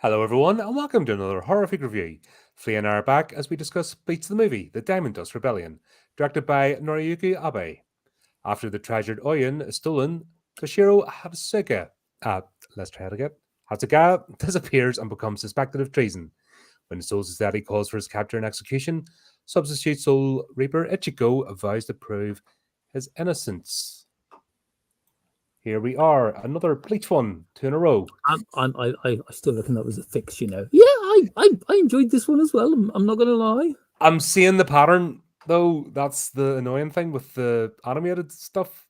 Hello, everyone, and welcome to another horrific review. Flea and I are back as we discuss Bleach the movie, The DiamondDust Rebellion, directed by Noriyuki Abe. After the treasured Oyen is stolen, Toshiro let's try it again. Hitsugaya disappears and becomes suspected of treason. When the Soul Society calls for his capture and execution, substitute Soul Reaper Ichigo vows to prove his innocence. Here we are, another Bleach one, two in a row. I still reckon that was a fix, you know. Yeah, I enjoyed this one as well. I'm not gonna lie. I'm seeing the pattern though. That's the annoying thing with the animated stuff.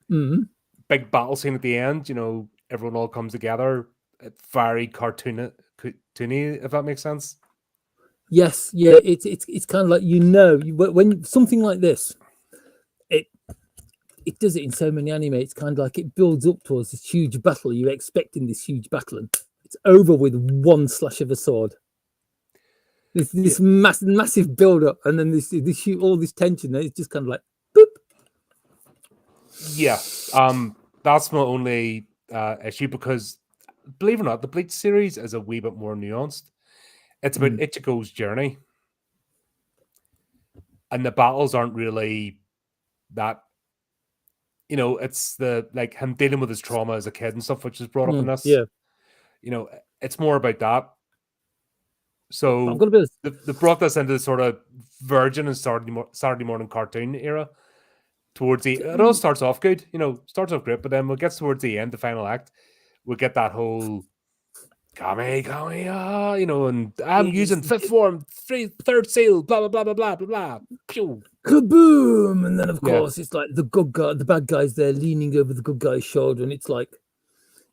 Big battle scene at the end. You know, everyone all comes together. It's very cartoony, if that makes sense. Yes, yeah. It's kind of like when something like this, it does it in so many anime. It's kind of like it builds up towards this huge battle. You're expecting this huge battle, and it's over with one slash of a sword. This massive build up, and then this all this tension. It's just kind of like boop. Yeah, that's my only issue because, believe it or not, the Bleach series is a wee bit more nuanced. It's about Ichigo's journey, and the battles aren't really that. You know, it's like him dealing with his trauma as a kid and stuff, which is brought up in this. Yeah, you know, it's more about that. So they brought this into the sort of Virgin and Saturday morning cartoon era. Towards the, it all starts off good, you know, starts off great, but then when it gets towards the end, the final act, we get that whole kame, you know, and I'm using fifth form, third seal, blah blah blah blah blah blah, pew, kaboom, and then of course it's like the good guy, the bad guy's there leaning over the good guy's shoulder, and it's like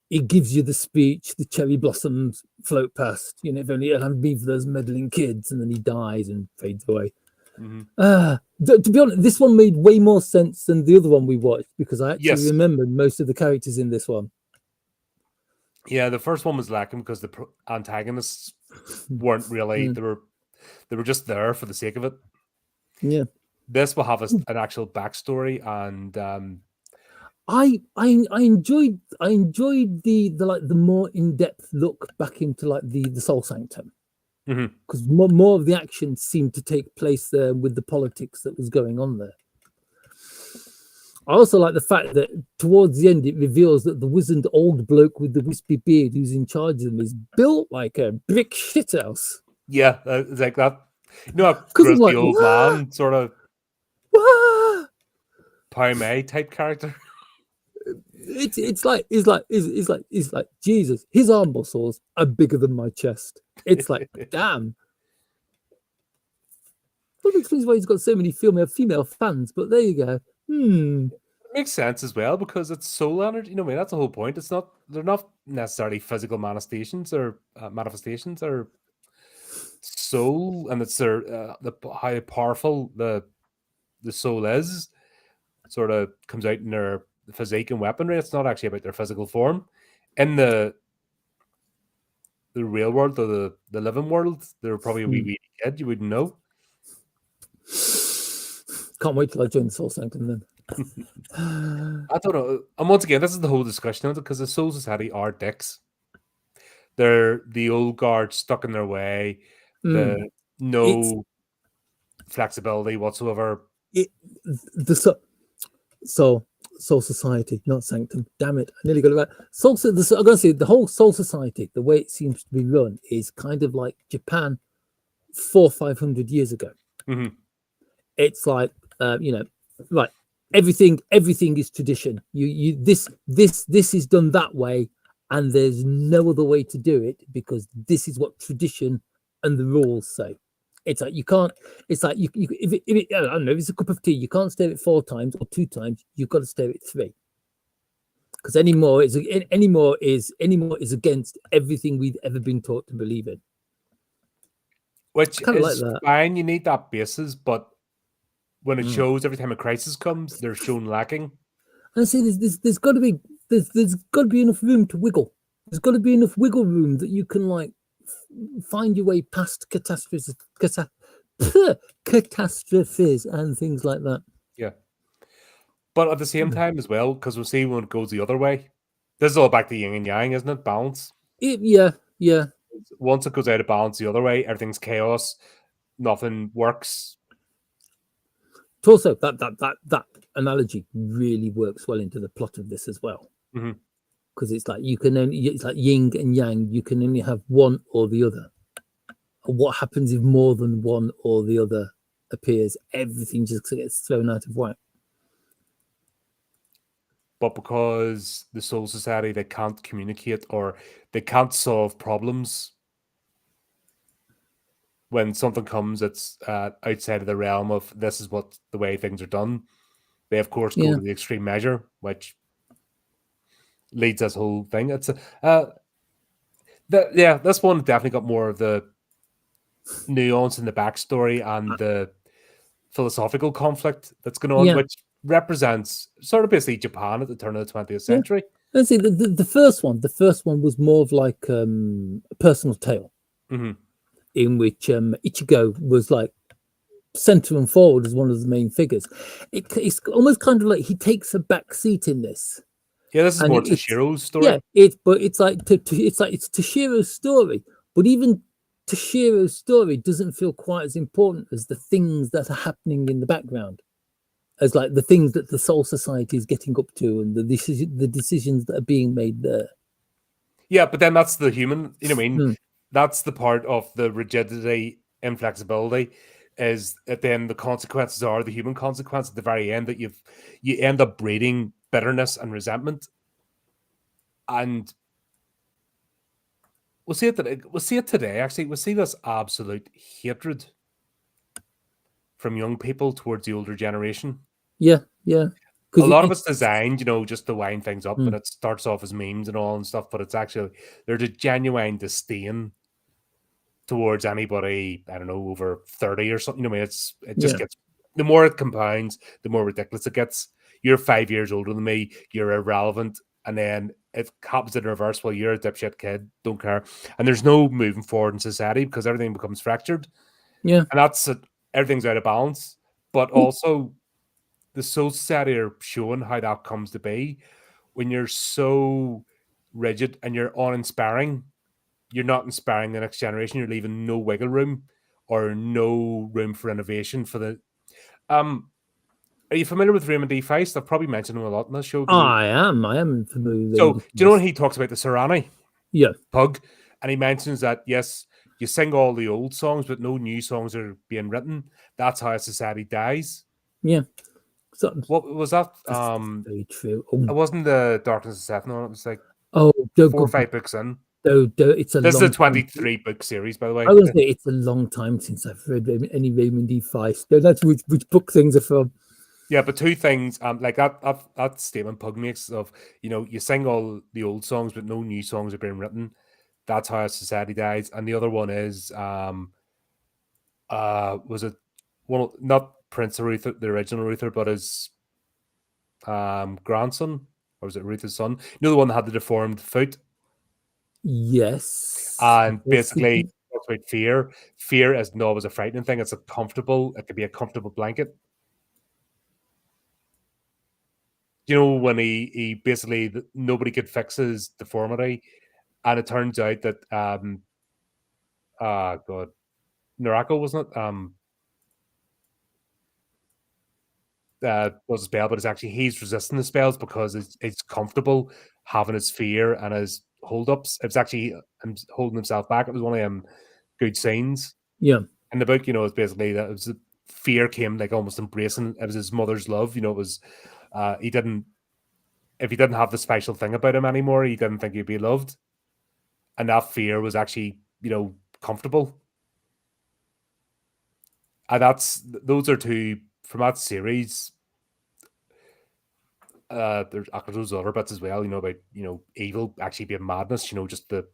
it gives you the speech, the cherry blossoms float past, you know, if only it hadn't been for those meddling kids, and then he dies and fades away. To be honest, this one made way more sense than the other one we watched because I actually remembered most of the characters in this one. Yeah, the first one was lacking because the antagonists weren't really they were just there for the sake of it. Yeah, this will have an actual backstory, and I enjoyed the like the more in-depth look back into like the Soul Sanctum. Because more of the action seemed to take place there with the politics that was going on there. I also like the fact that towards the end it reveals that the wizened old bloke with the wispy beard who's in charge of them is built like a brick shithouse. Yeah, it's like that. You know, a grizzly old man sort of Pai Mei type character. It's like Jesus. His arm muscles are bigger than my chest. It's like damn. That explains why he's got so many female fans. But there you go. It makes sense as well because it's soul energy. You know, I mean, that's the whole point. They're not necessarily physical manifestations or soul, and it's how powerful the soul is. Sort of comes out in their physique and weaponry. It's not actually about their physical form. In the real world or the living world, they're probably a wee kid. You wouldn't know. Can't wait till I join the Soul Sanctum then. I don't know. And once again, this is the whole discussion of it because the Soul Society are dicks. They're the old guard stuck in their way. No flexibility whatsoever. Soul Society, not Sanctum. Damn it! I nearly got it right. I'm going to say the whole Soul Society, the way it seems to be run, is kind of like Japan 400-500 years ago. It's like right. Everything is tradition. This is done that way, and there's no other way to do it because this is what tradition and the rules say. It's like you can't. It's like if I don't know. If it's a cup of tea, you can't stir it 4 times or 2 times. You've got to stir it 3. Because any more is against everything we've ever been taught to believe in. Which is like fine. You need that basis, but when it shows every time a crisis comes, they're shown lacking. And I say there's got to be enough room to wiggle. There's got to be enough wiggle room that you can like find your way past catastrophes and things like that. Yeah, but at the same time as well, because we'll see when it goes the other way. This is all back to yin and yang, isn't it? Balance. Yeah. Once it goes out of balance the other way, everything's chaos. Nothing works. Also, that analogy really works well into the plot of this as well. Because it's like it's like yin and yang. You can only have one or the other. And what happens if more than one or the other appears? Everything just gets thrown out of whack. But because the Soul Society, they can't communicate or they can't solve problems. When something comes that's outside of the realm of this is what the way things are done, they of course go to the extreme measure, which leads this whole thing. It's this one definitely got more of the nuance in the backstory and the philosophical conflict that's going on, which represents sort of basically Japan at the turn of the 20th century. Let's see, the first one was more of like a personal tale, in which Ichigo was like center and forward as one of the main figures. It's almost kind of like he takes a back seat in this. Yeah, this is more Toshiro's story. Yeah, it's like it's Toshiro's story, but even Toshiro's story doesn't feel quite as important as the things that are happening in the background, as like the things that the Soul Society is getting up to and the decisions that are being made there. Yeah, but then that's the human, you know what I mean? That's the part of the rigidity, inflexibility, is that then the consequences are the human consequence at the very end, that you end up breeding bitterness and resentment. And we'll see it today, actually. We'll see this absolute hatred from young people towards the older generation. Yeah. A lot of it's designed, just to wind things up, and it starts off as memes and all and stuff, but it's actually, there's a genuine disdain towards anybody, I don't know, over 30 or something. I mean, it just gets, the more it compounds, the more ridiculous it gets. You're 5 years older than me, you're irrelevant, and then it happens in reverse. Well, you're a dipshit kid, don't care. And there's no moving forward in society because everything becomes fractured. Yeah. And that's it. Everything's out of balance. But also, the Soul Society are showing how that comes to be. When you're so rigid and you're uninspiring, you're not inspiring the next generation. You're leaving no wiggle room or no room for innovation for the. Are you familiar with Raymond D. Feist? I've probably mentioned him a lot in this show. I am familiar. So, do you know when he talks about the Serrani? Yeah. Pug, and he mentions that yes, you sing all the old songs, but no new songs are being written. That's how a society dies. Yeah. So, what was that? Very true. It wasn't the Darkness of Seth. No, it was like 4 or 5 books in. It's this is a 23 book series, by the way. I was say it's a long time since I've read any Raymond D. Feist. That's which book things are from. Yeah, but two things, like that statement Pug makes of, you sing all the old songs, but no new songs are being written. That's how a society dies. And the other one is, was it one, not Prince Luther, the original Luther, but his grandson, or was it Luther's son? The one that had the deformed foot. Yes. And basically, talks about fear. Fear is not always a frightening thing. It could be a comfortable blanket. When he basically, nobody could fix his deformity. And it turns out that, Narako, wasn't it? Was a spell, but it's actually, he's resisting the spells because it's comfortable having his fear and his hold-ups. It's actually him holding himself back. It was one of them good scenes. Yeah. In the book, it's basically that it was fear came like almost embracing. It was his mother's love. It was if he didn't have the special thing about him anymore, he didn't think he'd be loved. And that fear was actually, comfortable. And those are two from that series. There's other bits as well, about, evil actually being madness, just the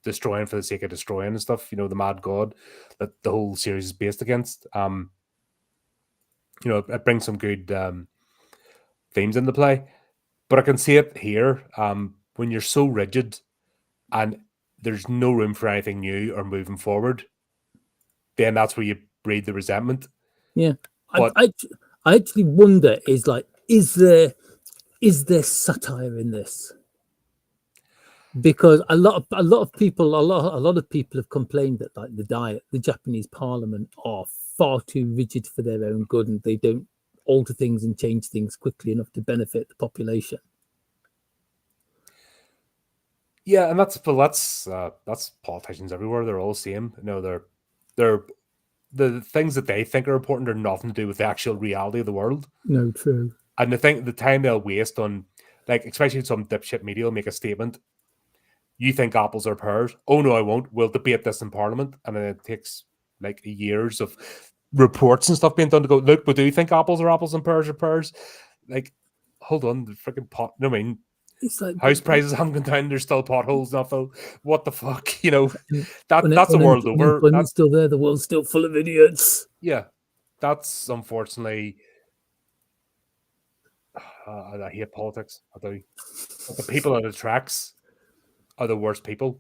destroying for the sake of destroying and stuff, the mad god that the whole series is based against. It brings some good themes into play. But I can see it here, when you're so rigid and there's no room for anything new or moving forward, then that's where you breed the resentment. Yeah. But I actually wonder, is there satire in this? because a lot of people have complained that like the Japanese Parliament are far too rigid for their own good, and they don't alter things and change things quickly enough to benefit the population. Yeah, and that's politicians everywhere. They're all the same. They're the things that they think are important are nothing to do with the actual reality of the world. No, true. And the time they'll waste on, like, especially some dipshit media will make a statement. You think apples are pears? Oh no, I won't. We'll debate this in Parliament, and then it takes like years of reports and stuff being done to go. Look, but do you think apples are apples and pears are pears? Like, hold on, the freaking pot. I mean, It's like house prices haven't gone down. There's still potholes now. Phil. What the fuck? You know, when that's the world over. Unemployment's still there. The world's still full of idiots. Yeah, that's unfortunately. I hate politics. I do. But the people that it attracts are the worst people.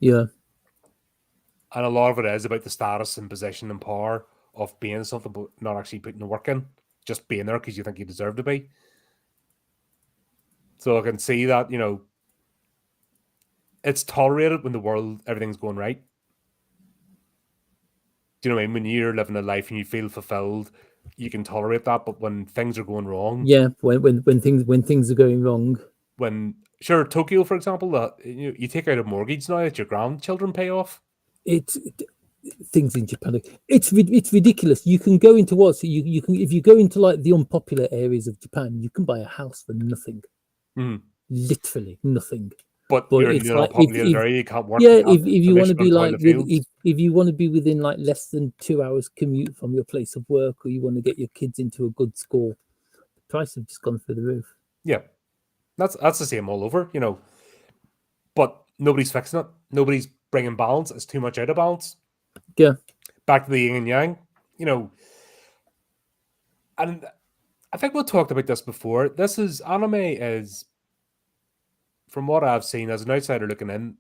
Yeah. And a lot of it is about the status and position and power of being something, but not actually putting the work in, just being there because you think you deserve to be. So I can see that, it's tolerated when the world, everything's going right. Do you know what I mean? When you're living a life and you feel fulfilled, you can tolerate that. But when things are going wrong, yeah, when things are going wrong, sure, Tokyo, for example, you take out a mortgage now that your grandchildren pay off. Things in Japan, it's ridiculous. You can go into you can if you go into like the unpopular areas of Japan, you can buy a house for nothing, literally nothing. But you're in the unpopulated area, you can't work. Yeah, if you want to be like if you want to be within like less than 2 hours commute from your place of work, or you want to get your kids into a good school, the price have just gone through the roof. Yeah, that's the same all over, But nobody's fixing it. Nobody's bringing balance. It's too much out of balance. Yeah. Back to the yin and yang, And I think we talked about this before. Anime is, from what I've seen as an outsider looking in,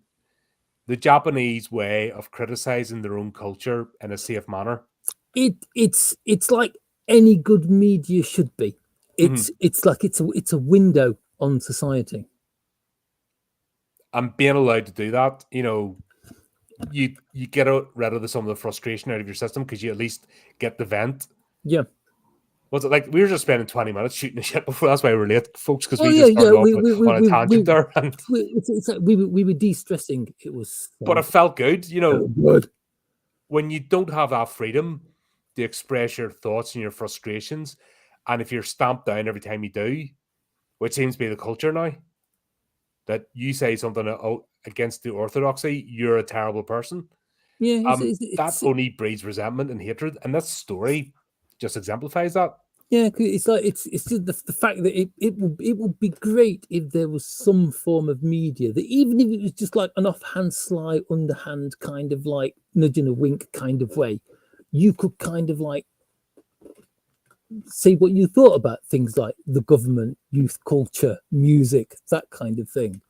the Japanese way of criticizing their own culture in a safe manner. It's like any good media should be. It's like it's a window on society. And being allowed to do that, you get rid of some of the frustration out of your system because you at least get the vent. Yeah. Was it like we were just spending 20 minutes shooting the shit before? That's why we're late, folks, because we just started off on a tangent there. And it's like we were de-stressing. It was, but it felt good, good. When you don't have that freedom to express your thoughts and your frustrations, and if you're stamped down every time you do, which seems to be the culture now, that you say something against the orthodoxy, you're a terrible person. Yeah, that only breeds resentment and hatred, and this story just exemplifies that. Yeah, it's like it's just the fact that it would be great if there was some form of media that, even if it was just like an offhand, sly, underhand kind of like nudge and a wink kind of way, you could kind of like say what you thought about things like the government, youth culture, music, that kind of thing.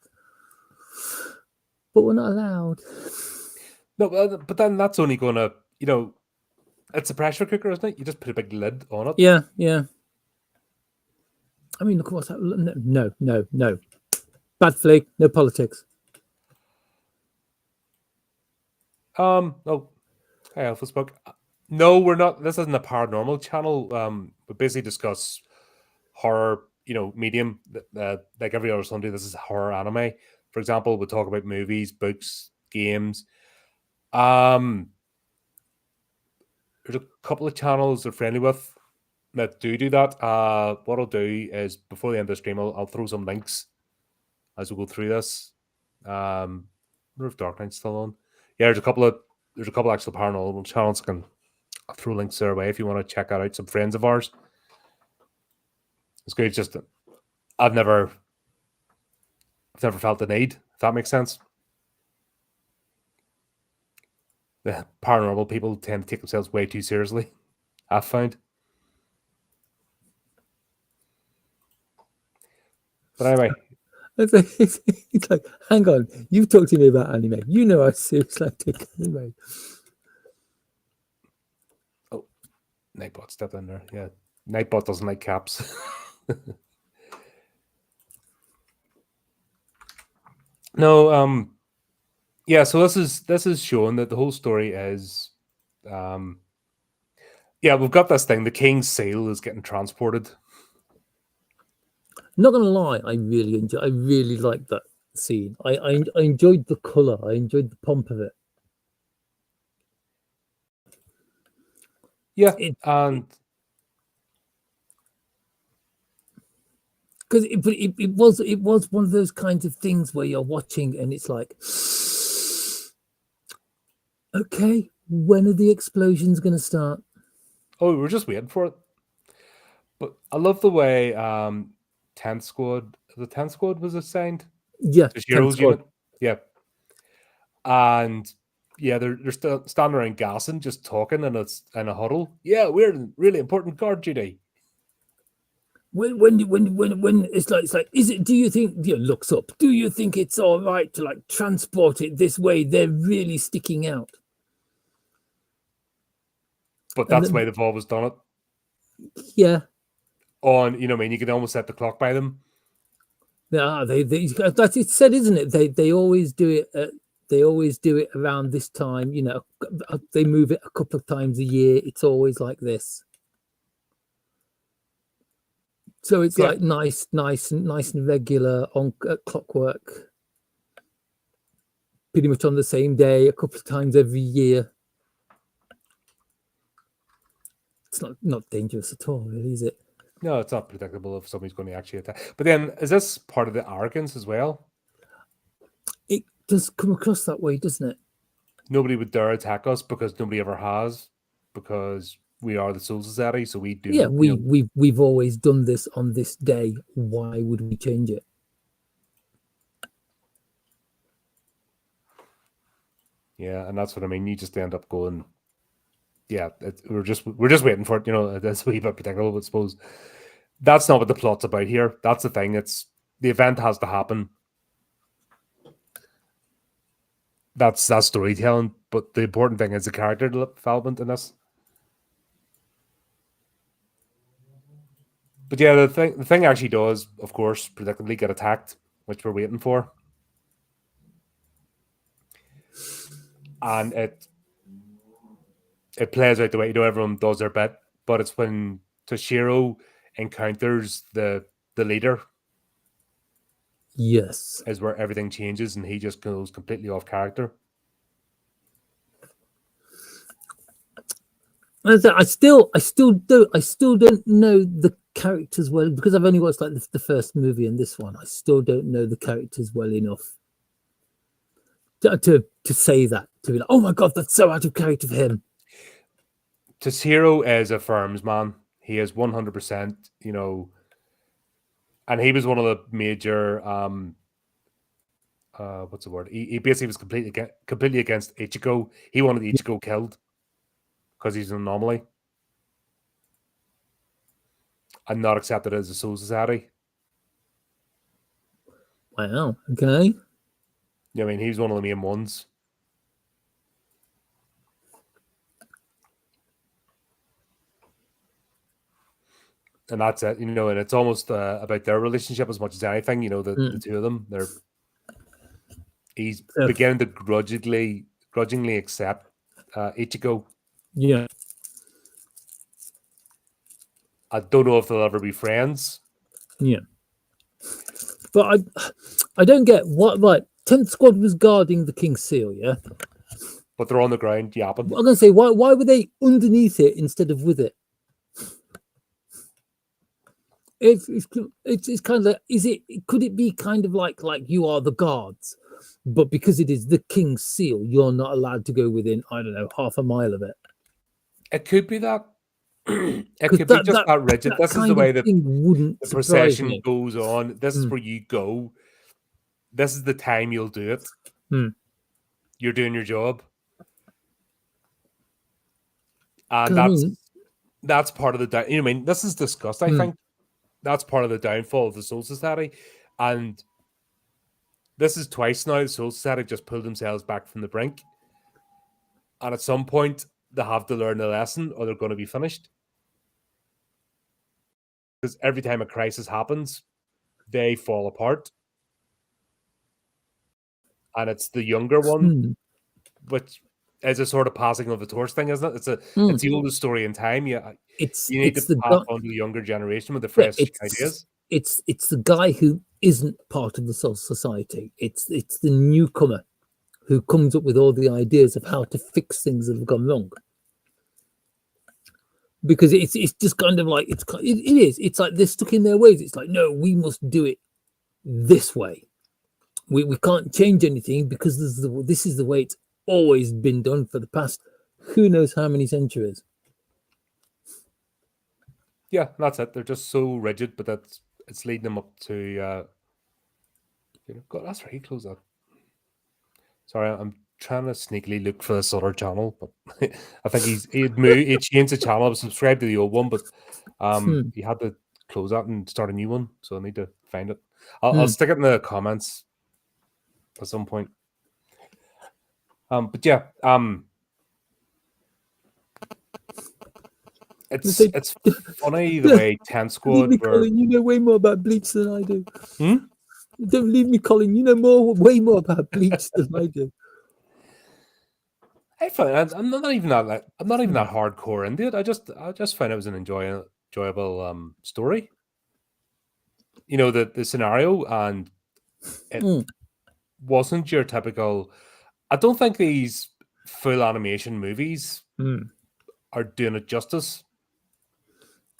But we're not allowed. No, but then that's only going to, it's a pressure cooker, isn't it? You just put a big lid on it. Yeah, yeah. I mean, look at what's happening. No. Bad flag, no politics. Oh, hey, Alpha's book. No, we're not. This isn't a paranormal channel. We basically discuss horror, medium. Like every other Sunday, this is horror anime. For example, we talk about movies, books, games. There's a couple of channels we're friendly with that do that. What I'll do is before the end of the stream, I'll throw some links as we go through this. I wonder if Dark Knight's still on. Yeah, there's a couple actual paranormal channels. I'll throw links their way if you want to check that out. Some friends of ours. It's good. Just I've never felt the need, if that makes sense. The paranormal people tend to take themselves way too seriously, I've found. But anyway. It's like, hang on, you've talked to me about anime. You know how serious I take anime. Oh, Nightbot stepped in there. Yeah. Nightbot doesn't like caps. No, yeah. So this is showing that the whole story is, um, yeah, we've got this thing. The king's seal is getting transported. Not gonna lie, I really liked that scene. I enjoyed the color. I enjoyed the pomp of it. Yeah, It and because it was one of those kinds of things where you're watching and it's like, okay, when are the explosions going to start? oh, we're just waiting for it. But I love the way 10th squad, the 10th squad was assigned Yeah, to 10th Shiro's squad. unit. Yeah, and yeah, they're still standing around gassing, just talking, and it's in a huddle. Yeah, we're in really important guard duty. When it's like, is it? Do you think? Looks up. Do you think it's all right to like transport it this way? They're really sticking out. But And that's the way then, they've always done it. yeah, On, you know, what I mean, you can almost set the clock by them. that's it said, isn't it? They always do it. They always do it around this time. They move it a couple of times a year. It's always like this. So it's Yeah, like nice and regular on clockwork. Pretty much on the same day, a couple of times every year. It's not dangerous at all, really, is it? no, it's not predictable if somebody's going to actually attack. But then, is this part of the arrogance as well? It does come across that way, doesn't it? Nobody would dare attack us because nobody ever has, because we are the Soul Society, so we Yeah, do, you know. we've always done this on this day. Why would we change it? Yeah, and that's what I mean. You just end up going, yeah, we're just waiting for it. You know, that's a wee bit predictable, but suppose that's not what the plot's about here. That's the thing. It's the event has to happen. That's storytelling, but the important thing is the character development in this. But yeah, the thing actually does, of course, predictably get attacked, which we're waiting for, and it plays out the way, you know, everyone does their bit, but it's when Toshiro encounters the leader Yes. is where everything changes and he just goes completely off character. I still don't know the characters well because I've only watched like the first movie and this one. I still don't know the characters well enough to say that, to be like, oh my god, that's so out of character for him. Toshiro is a firms man. He is 100%, you know, and he was one of the major what's the word? He basically was completely against Ichigo. He wanted Ichigo killed because he's an anomaly and not accepted as a Soul Society. Wow. Okay. I mean, he's one of the main ones. And that's it, you know, and it's almost about their relationship as much as anything, you know, the two of them. He's So, beginning to grudgingly accept Ichigo. yeah. I don't know if they'll ever be friends. Yeah. But I don't get what, like, 10th squad was guarding the King's Seal, yeah? But they're on the ground yapping. I'm gonna say, why were they underneath it instead of with it? It's kind of like, could it be kind of like you are the guards, but because it is the King's Seal, you're not allowed to go within, I don't know, half a mile of it. It could be that. It Because could be just that rigid. that This is the kind way of that thing wouldn't the surprise procession me. goes on. This is Mm. where you go. This is the time you'll do it. Mm. You're doing your job. And 'Cause I mean, that's part of the, you know, I mean, this is discussed, I think. That's part of the downfall of the Soul Society. And this is twice now the Soul Society just pulled themselves back from the brink. And at some point, they have to learn a lesson or they're going to be finished. Because every time a crisis happens, they fall apart. and it's the younger one, which is a sort of passing of the torch thing, isn't it? It's the oldest story in time. You need to it's the pass guy. on to the younger generation with the Yeah, fresh ideas. it's the guy who isn't part of the society. It's the newcomer who comes up with all the ideas of how to fix things that have gone wrong. Because it's just kind of like it is. It's like they're stuck in their ways. It's like, no, we must do it this way. We can't change anything because this is the way it's always been done for the past who knows how many centuries. Yeah, that's it. They're just so rigid, but it's leading them up to God, that's right, close that. Sorry, I'm trying to sneakily look for this other channel, but I think he changed the channel. I was subscribed to the old one, but he had to close that and start a new one, so I need to find it. I'll stick it in the comments at some point. But yeah, it's funny the way 10 Squad were... Colin, you know way more about Bleach than I do. Don't leave me, Colin. You know way more about Bleach than I do. I find I'm not even that hardcore into it. I just find it was an enjoyable story. You know, the scenario, and it wasn't your typical. I don't think these full animation movies are doing it justice.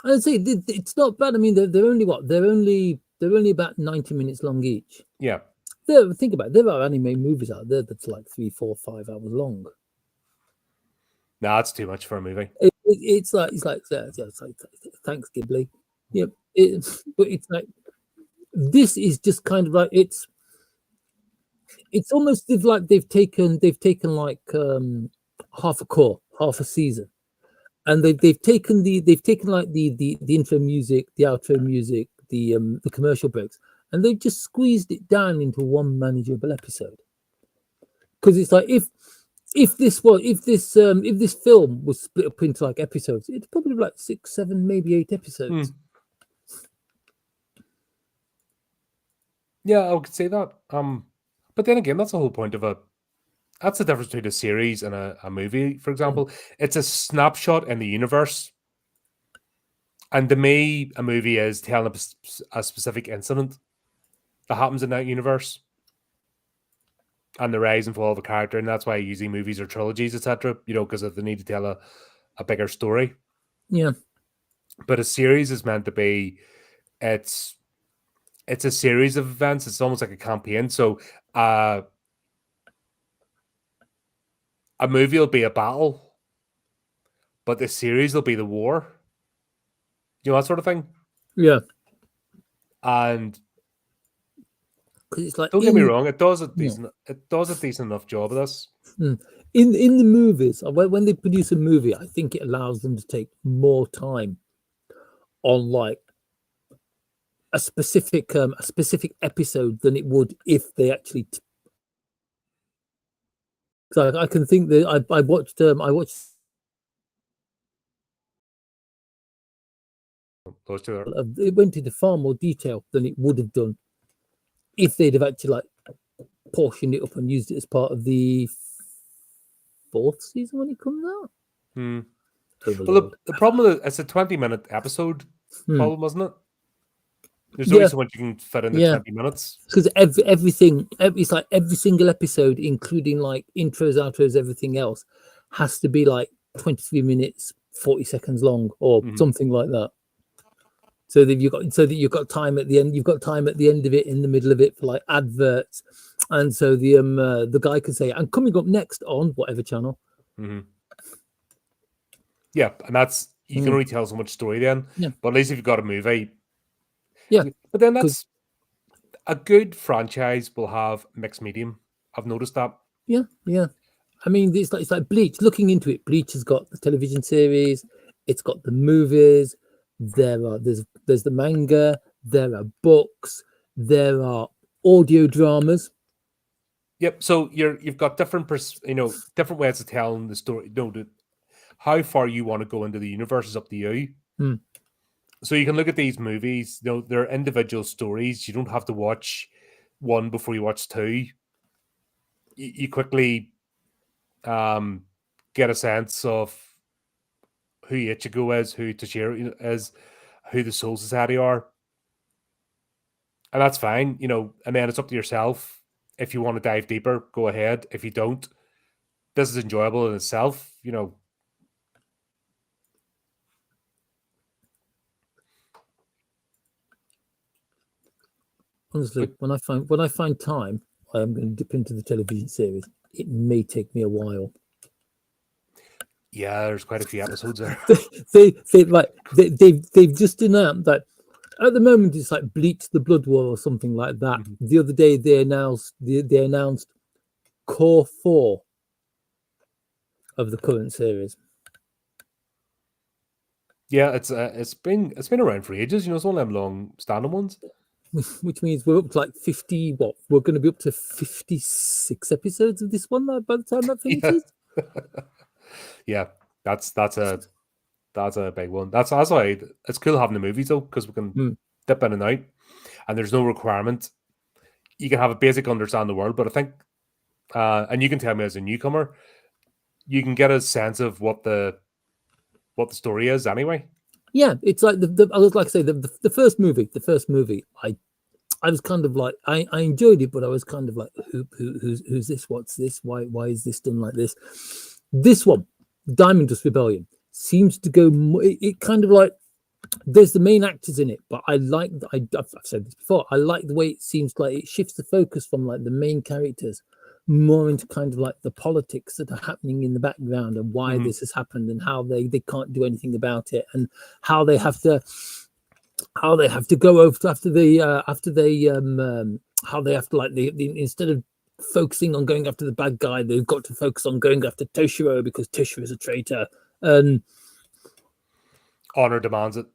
I'd say it's not bad. I mean, they're only what? They're only about 90 minutes long each. Yeah. Think about it. There are anime movies out there that's like 3, 4, 5 hours long. No, that's too much for a movie. It's like thanks, Ghibli. Yeah, but it's like this is just kind of like it's almost like they've taken like half a season, and they've taken like the intro music, the outro music, the commercial breaks, and they've just squeezed it down into one manageable episode. Because it's like if this film was split up into like episodes, it's probably like 6, 7, maybe 8 episodes. Yeah, I could say that. But then again, that's the whole point of that's the difference between a series and a movie, for example. It's a snapshot in the universe. And to me, a movie is telling a specific incident that happens in that universe and the rise and fall of a character. And that's why usually movies are trilogies, etc. You know, because they need to tell a bigger story. Yeah. But a series is meant to be, it's a series of events. It's almost like a campaign. So a movie will be a battle, but the series will be the war. You know, that sort of thing. Yeah. And it's like, don't get me wrong, it does a decent enough job of this. In the movies, when they produce a movie, I think it allows them to take more time on like a specific episode than it would if they actually. So I can think that I watched. It went into far more detail than it would have done if they'd have actually like portioned it up and used it as part of the 4th season when it comes out. Well, the problem with it's a 20-minute episode problem, wasn't it? There's only so much you can fit into 20 minutes. Because it's like every single episode, including like intros, outros, everything else, has to be like 23 minutes, 40 seconds long, or something like that. So that you've got time at the end. You've got time at the end of it, in the middle of it for like adverts, and so the guy can say, "I'm coming up next on whatever channel." Yeah, and that's you can only tell so much story then. Yeah. But at least if you've got a movie. Yeah. But then that's a good franchise will have mixed medium. I've noticed that. Yeah, yeah. I mean, it's like Bleach. Looking into it, Bleach has got the television series. It's got the movies. There's the manga. There are books. There are audio dramas. Yep. So you've got different different ways of telling the story. How far you want to go into the universe is up to you. So you can look at these movies. They're individual stories. You don't have to watch one before you watch 2. you quickly get a sense of who Ichigo is, who Toshiro is, who the Soul Society are. And that's fine, and then it's up to yourself. If you want to dive deeper, go ahead. If you don't, this is enjoyable in itself, Honestly, when I find time, I am going to dip into the television series. It may take me a while. Yeah, there's quite a few episodes there. They've just announced that at the moment it's like Bleach the Blood War or something like that. Mm-hmm. The other day they announced Core 4 of the current series. Yeah, it's been around for ages. It's one of them long standing ones. Which means we're up to like 50. What we're going to be up to 56 episodes of this one by the time that finishes. Yeah, that's a big one. That's why it's cool having the movies though, because we can dip in and out, and there's no requirement. You can have a basic understanding of the world, but I think, and you can tell me as a newcomer, you can get a sense of what the story is anyway. Yeah, it's like I was like I say the first movie. I was kind of like I enjoyed it, but I was kind of like who's this? What's this? Why is this done like this? This one, DiamondDust Rebellion, seems to go. It kind of like there's the main actors in it, but I've said this before. I like the way it seems like it shifts the focus from like the main characters more into kind of like the politics that are happening in the background and why this has happened and how they can't do anything about it and how they have to go over how they have to like instead of focusing on going after the bad guy, they've got to focus on going after Toshiro because Toshiro is a traitor. And honor demands it.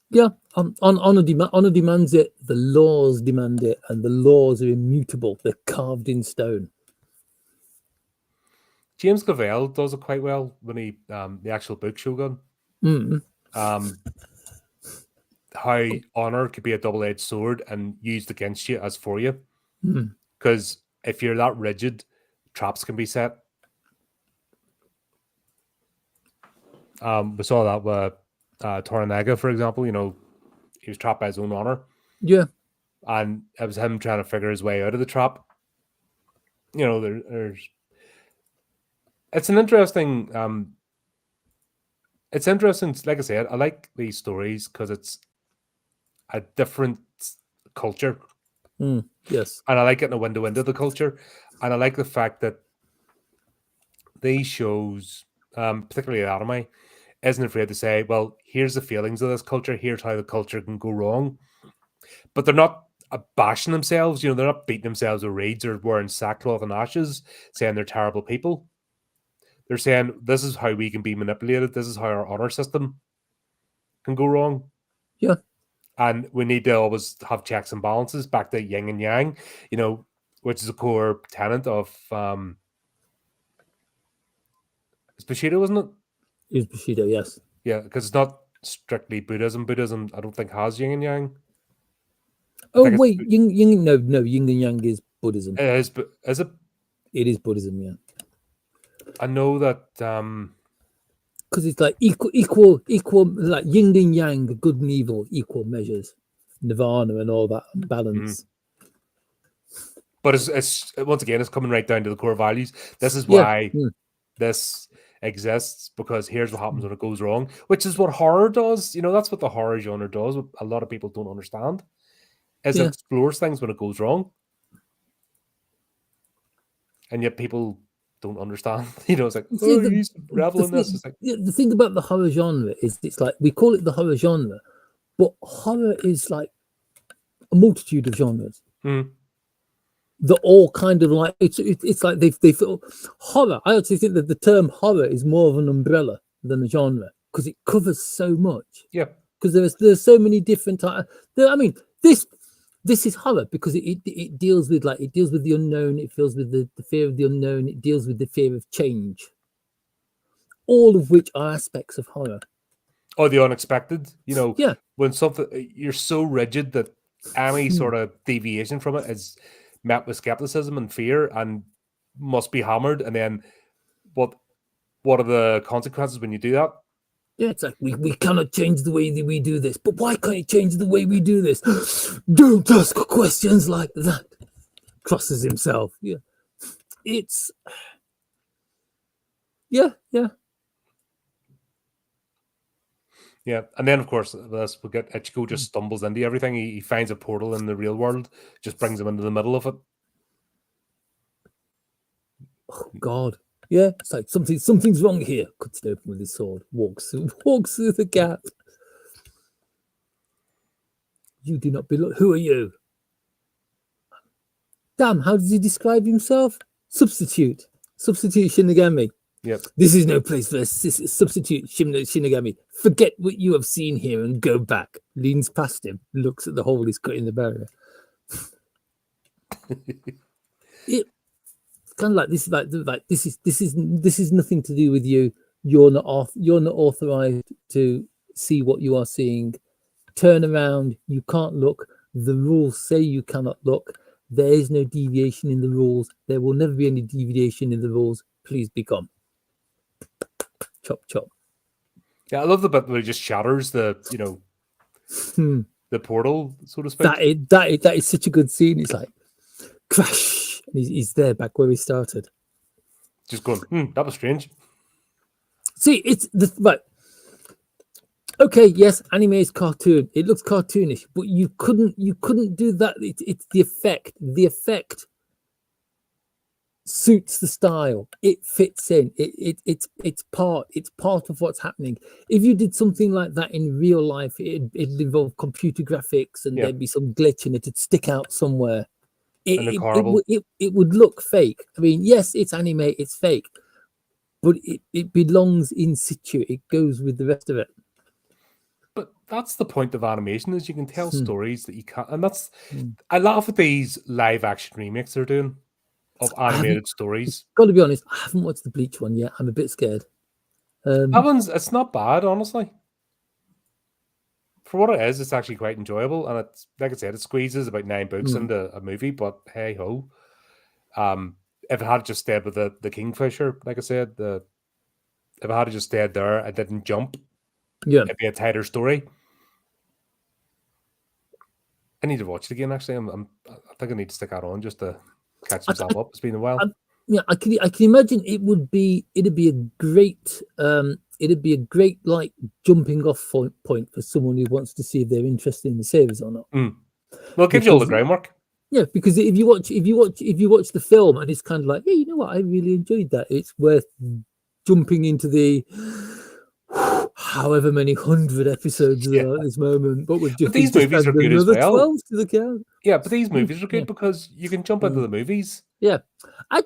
Yeah, honor demands it. The laws demand it, and the laws are immutable. They're carved in stone. James Clavell does it quite well when he the actual book Shogun. How honor could be a double-edged sword and used against you as for you. Because if you're that rigid, traps can be set. We saw that with Toranaga, for example. He was trapped by his own honor. Yeah. And it was him trying to figure his way out of the trap. There's it's an interesting like I said, I like these stories because it's a different culture. Yes. And I like getting a window into the culture. And I like the fact that these shows, particularly anime, isn't afraid to say, well, here's the feelings of this culture, here's how the culture can go wrong. But they're not bashing themselves, they're not beating themselves with reeds or wearing sackcloth and ashes, saying they're terrible people. They're saying, this is how we can be manipulated, this is how our honor system can go wrong. Yeah. And we need to always have checks and balances, back to yin and yang, which is a core tenet of it's Bushido, isn't it? It's Bushido, yes. Yeah, because it's not strictly Buddhism. Buddhism, I don't think, has yin and yang. Oh wait, yin and yang is Buddhism. It is, but is it? It is Buddhism, yeah. I know that because it's like equal, like yin and yang, good and evil, equal measures, nirvana and all that balance. But it's once again, it's coming right down to the core values. This is why this exists, because here's what happens when it goes wrong, which is what horror does. That's what the horror genre does. What a lot of people don't understand is it explores things when it goes wrong, and yet people don't understand. It's like, he's reveling this. It's like, the thing about the horror genre is it's like we call it the horror genre, but horror is like a multitude of genres. They're all kind of like it's like they feel horror. I actually think that the term horror is more of an umbrella than a genre because it covers so much. Yeah. Because there's so many different types. I mean, this is horror because it deals with the unknown. It deals with the fear of the unknown. It deals with the fear of change. All of which are aspects of horror. Oh, the unexpected. Yeah. When something you're so rigid that any sort of deviation from it is met with skepticism and fear, and must be hammered, and then what are the consequences when you do that? Yeah, it's like we cannot change the way that we do this, but why can't you change the way we do this? Don't ask questions like that. Crosses himself. Yeah, it's yeah. Yeah, and then of course this we get Ichigo just stumbles into everything. He finds a portal in the real world, just brings him into the middle of it. Oh God. Yeah, it's like something's wrong here. Cuts it open with his sword, walks through the gap. You do not belong. Who are you? Damn, how does he describe himself? Substitute Shinigami. Yep. This is no place for a substitute Shinigami. Forget what you have seen here and go back. Leans past him, looks at the hole he's cut in the barrier. It's kind of like this. This is nothing to do with you. You're not authorized to see what you are seeing. Turn around. You can't look. The rules say you cannot look. There is no deviation in the rules. There will never be any deviation in the rules. Please be gone. Chop chop. Yeah, I love the bit where he just shatters the the portal, so to speak. That is such a good scene. It's like crash. And he's there back where he started. Just going, that was strange. See, it's the right. Okay, yes, anime is cartoon. It looks cartoonish, but you couldn't do that. It's the effect. The effect suits the style. It fits in. It's part of what's happening. If you did something like that in real life, it'd involve computer graphics and there'd be some glitch and it'd stick out somewhere. It would look fake. I mean, yes, it's anime, it's fake, but it belongs in situ. It goes with the rest of it. But that's the point of animation, is you can tell stories that you can't. And that's I laugh at these live action remakes they're doing of animated stories. Got to be honest, I haven't watched the Bleach one yet. I'm a bit scared. That one's it's not bad, honestly. For what it is, it's actually quite enjoyable, and it's like I said, it squeezes about 9 books into a movie. But hey ho, if it had just stayed with the Kingfisher, like I said, if it had just stayed there, I didn't jump. Yeah, it'd be a tighter story. I need to watch it again. Actually, I think I need to stick that on just to catch myself up. It's been a while. I can imagine it'd be a great like jumping off point for someone who wants to see if they're interested in the series or not. Well, it gives you all the groundwork. Yeah, because if you watch the film and it's kind of like, yeah, you know what, I really enjoyed that. It's worth jumping into the however many 100 episodes there are at this moment. But these movies are good as well. 12 to the count. Yeah, but these movies are good because you can jump into the movies. Yeah, I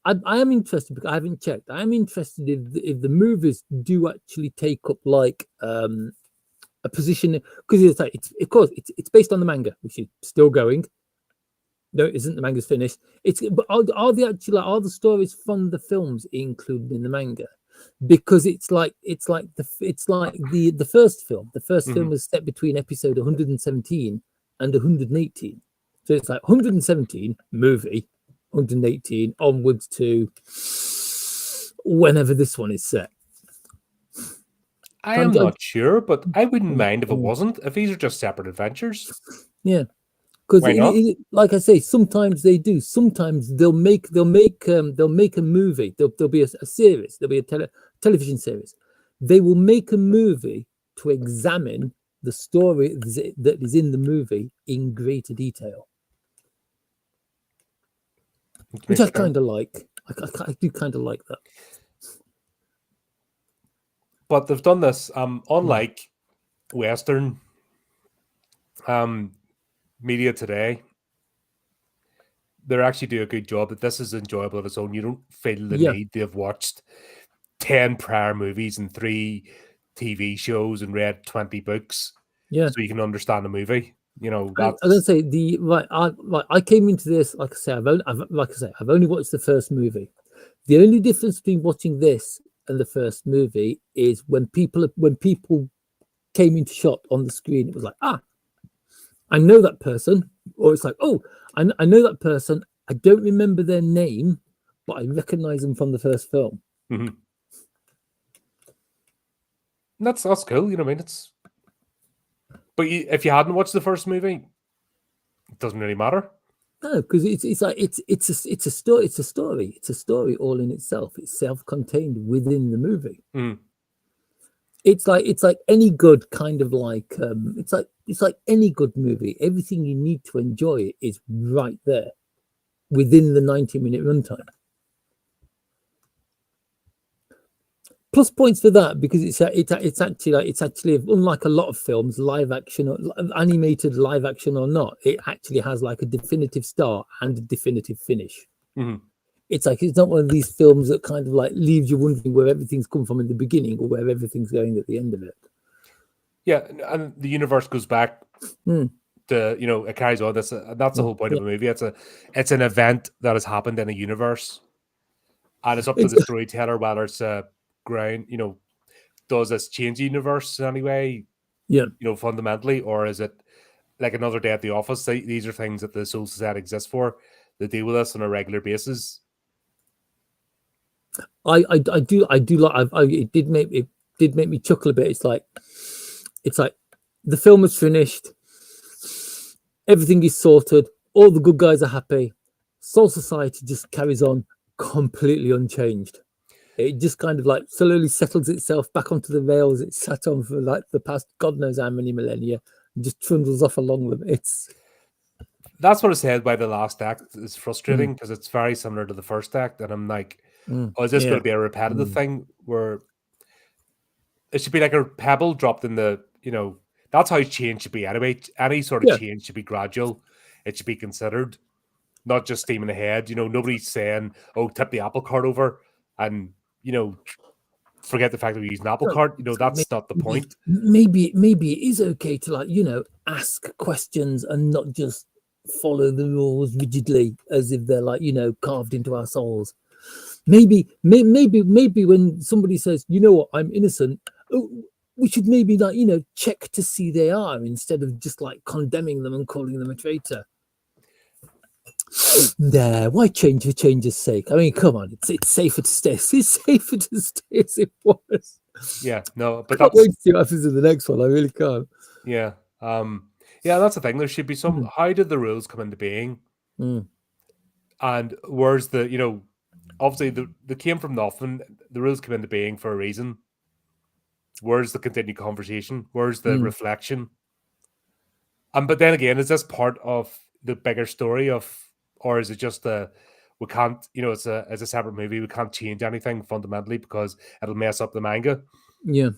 am interested because I haven't checked. I am interested if the movies do actually take up like a position, because it's based on the manga, which is still going. No, it isn't. The manga's finished. But are the stories from the films included in the manga? Because it's like the first film. The first film was set between episode 117 and 118. So it's like 117 movie, 118 onwards to whenever this one is set. I am not sure, but I wouldn't mind if it wasn't. If these are just separate adventures. Yeah. Because, like I say, sometimes they do. Sometimes they'll make a movie. There'll be a series. There'll be a television series. They will make a movie to examine the story that is in the movie in greater detail, which I kind of like. I do kind of like that. But they've done this, unlike Western media today. They actually do a good job that this is enjoyable on its own. You don't feel the need to have watched 10 prior movies and 3 TV shows and read 20 books, so you can understand the movie. You know, that's... I don't say I came into this, like I say, I've only watched the first movie. The only difference between watching this and the first movie is when people came into shot on the screen, it was like, I know that person, or it's like, oh, I know that person. I don't remember their name, but I recognize them from the first film. Mm-hmm. That's cool. You know what I mean? But if you hadn't watched the first movie, it doesn't really matter. No, because it's a story. It's a story all in itself. It's self-contained within the movie. Mm. It's like any good kind of like it's like any good movie. Everything you need to enjoy it is right there within the 90-minute runtime. Plus points for that because it's actually unlike a lot of films, live action or animated live action or not, it actually has like a definitive start and a definitive finish. Mm-hmm. It's like it's not one of these films that kind of like leaves you wondering where everything's come from in the beginning or where everything's going at the end of it. Yeah, and the universe goes back to, you know, it carries on. That's the whole point of a movie. It's an event that has happened in a universe, and it's up to the storyteller whether it's ground, you know, does this change the universe in any way? Yeah, you know, fundamentally, or is it like another day at the office? These are things that the Soul Society exists for. They deal with us on a regular basis. I do like. It did make me chuckle a bit. It's like the film is finished. Everything is sorted. All the good guys are happy. Soul Society just carries on completely unchanged. It just kind of like slowly settles itself back onto the rails it sat on for like the past God knows how many millennia, and just trundles off along them. That's what I said by the last act is frustrating because it's very similar to the first act, and I'm like, oh, is this going to be a repetitive thing where it should be like a pebble dropped in the, you know, that's how change should be anyway. Any sort of change should be gradual. It should be considered, not just steaming ahead. You know, nobody's saying, oh, tip the apple cart over and, you know, forget the fact that we use an apple cart. You know, that's not the point. Maybe it is okay to, like, you know, ask questions and not just follow the rules rigidly as if they're like, you know, carved into our souls. Maybe when somebody says, you know what, I'm innocent, we should maybe, like, you know, check to see they are instead of just like condemning them and calling them a traitor. Nah, why change for change's sake? I mean, come on, it's safer to stay. It's safer to stay as it was. Yeah, no, but I can't wait to see what happens in the next one. I really can't. Yeah, yeah, that's the thing. There should be some. How did the rules come into being? And where's the, you know, obviously they came from nothing. The rules came into being for a reason. Where's the continued conversation? Where's the reflection? But then again, is this part of the bigger story or is it just we can't, you know, it's a separate movie. We can't change anything fundamentally because it'll mess up the manga. Yeah,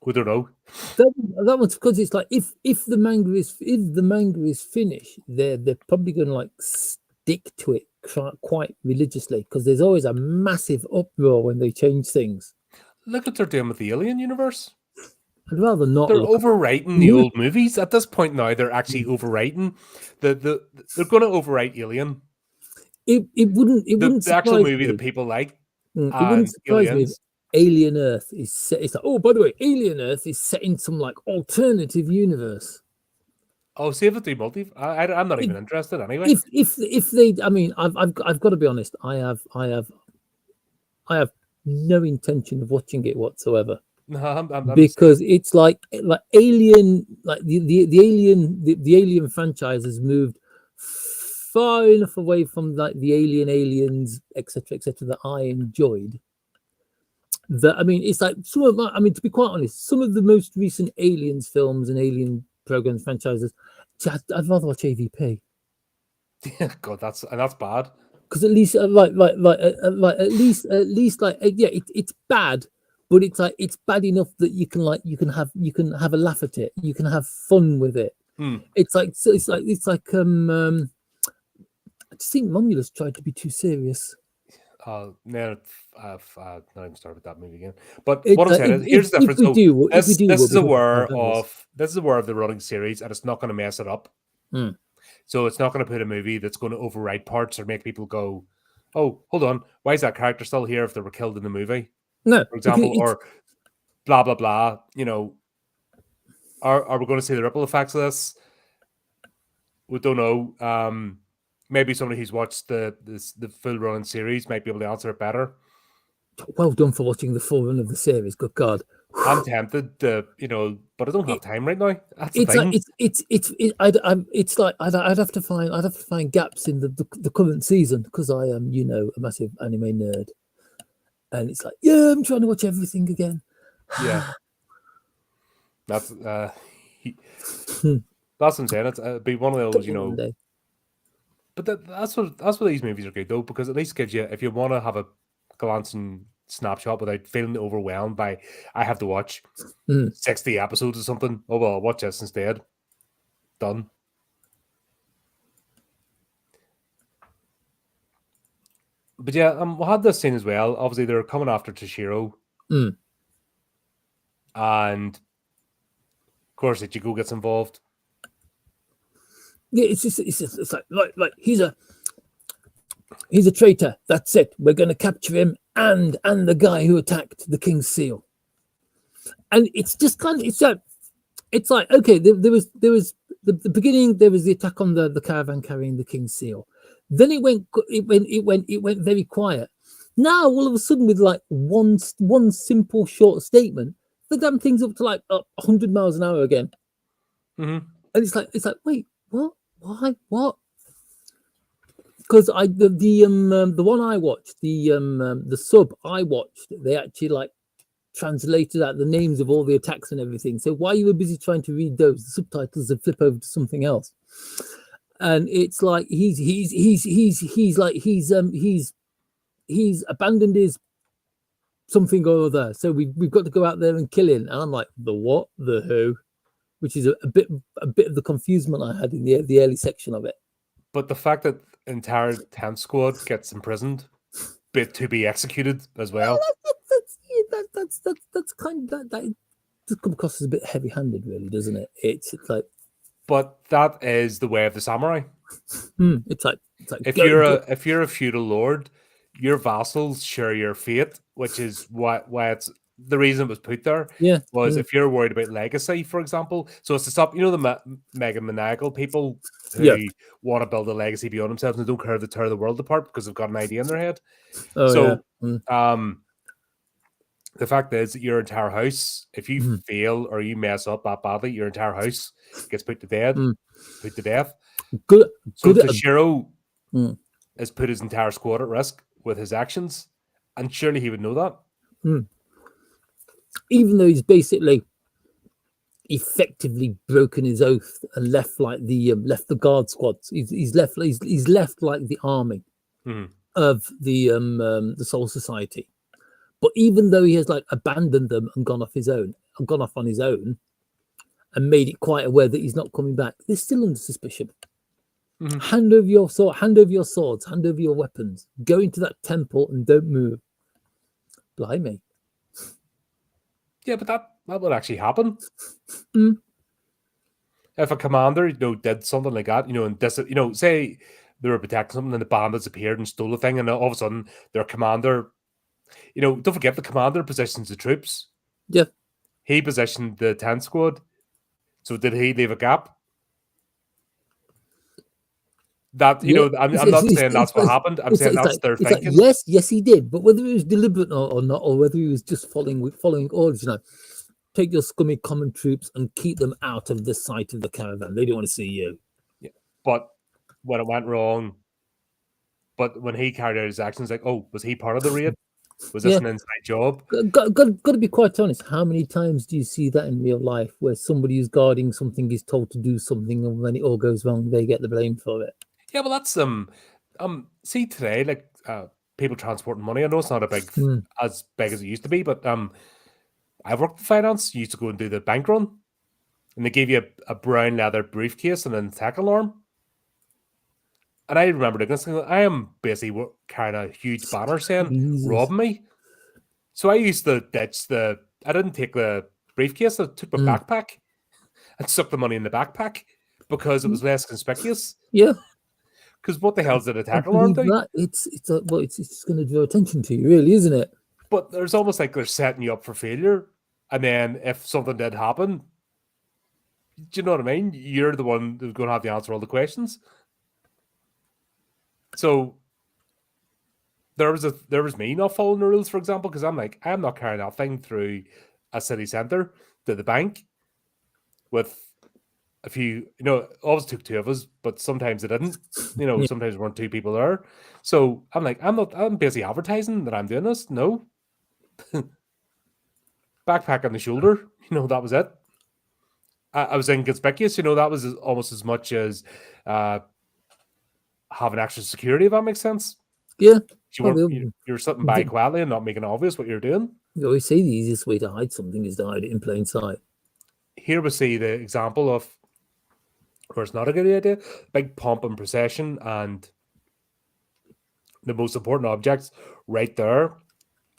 we don't know. That one's because it's like if the manga is finished, they're probably going to like stick to it quite religiously because there's always a massive uproar when they change things. Look what they're doing with the Alien universe. I'd rather not. They're overwriting the old movies at this point now. They're actually overwriting they're going to overwrite Alien. It wouldn't the actual movie that people like. It wouldn't surprise me if Alien Earth is set. It's like, oh, by the way, Alien Earth is set in some like alternative universe. Oh, save it to multi. I'm not even interested anyway. If they, I mean, I've got to be honest. I have no intention of watching it whatsoever. No, I'm because it's like Alien, like the Alien franchise has moved far enough away from like the Aliens, etc., that I enjoyed. That, I mean, it's like some of my, I mean, to be quite honest, some of the most recent Aliens films and Alien programs franchises, I'd rather watch AVP. God, that's bad. Because at least at least it's bad, but it's like it's bad enough that you can have a laugh at it, you can have fun with it. It's like I just think Romulus tried to be too serious. No, I've not even started that movie again. But what I'm saying is, here's the difference. This is aware of the running series, and it's not going to mess it up. So it's not going to put a movie that's going to overwrite parts or make people go, "Oh, hold on, why is that character still here if they were killed in the movie?" No, for example, or blah blah blah. You know, are we going to see the ripple effects of this? We don't know. maybe somebody who's watched the full running series might be able to answer it better. Well done for watching the full run of the series. Good God. I'm tempted to, but I don't have time right now. That's the It's thing. like it's like I'd have to find gaps in the current season because I am a massive anime nerd, and it's like I'm trying to watch everything again. Yeah, that's that's what I'm saying. It'd be one of those, One day. But that's what these movies are good though, because at least gives you, if you want to have a glancing snapshot without feeling overwhelmed by I have to watch 60 episodes or something. Oh well, I'll watch this instead. Done. But yeah, we had this scene as well. Obviously, they're coming after Toshiro, and of course, Ichigo gets involved. Yeah, it's like he's a traitor. That's it. We're going to capture him and the guy who attacked the King's Seal. And it's just kind of it's like okay, there was the beginning. There was the attack on the caravan carrying the King's Seal. Then it went very quiet. Now all of a sudden, with like one simple short statement, the damn thing's up to like 100 miles an hour again. Mm-hmm. And it's like wait, what? Why? What? Because the one I watched, the sub I watched, they actually like translated out the names of all the attacks and everything. So while you were busy trying to read those, the subtitles would flip over to something else. And it's like he's abandoned his something or other. So we've got to go out there and kill him. And I'm like, the what? The who? Which is a bit of the confusement I had in the early section of it. But the fact that entire 10th squad gets imprisoned, bit to be executed as well. That's kind of that just come across as a bit heavy-handed, really, doesn't it? It's like, but that is the way of the samurai. It's like if you're a feudal lord, your vassals share your fate, which is why it's the reason it was put there. Yeah, was if you're worried about legacy, for example. So it's to stop, the mega maniacal people who want to build a legacy beyond themselves and don't care to tear the world apart because they've got an idea in their head. The fact is that your entire house, if you fail or you mess up that badly, your entire house gets put to death. So Toshiro has put his entire squad at risk with his actions, and surely he would know that. Even though he's basically effectively broken his oath and left like left the guard squads. He's left like the army of the Soul Society. But even though he has like abandoned them and gone off on his own, and made it quite aware that he's not coming back, they're still under suspicion. Hand over your sword, hand over your swords, hand over your weapons. Go into that temple and don't move. Blimey. Yeah, but that would actually happen. If a commander, did something like that, and say they were protecting something and the bandits appeared and stole the thing, and all of a sudden their commander, don't forget the commander positions the troops. Yeah. He positioned the 10th squad. So did he leave a gap? That, I'm not saying that's what happened. I'm saying that's their thinking. Yes, he did. But whether it was deliberate or not, or whether he was just following orders, take your scummy common troops and keep them out of the sight of the caravan. They don't want to see you. Yeah. But when it went wrong, when he carried out his actions, like, oh, was he part of the raid? Was this an inside job? Got to be quite honest. How many times do you see that in real life where somebody who's guarding something is told to do something, and when it all goes wrong, they get the blame for it? Yeah, well, that's see today, like people transporting money. I know it's not as big as it used to be, but I've worked in finance. You used to go and do the bank run, and they gave you a brown leather briefcase and an attack alarm. And I remember this thing. I am basically carrying a huge banner saying "rob me." So I used to ditch I didn't take the briefcase. I took my backpack and stuck the money in the backpack because it was less conspicuous. Yeah. Because what the hell does an attack alarm do? It's just going to draw attention to you, really, isn't it? But there's almost like they're setting you up for failure. And then if something did happen, do you know what I mean? You're the one who's going to have to answer all the questions. So there was me not following the rules, for example, because I'm like, I'm not carrying that thing through a city centre to the bank with a few, always took two of us, but sometimes it didn't. Yeah. Sometimes there weren't two people there. So I'm like, I'm busy advertising that I'm doing this. No. Backpack on the shoulder, that was it. I was inconspicuous, that was almost as much as having extra security, if that makes sense. Yeah. You're sitting by quietly and not making it obvious what you're doing. You always say the easiest way to hide something is to hide it in plain sight. Here we see the example of where it's not a good idea. Big pomp and procession and the most important objects right there,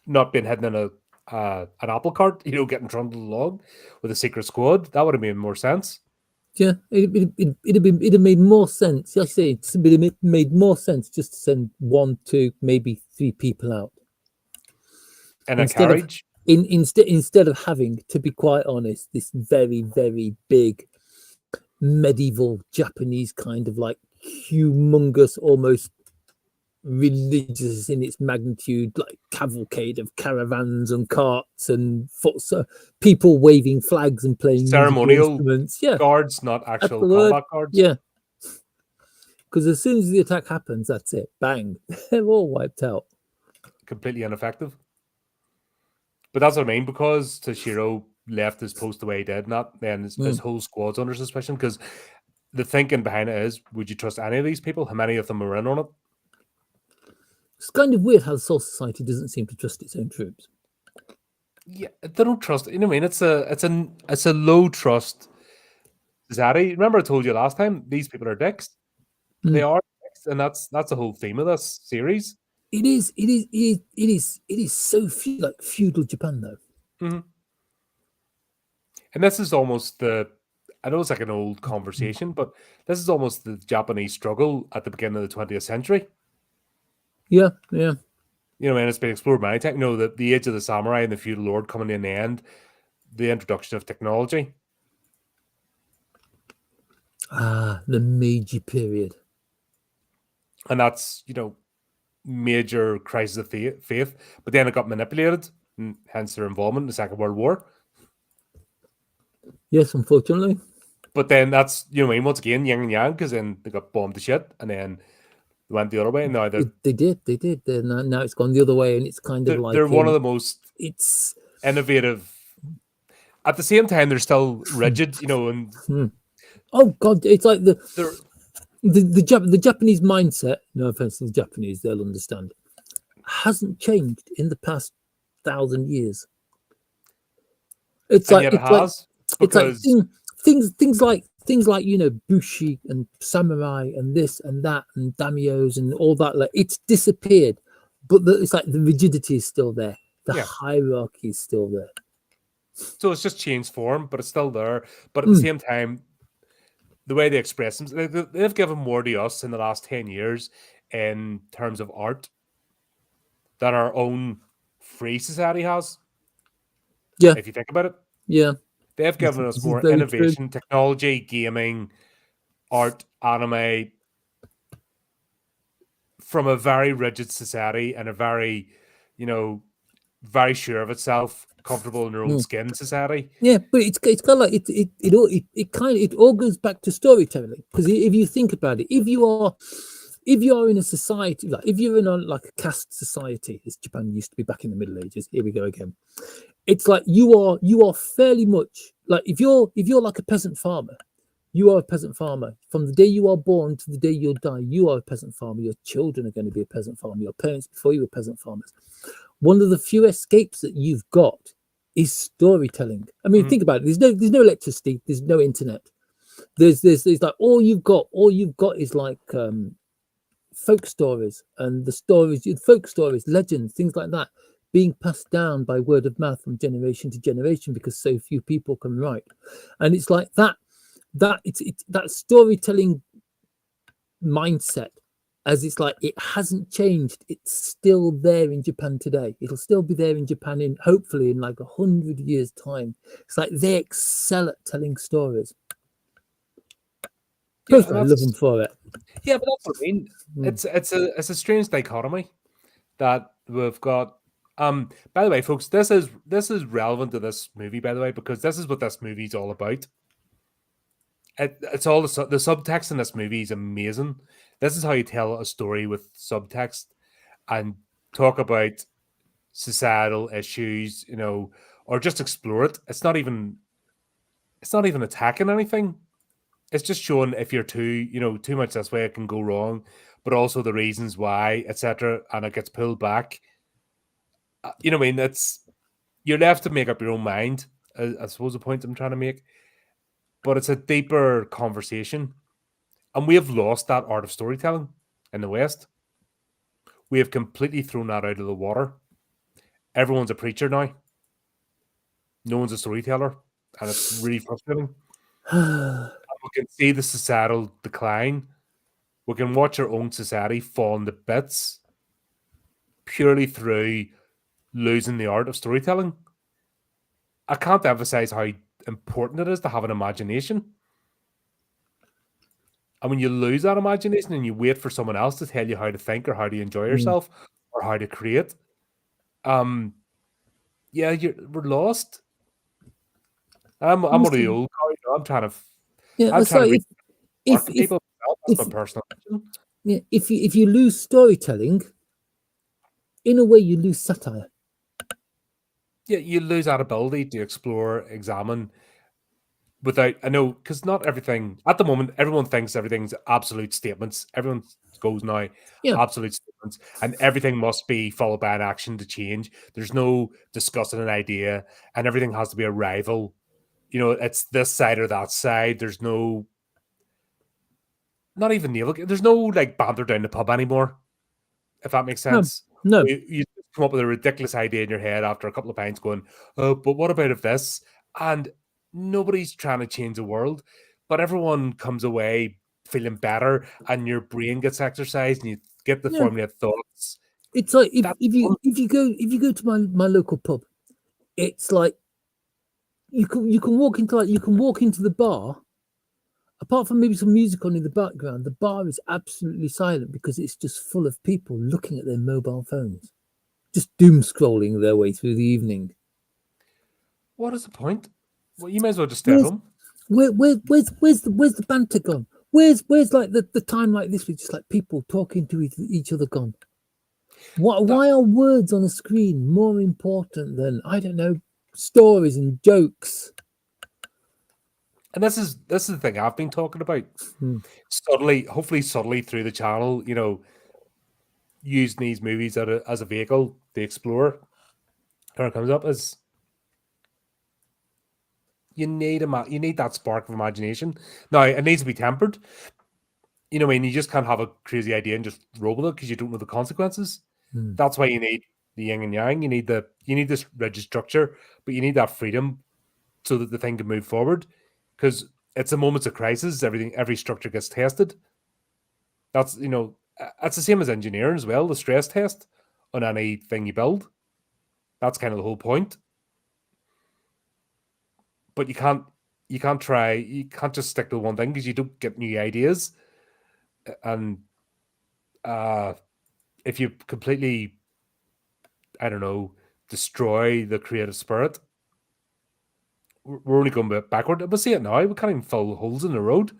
not being hidden in an apple cart, getting trundled along with a secret squad. That would have made more sense. Yeah, it'd have made more sense. Like I say, it made more sense just to send 1, 2, maybe 3 people out in a carriage. Instead of having, to be quite honest, this very, very big medieval Japanese kind of like humongous, almost religious in its magnitude, like cavalcade of caravans and carts and people waving flags and playing ceremonial instruments. Yeah, guards, not actual combat guards. Yeah, because as soon as the attack happens, that's it. Bang, they're all wiped out. Completely ineffective. But that's what I mean, because Toshiro left his post the way he did, then his whole squad's under suspicion. Because the thinking behind it is, would you trust any of these people? How many of them are in on it? It's kind of weird how the Soul Society doesn't seem to trust its own troops. Yeah, they don't trust. You know what I mean? It's a low trust society. Remember, I told you last time these people are dicks. They are dicks, and that's the whole theme of this series. It is so like feudal Japan, though. Mm-hmm. And this is almost I know it's like an old conversation, but this is almost the Japanese struggle at the beginning of the 20th century. Yeah, yeah. And it's been explored many times. The age of the samurai and the feudal lord coming in the end, the introduction of technology. The Meiji period. And that's, major crisis of faith. But then it got manipulated, and hence their involvement in the Second World War. Yes, unfortunately. But then that's, once again, yin and yang, because then they got bombed to shit, and then they went the other way. And now they did. Now it's gone the other way, and it's kind of like... They're one of the most innovative... At the same time, they're still rigid, and... Oh, God, it's like the Japanese mindset, no offense to the Japanese, they'll understand, hasn't changed in the past 1,000 years. It's like things like bushi and samurai and this and that and daimyos and all that. Like, it's disappeared, but it's like the rigidity is still there. The hierarchy is still there. So it's just changed form, but it's still there. But at the same time, the way they express themselves, they've given more to us in the last 10 years in terms of art than our own free society has. Yeah. If you think about it. Yeah. They've given us more innovation, technology, gaming, art, anime from a very rigid society and a very, very sure of itself, comfortable in their own skin society. Yeah, but it's kind of like it all goes back to storytelling, because if you think about it, if you are in a society, like if you're in like a caste society, as Japan used to be back in the Middle Ages, here we go again. It's like you are fairly much like if you're like a peasant farmer, you are a peasant farmer. From the day you are born to the day you'll die, you are a peasant farmer. Your children are going to be a peasant farmer. Your parents before you were peasant farmers. One of the few escapes that you've got is storytelling. I mean, think about it. There's no electricity. There's no internet. There's like all you've got is like folk stories, and folk stories, legends, things like that, being passed down by word of mouth from generation to generation because so few people can write. And it's like that storytelling mindset, as it's like it hasn't changed. It's still there in Japan today. It'll still be there in Japan in hopefully in like 100 years' time. It's like they excel at telling stories. Both I love them for it. Yeah, but that's what I mean. It's a strange dichotomy that we've got. By the way, folks, this is relevant to this movie, by the way, because this is what this movie's all about. It's all the subtext in this movie is amazing. This is how you tell a story with subtext and talk about societal issues, or just explore it. It's not even attacking anything. It's just showing if you're too much this way, it can go wrong, but also the reasons why, etc. And it gets pulled back. You know what I mean? You're left to make up your own mind. I suppose the point I'm trying to make, but it's a deeper conversation, and we have lost that art of storytelling in the West. We have completely thrown that out of the water. Everyone's a preacher now. No one's a storyteller, and it's really frustrating. We can see the societal decline. We can watch our own society fall into bits purely through losing the art of storytelling. I can't emphasize how important it is to have an imagination. And when you lose that imagination and you wait for someone else to tell you how to think or how to enjoy yourself or how to create, we're lost. I'm one of the old guys. I'm trying to. Yeah, I'm trying to if people. That's my personal opinion. Yeah, if you lose storytelling, in a way, you lose satire. Yeah, you lose that ability to explore, examine, without. I know, because not everything at the moment. Everyone thinks everything's absolute statements. Everyone goes now absolute statements, and everything must be followed by an action to change. There's no discussing an idea, and everything has to be a rival. It's this side or that side. There's no, not even there's no like banter down the pub anymore, if that makes sense. No. You come up with a ridiculous idea in your head after a couple of pints going, oh, but what about if this? And nobody's trying to change the world, but everyone comes away feeling better and your brain gets exercised and you get the formulated thoughts. It's like if you go to my local pub, it's like you can walk into the bar. Apart from maybe some music on in the background, the bar is absolutely silent because it's just full of people looking at their mobile phones, just doom scrolling their way through the evening. What is the point? Well, you may as well just stay at home. Where's the banter gone? Where's like the time like this with just like people talking to each other gone? Why are words on a screen more important than, I don't know, stories and jokes? And this is the thing I've been talking about. Hopefully subtly through the channel, using these movies as a vehicle to explore. Where it comes up is you need that spark of imagination. Now it needs to be tempered. You just can't have a crazy idea and just roll with it because you don't know the consequences. That's why you need the yin and yang. You need this rigid structure, but you need that freedom so that the thing can move forward. Because it's a moments of crisis. Every structure gets tested. That's that's the same as engineering as well. The stress test on anything you build. That's kind of the whole point. But you can't just stick to one thing because you don't get new ideas. And if you completely, I don't know, destroy the creative spirit, we're only going a bit backward. We'll see it now. We can't even fill holes in the road.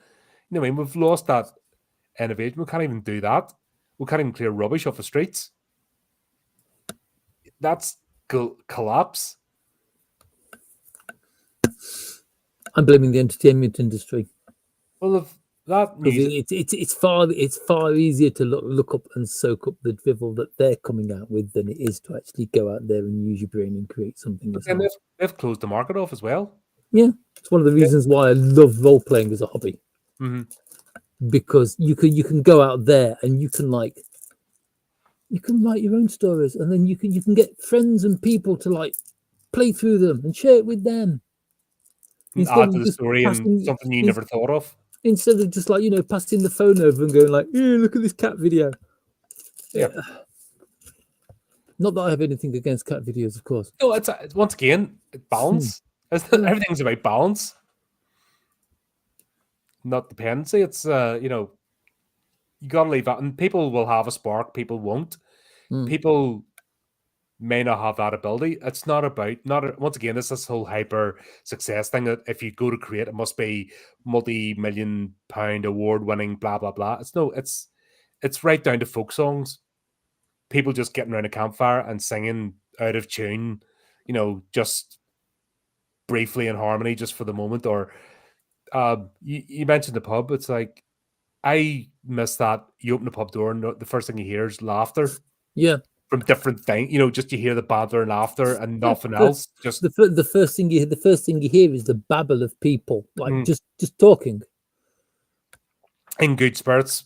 We've lost that innovation. We can't even do that. We can't even clear rubbish off the streets. That's collapse. I'm blaming the entertainment industry. Well, if that music, it's far easier to look up and soak up the drivel that they're coming out with than it is to actually go out there and use your brain and create something. And they've closed the market off as well. Yeah, it's one of the reasons why I love role playing as a hobby. Because you can go out there and you can write your own stories, and then you can get friends and people to play through them and share it with them. Add to the story and something you never thought of. Instead of just passing the phone over and going look at this cat video. Yeah. Not that I have anything against cat videos, of course. No, it's once again balance. Everything's about balance. not dependency. It's you gotta leave that, and people will have a spark. People won't. People may not have that ability. It's not about once again, this whole hyper success thing that if you go to create, it must be multi-million-pound award winning, blah blah blah. It's right down to folk songs. People just getting around a campfire and singing out of tune, just briefly in harmony, just for the moment. Or you mentioned the pub. It's like I miss that. You open the pub door and the first thing you hear is laughter. Yeah. From different things, just you hear the banter and laughter and nothing else. Just the first thing you hear is the babble of people, like just talking in good spirits.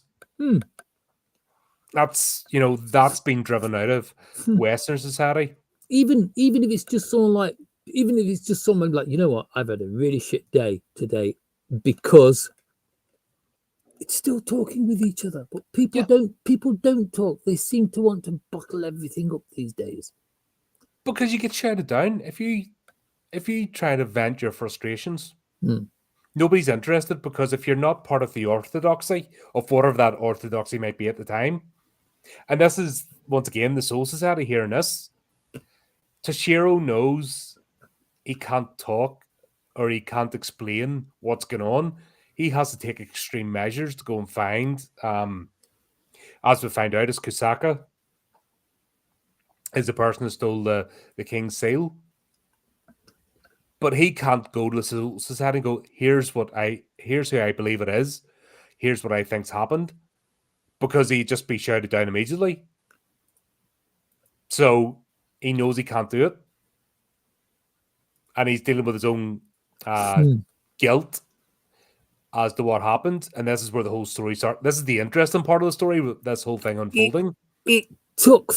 That's that's been driven out of Western society. Even if it's just someone like, you know what, I've had a really shit day today, because it's still talking with each other. But people don't talk. They seem to want to bottle everything up these days. Because you get shouted down. If you try to vent your frustrations, nobody's interested, because if you're not part of the orthodoxy of whatever that orthodoxy might be at the time, and this is once again the Soul Society here in this, Toshiro knows he can't talk or he can't explain what's going on. He has to take extreme measures to go and find, as we find out, is Kusaka is the person who stole the king's seal. But he can't go to the Soul Society and go, here's who I believe it is. Here's what I think's happened. Because he'd just be shouted down immediately. So he knows he can't do it. And he's dealing with his own guilt as to what happened. And this is where the whole story starts. This is the interesting part of the story, with this whole thing unfolding. It took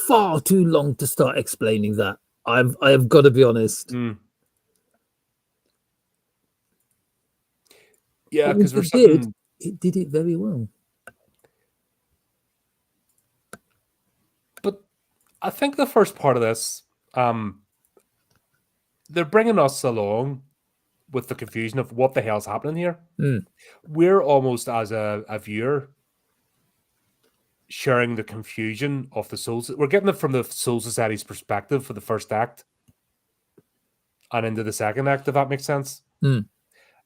far too long to start explaining that. I have got to be honest. Yeah, because it did it very well. But I think the first part of this, they're bringing us along with the confusion of what the hell's happening here. We're almost, as a viewer, sharing the confusion of the souls. We're getting it from the Soul Society's perspective for the first act and into the second act, if that makes sense. And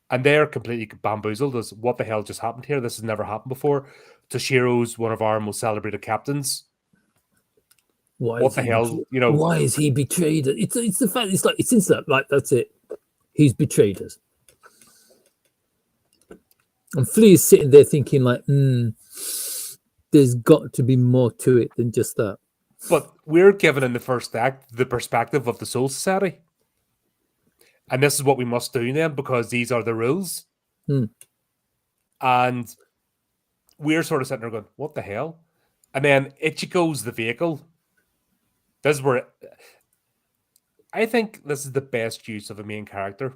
they're completely bamboozled as what the hell just happened here. This has never happened before. Toshiro's one of our most celebrated captains. What the hell, Why is he betrayed? It's the fact. It's instant. Like, that's it. He's betrayed us. And Flea is sitting there thinking, like, there's got to be more to it than just that. But we're given in the first act the perspective of the Soul Society. And this is what we must do then, because these are the rules. And we're sort of sitting there going, what the hell? And then Ichigo's the vehicle. This is where I think this is the best use of a main character.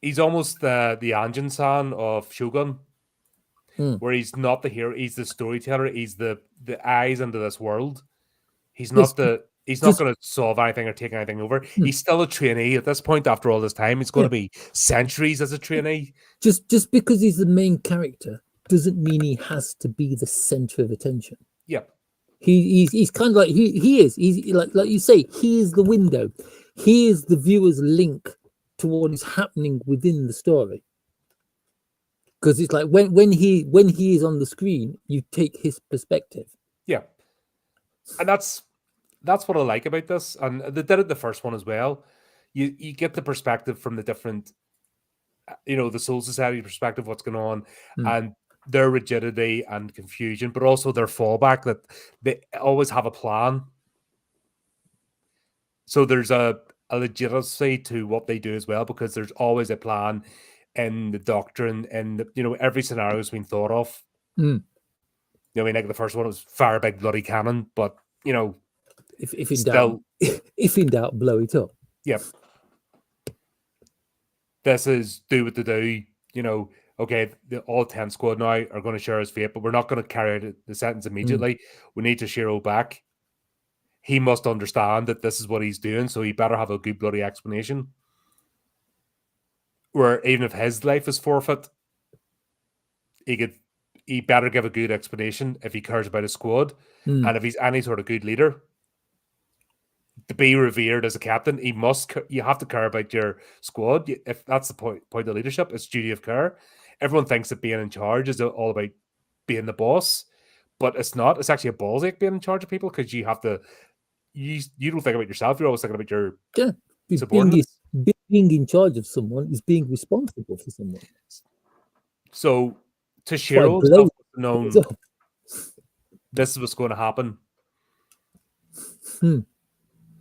He's almost the Anjin-san of Shogun, where he's not the hero, he's the storyteller, he's the eyes into this world. He's not He's not going to solve anything or take anything over. He's still a trainee at this point after all this time. It's going to be centuries as a trainee. Just because he's the main character doesn't mean he has to be the center of attention. Yeah. He's kind of like he is. He's like you say, he is the window. He is the viewer's link to what is happening within the story. Because it's like when he is on the screen, you take his perspective. Yeah. And that's what I like about this. And they did it the first one as well. You get the perspective from the different, the Soul Society perspective, what's going on, and their rigidity and confusion, but also their fallback, that they always have a plan. So there's a legitimacy to what they do as well, because there's always a plan in the doctrine, and every scenario has been thought of. I mean, like the first one was fire a big bloody cannon, but if in doubt, blow it up. Yep. This is do what to do. Okay, all 10 squad now are going to share his fate, but we're not going to carry out the sentence immediately. We need to Shiro back. He must understand that this is what he's doing, so he better have a good bloody explanation. where even if his life is forfeit, he better give a good explanation if he cares about his squad, and if he's any sort of good leader. To be revered as a captain, you have to care about your squad. If that's the point of leadership, it's duty of care. Everyone thinks that being in charge is all about being the boss, but it's not. It's actually a balls ache being in charge of people, because you have to. You don't think about yourself. You're always thinking about your subordinates. Being in charge of someone is being responsible for someone. So Toshiro known this is what's going to happen.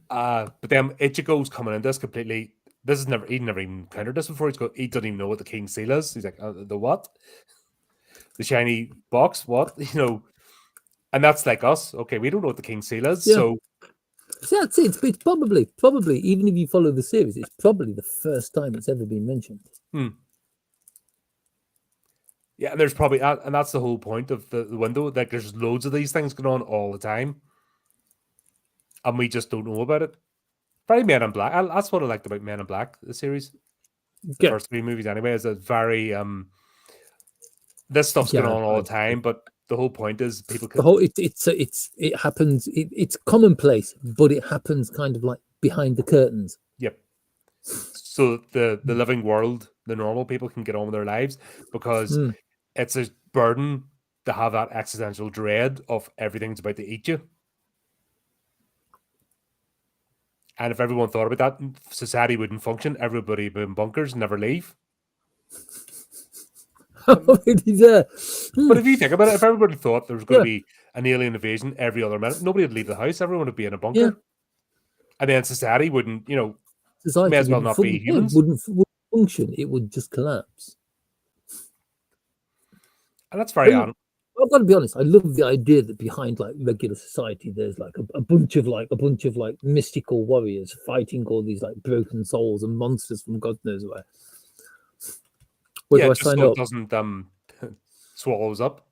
But then Ichigo's coming in this completely. He never even encountered this before. He doesn't even know what the King's Seal is. He's like, the what? The shiny box? What? And that's like us. Okay, we don't know what the King's Seal is. So that's it. It's probably, even if you follow the series, it's probably the first time it's ever been mentioned. Yeah, and there's probably, and that's the whole point of the window. Like, there's loads of these things going on all the time, and we just don't know about it. Very Men in Black. That's what I liked about Men in Black, the series. The first 3 movies, anyway, is a very this stuff's going on all the time, but the whole point is people can. It happens. It's commonplace, but it happens kind of like behind the curtains. Yep. So the living world, the normal people can get on with their lives, because it's a burden to have that existential dread of everything's about to eat you. And if everyone thought about that, society wouldn't function. Everybody would be in bunkers, never leave. Already there. But if you think about it, if everybody thought there was going to be an alien invasion every other minute, nobody would leave the house. Everyone would be in a bunker. Yeah. And then society wouldn't, society may as well not be humans. Wouldn't function. It would just collapse. And that's very I've got to be honest. I love the idea that behind like regular society, there's like a bunch of mystical warriors fighting all these like broken souls and monsters from God knows where. Where do I sign up? It doesn't swallows up.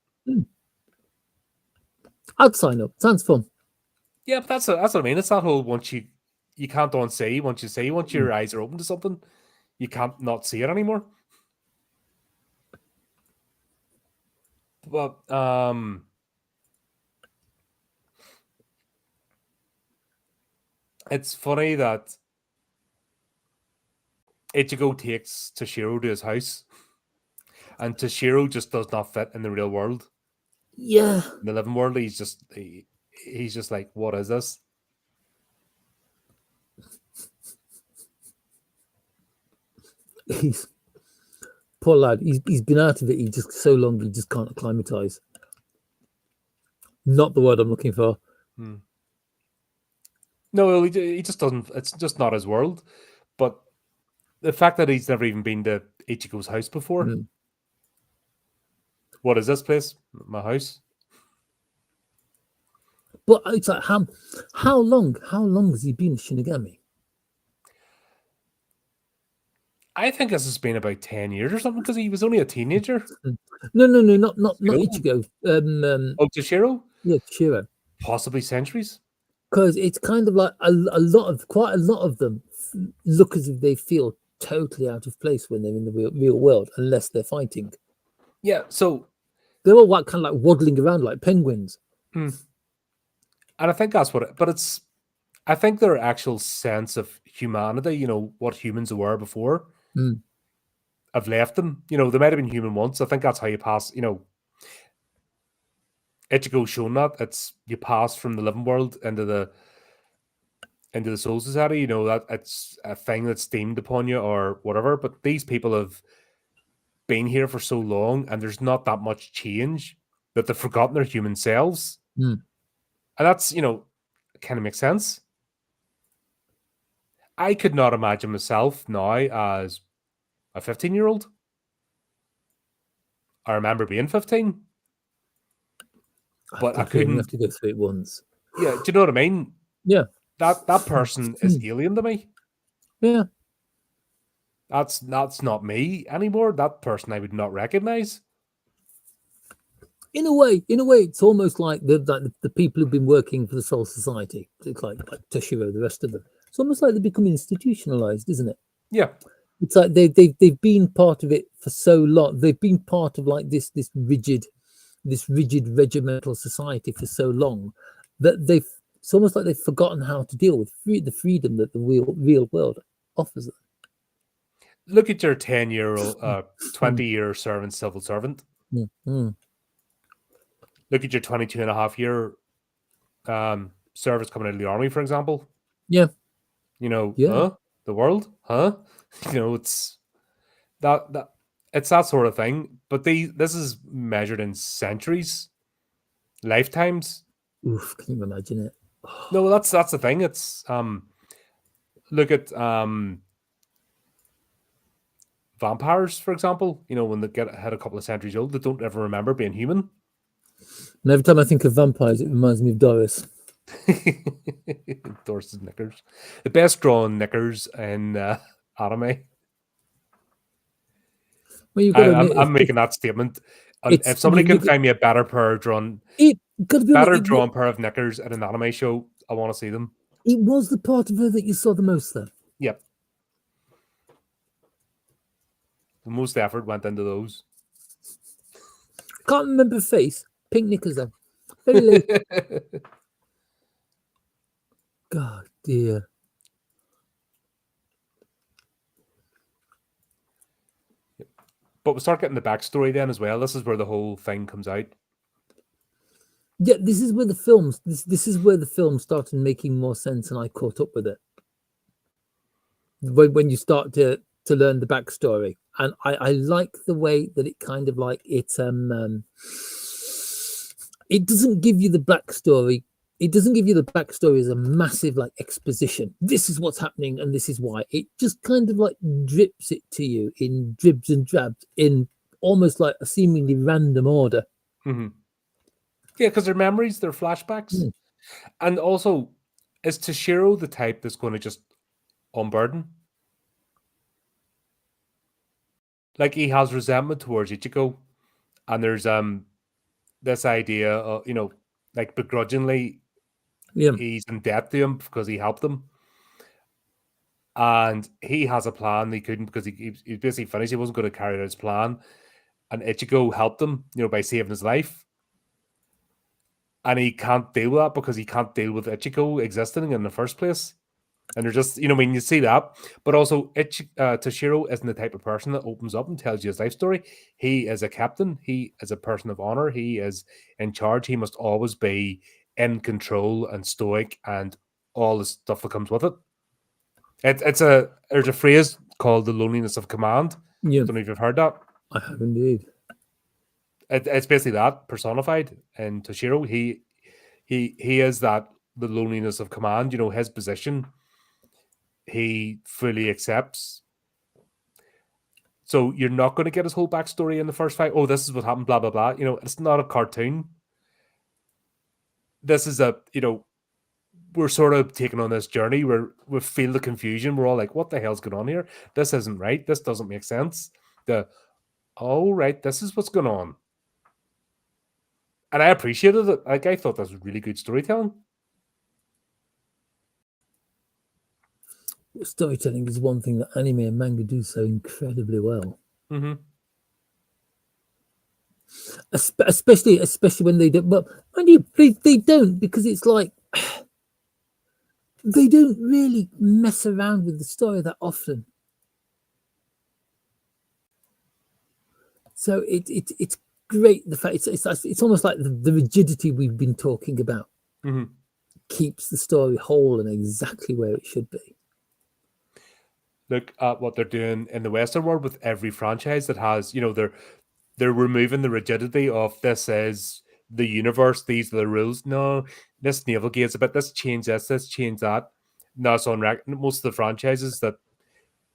I'd sign up. Sounds fun. Yeah, but that's what I mean. It's that whole once you can't unsee. Once your eyes are open to something, you can't not see it anymore. But it's funny that Ichigo takes Toshiro to his house, and Toshiro just does not fit in the real world. Yeah, in the living world, he's just like, what is this? He's poor lad. He's been out of it. He just so long. He just can't acclimatize. Not the word I'm looking for. No, he just doesn't. It's just not his world. But the fact that he's never even been to Ichigo's house before. What is this place? My house. But it's like how long has he been a Shinigami? I think this has been about 10 years or something, because he was only a teenager. No, not Ichigo. Toshiro? Yeah, Toshiro. Possibly centuries. Because it's kind of like quite a lot of them look as if they feel totally out of place when they're in the real world, unless they're fighting. Yeah, so they're all kind of like waddling around like penguins. And I think that's what I think their actual sense of humanity, what humans were before, have left them. They might have been human once. I think that's how you pass, Ichigo's shown that. It's you pass from the living world into the soul society, that it's a thing that's deemed upon you or whatever. But these people have been here for so long, and there's not that much change that they've forgotten their human selves. And that's, kind of makes sense. I could not imagine myself now as a 15-year-old. I remember being 15. But I couldn't have to go through it once. Yeah, do you know what I mean? Yeah. That person is alien to me. Yeah. That's not me anymore. That person I would not recognize. In a way, it's almost like the people who've been working for the Soul Society. It's like Toshiro, the rest of them. It's almost like they become institutionalized, isn't it? Yeah. It's like they've been part of it for so long. They've been part of like this rigid regimental society for so long that they've it's almost like they've forgotten how to deal with the freedom that the real world offers them. Look at your 10-year, 20-year servant, civil servant. Mm. Look at your 22 and a half year service coming out of the army, for example. Yeah. Huh? The world? Huh? It's that it's that sort of thing. But this is measured in centuries, lifetimes. Oof, can you imagine it? No, that's the thing. It's look at vampires, for example. When they get a couple of centuries old, they don't ever remember being human. And every time I think of vampires, it reminds me of Doris. Doris's knickers, the best drawn knickers in anime. Well, you've got to admit, I'm making that statement. If somebody can find me a better pair of drawn pair of knickers in an anime show, I want to see them. It was the part of her that you saw the most, though. Yep. The most effort went into those. Can't remember her face. Pink knickers, though. Very late. God dear. But we start getting the backstory then as well. This is where the whole thing comes out. Yeah, this is where the films. This is where the film started making more sense, and I caught up with it. When you start to learn the backstory, and I like the way that it kind of like it doesn't give you the backstory. It doesn't give you the backstory as a massive like exposition. This is what's happening and this is why. It just kind of like drips it to you in dribs and drabs in almost like a seemingly random order. Mm-hmm. Yeah, because they're memories, they're flashbacks. Mm. And also, is Toshiro the type that's going to just unburden? Like, he has resentment towards Ichigo, and there's this idea of, like begrudgingly, he's in debt to him because he helped him. And he has a plan. He couldn't because he basically finished. He wasn't going to carry out his plan. And Ichigo helped him, by saving his life. And he can't deal with that because he can't deal with Ichigo existing in the first place. And they're just, you see that. But also, Toshiro isn't the type of person that opens up and tells you his life story. He is a captain. He is a person of honor. He is in charge. He must always be in control and stoic and all the stuff that comes with it. There's a phrase called the loneliness of command. Yeah. I don't know if you've heard that. I have indeed. It's basically that personified in Toshiro. He is that, the loneliness of command. His position, he fully accepts. So you're not going to get his whole backstory in the first fight. Oh, this is what happened, blah, blah, blah. It's not a cartoon. This is we're sort of taking on this journey where we feel the confusion. We're all like, what the hell's going on here? This isn't right. This doesn't make sense. Right, this is what's going on. And I appreciated it. Like, I thought that was really good storytelling. Storytelling is one thing that anime and manga do so incredibly well. Mm-hmm. Especially when they don't. Well, they don't, because it's like they don't really mess around with the story that often. So it's great. The fact it's almost like the rigidity we've been talking about keeps the story whole and exactly where it should be. Look at what they're doing in the Western world with every franchise that has, they're removing the rigidity of this is the universe, these are the rules. No, this navigates a bit, let's change this change that. No, it's on most of the franchises that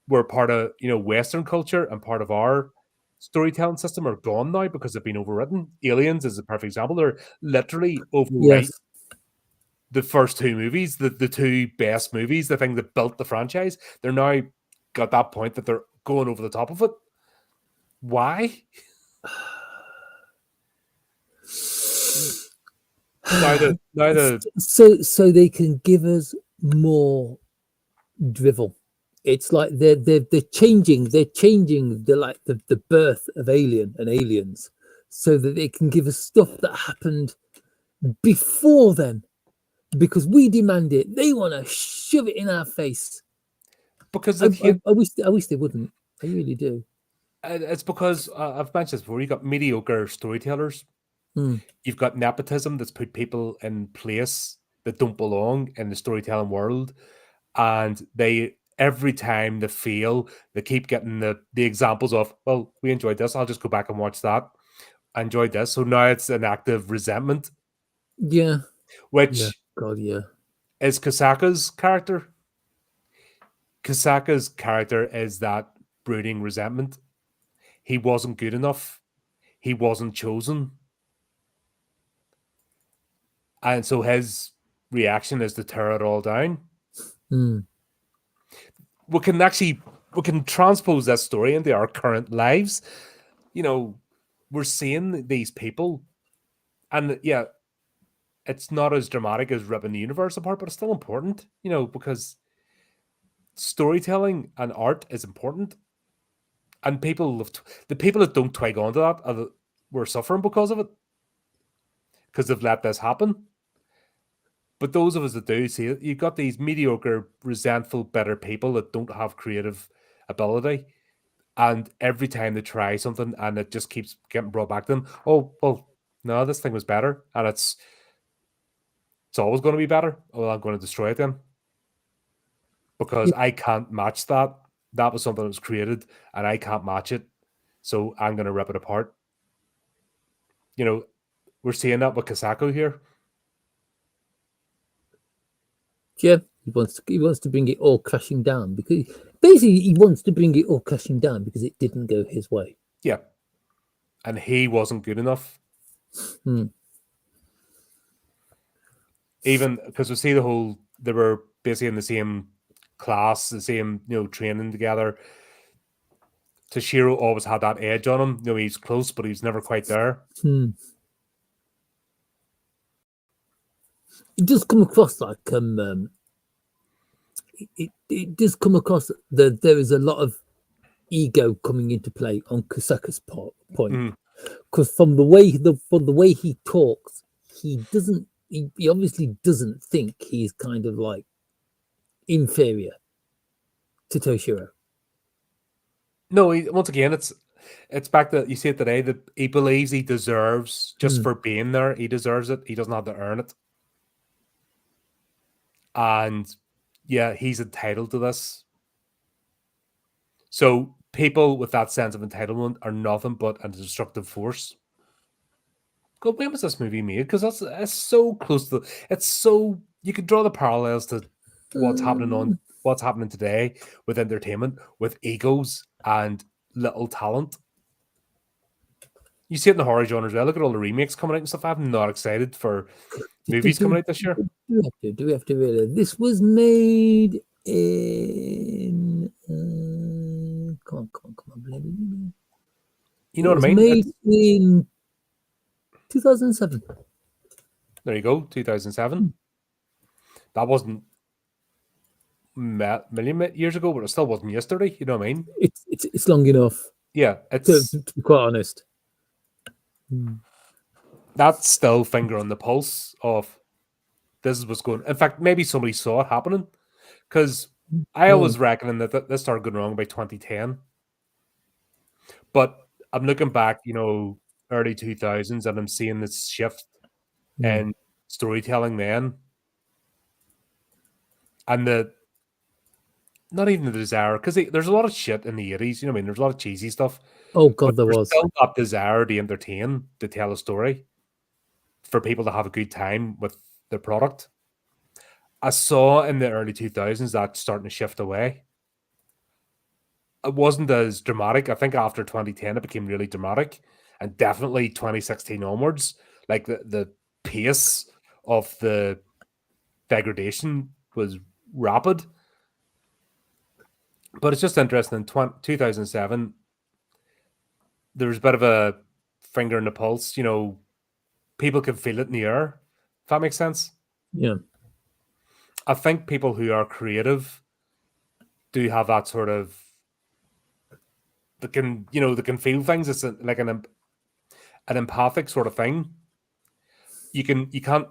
were part of, Western culture and part of our storytelling system are gone now because they've been overwritten. Aliens is a perfect example. They're literally overwrite the first two movies, the two best movies, the thing that built the franchise. They're now got that point that they're going over the top of it. Why? So they can give us more drivel. it's like they're changing the birth of Alien and Aliens so that they can give us stuff that happened before then, because we demand it. They want to shove it in our face. Because I wish they wouldn't. I really do. it's because I've mentioned this before. You got mediocre storytellers. Hmm. You've got nepotism that's put people in place that don't belong in the storytelling world, and they every time they fail, they keep getting the examples of, well, we enjoyed this, I'll just go back and watch that. I enjoyed this, so now it's an active resentment, Yeah. which God, yeah. is Kasaka's character. Kasaka's character is that brooding resentment. He wasn't good enough. He wasn't chosen. And so his reaction is to tear it all down. Hmm. We can transpose that story into our current lives. You know, we're seeing these people, and yeah, it's not as dramatic as ripping the universe apart, but it's still important, because storytelling and art is important. And the people that don't twig onto that we're suffering because of it, because they've let this happen. But those of us that do see it, you've got these mediocre, resentful, bitter people that don't have creative ability. And every time they try something and it just keeps getting brought back to them, oh, well, no, this thing was better. And it's always going to be better. Well, I'm going to destroy it then. Because I can't match that. That was something that was created and I can't match it. So I'm going to rip it apart. We're seeing that with Kasako here. Yeah, he wants to bring it all crashing down, because basically he wants to bring it all crashing down because it didn't go his way. Yeah. And he wasn't good enough. Hmm. Even because we see they were basically in the same class, the same, training together. Toshiro always had that edge on him. He's close, but he's never quite there. Hmm. It does come across like it does come across that there is a lot of ego coming into play on Kusaka's point, because from the way he talks, he obviously doesn't think he's kind of like inferior to Toshiro. No, once again, it's back that you see it today, that he believes he deserves, just for being there, he deserves it. He doesn't have to earn it. And yeah, he's entitled to this. So people with that sense of entitlement are nothing but a destructive force. God, when was this movie made? Because it's so close to you could draw the parallels to what's happening today with entertainment, with egos and little talent. You see it in the horror genre as well. Look at all the remakes coming out and stuff. I'm not excited for movies coming out this year. Do we have to realize this was made in? Come on. You know what I mean? Made in 2007. There you go, 2007. That wasn't a million years ago, but it still wasn't yesterday. You know what I mean? It's long enough. Yeah, to be quite honest. That's still finger on the pulse of this is what's going. In fact, maybe somebody saw it happening, because I always reckoning that this started going wrong by 2010. But I'm looking back, early 2000s, and I'm seeing this shift in storytelling then, and not even the desire, because there's a lot of shit in the 80s. You know what I mean? There's a lot of cheesy stuff. Oh God, but there there's was still that desire to entertain, to tell a story, for people to have a good time with the product. I saw in the early 2000s that starting to shift away. It wasn't as dramatic. I think after 2010 it became really dramatic, and definitely 2016 onwards, like the pace of the degradation was rapid. But it's just interesting. In 2007, there was a bit of a finger in the pulse. People can feel it in the air, if that makes sense. Yeah. I think people who are creative do have that sort of they can feel things. It's like an empathic sort of thing. You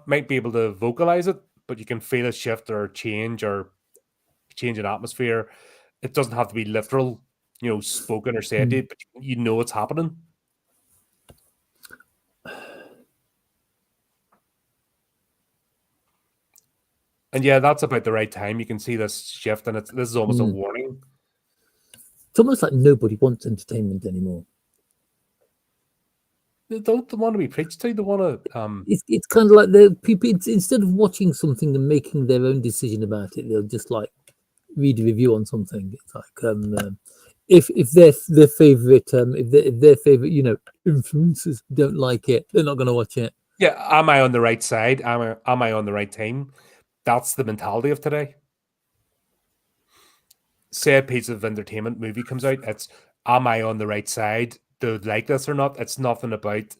might be able to vocalize it, but you can feel a shift or change in atmosphere. It doesn't have to be literal, spoken or said to you, but you know it's happening. And yeah, that's about the right time. You can see this shift, and this is almost a warning. It's almost like nobody wants entertainment anymore. They don't want to be preached to. They want to. It's kind of like the people, instead of watching something and making their own decision about it, they'll just like read a review on something. It's like if their favorite if their favorite influencers don't like it, they're not going to watch it. Yeah, am I on the right side? Am I on the right team? That's the mentality of today. Say a piece of entertainment movie comes out, it's am I on the right side? Do they like this or not? It's nothing about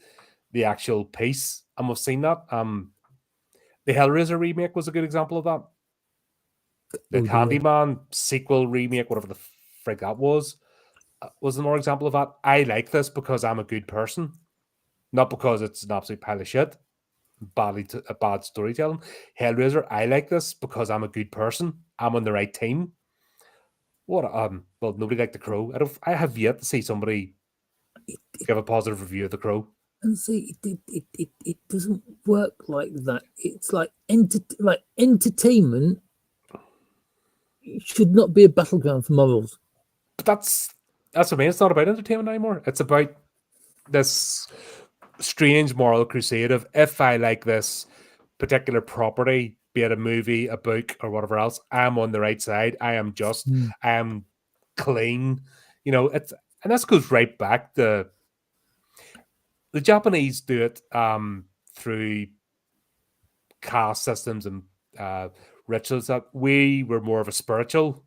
the actual piece. And we've seen that. The Hellraiser remake was a good example of that. The Candyman sequel remake, whatever the frig that was another example of that. I like this because I'm a good person, not because it's an absolute pile of shit. Bad storytelling. Hellraiser, I like this because I'm a good person. I'm on the right team. Well, nobody liked The Crow. I have yet to see somebody give a positive review of The Crow. And see, it doesn't work like that. It's like entertainment should not be a battleground for morals. But that's what I mean. It's not about entertainment anymore. It's about this strange moral crusade of, if I like this particular property, be it a movie, a book, or whatever else, I'm on the right side. I am just. I am clean. And this goes right back to the Japanese do it through caste systems and rituals. That we were more of a spiritual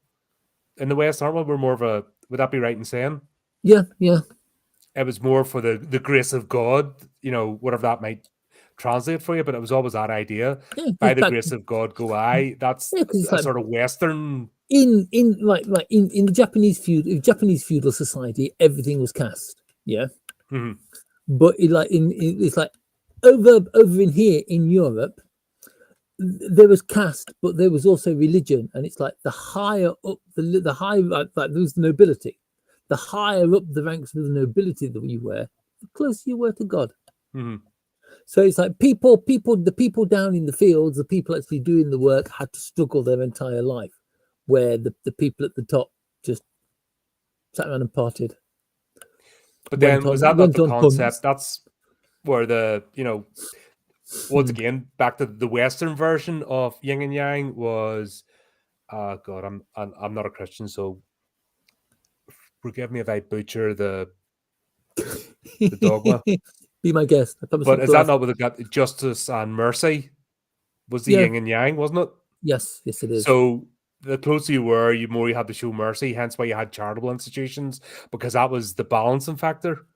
in the West, aren't we? We're more of a. Would that be right in saying? Yeah. It was more for the grace of God, whatever that might translate for you, but it was always that idea. By the grace of God go I. That's a sort of Western. In the Japanese feudal society, everything was caste. Yeah. Mm-hmm. But it's like over in here in Europe, there was caste, but there was also religion, and it's like the higher up the higher like there was the nobility. The higher up the ranks of the nobility that you were, the closer you were to God. Mm-hmm. So it's like the people down in the fields, the people actually doing the work had to struggle their entire life, where the people at the top just sat around and partied. But then was that not the concept? That's where once again, back to the Western version of yin and yang was, God, I'm not a Christian, so forgive me if I butcher the dogma. Be my guest. But is that not what it got? Justice and mercy was the yin and yang, wasn't it? Yes, it is. So the closer you were, the more you had to show mercy. Hence why you had charitable institutions, because that was the balancing factor.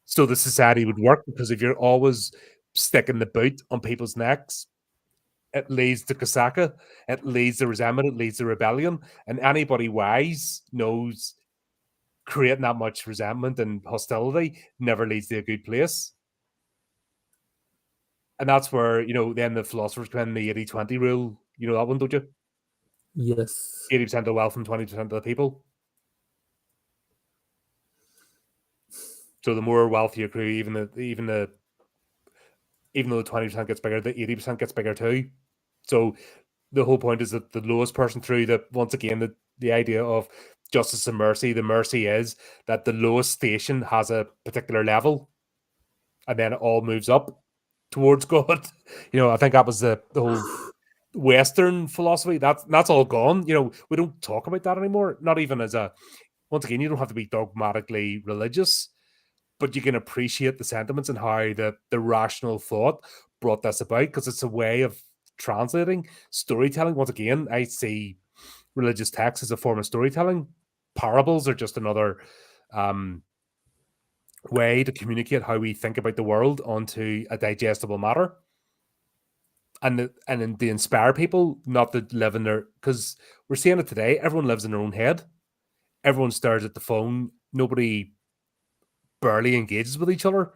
So the society would work, because if you're always sticking the boot on people's necks, it leads to Kasaka, it leads to resentment, it leads to rebellion. And anybody wise knows creating that much resentment and hostility never leads to a good place. And that's where, then the philosophers come in, the 80-20 rule. You know that one, don't you? Yes. 80% of wealth and 20% of the people. So the more wealth you accrue, even though the 20% gets bigger, the 80% gets bigger too. So the whole point is that the lowest person through once again, the idea of justice and mercy, the mercy is that the lowest station has a particular level, and then it all moves up towards God. I think that was the whole Western philosophy. That's all gone. We don't talk about that anymore. Not even once again, you don't have to be dogmatically religious, but you can appreciate the sentiments and how the rational thought brought this about, because it's a way of translating storytelling. Once again, I see religious texts as a form of storytelling. Parables are just another way to communicate how we think about the world onto a digestible matter. and then they inspire people not to live in their, because we're seeing it today. Everyone lives in their own head. Everyone stares at the phone. Nobody barely engages with each other.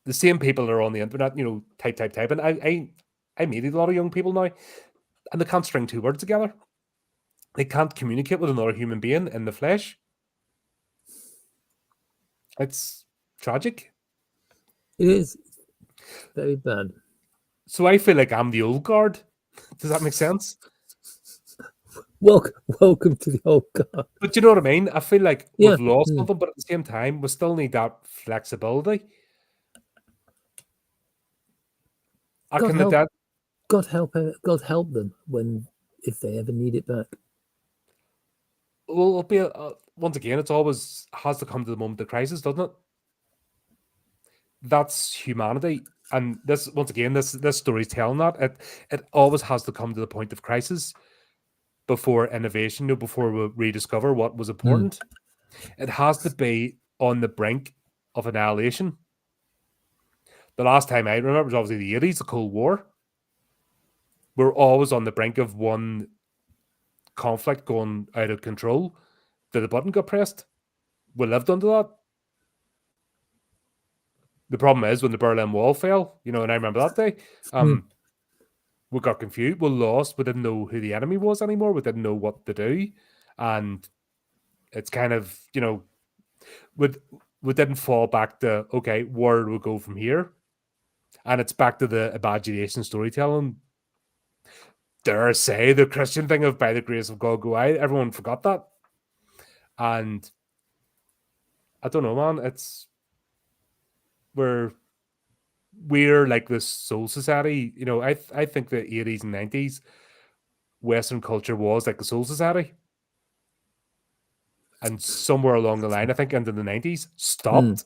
The same people are on the internet, type. And I meet a lot of young people now, and they can't string two words together. They can't communicate with another human being in the flesh. It's tragic. It is very bad. So I feel like I'm the old guard. Does that make sense? Welcome to the old guard. But you know what I mean? I feel like Yeah. we've lost something, but at the same time, we still need that flexibility. God help them if they ever need it back. Well, it'll be once again, it's always has to come to the moment of crisis, doesn't it? That's humanity, and this once again, this story's telling that it always has to come to the point of crisis before innovation, before we rediscover what was important. It has to be on the brink of annihilation. The last time I remember was obviously the 80s, the Cold War. We're always on the brink of one conflict going out of control. Did the button get pressed? We lived under that. The problem is when the Berlin Wall fell, and I remember that day, we got confused, we lost, we didn't know who the enemy was anymore, we didn't know what to do, and it's kind of, we didn't fall back to, okay, where do we go from here? And it's back to the imagination storytelling. Dare I say the Christian thing of by the grace of God go I. Everyone forgot that. And I don't know, man. We're like this soul society. I think the 80s and 90s Western culture was like the soul society. And somewhere along the line, I think into the 90s, stopped.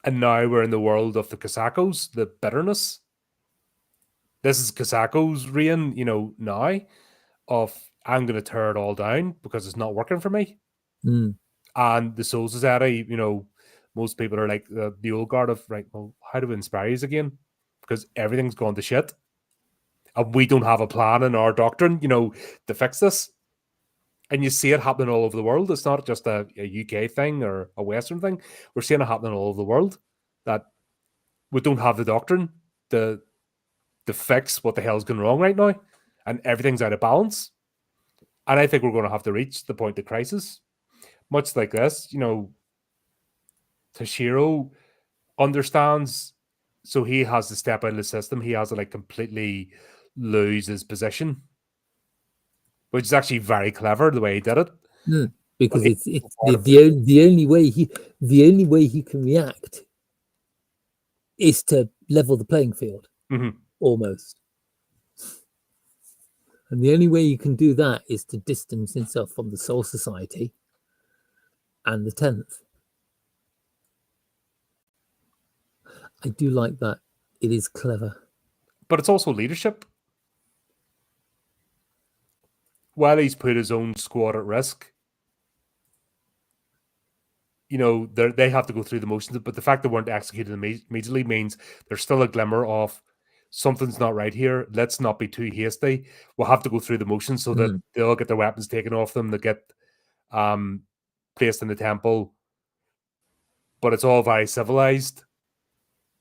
And now we're in the world of the Kosakos, the bitterness. This is Kosako's reign, now of I'm going to tear it all down because it's not working for me. And the Soul Society, most people are like the old guard of, right, well, how do we inspire you again? Because everything's gone to shit. And we don't have a plan in our doctrine, to fix this. And you see it happening all over the world. It's not just a UK thing or a Western thing. We're seeing it happening all over the world, that we don't have the doctrine to fix what the hell's going wrong right now. And everything's out of balance. And I think we're going to have to reach the point of crisis. Much like this, Toshiro understands, so he has to step out of the system. He has to completely lose his position, which is actually very clever the way he did it. Because it's the only way he can react is to level the playing field, almost. And the only way you can do that is to distance himself from the Soul Society and the 10th. I do like that. It is clever. But it's also leadership. While he's put his own squad at risk, they have to go through the motions, but the fact they weren't executed immediately means there's still a glimmer of something's not right here. Let's not be too hasty. We'll have to go through the motions so that they'll get their weapons taken off them. They get placed in the temple. But it's all very civilized.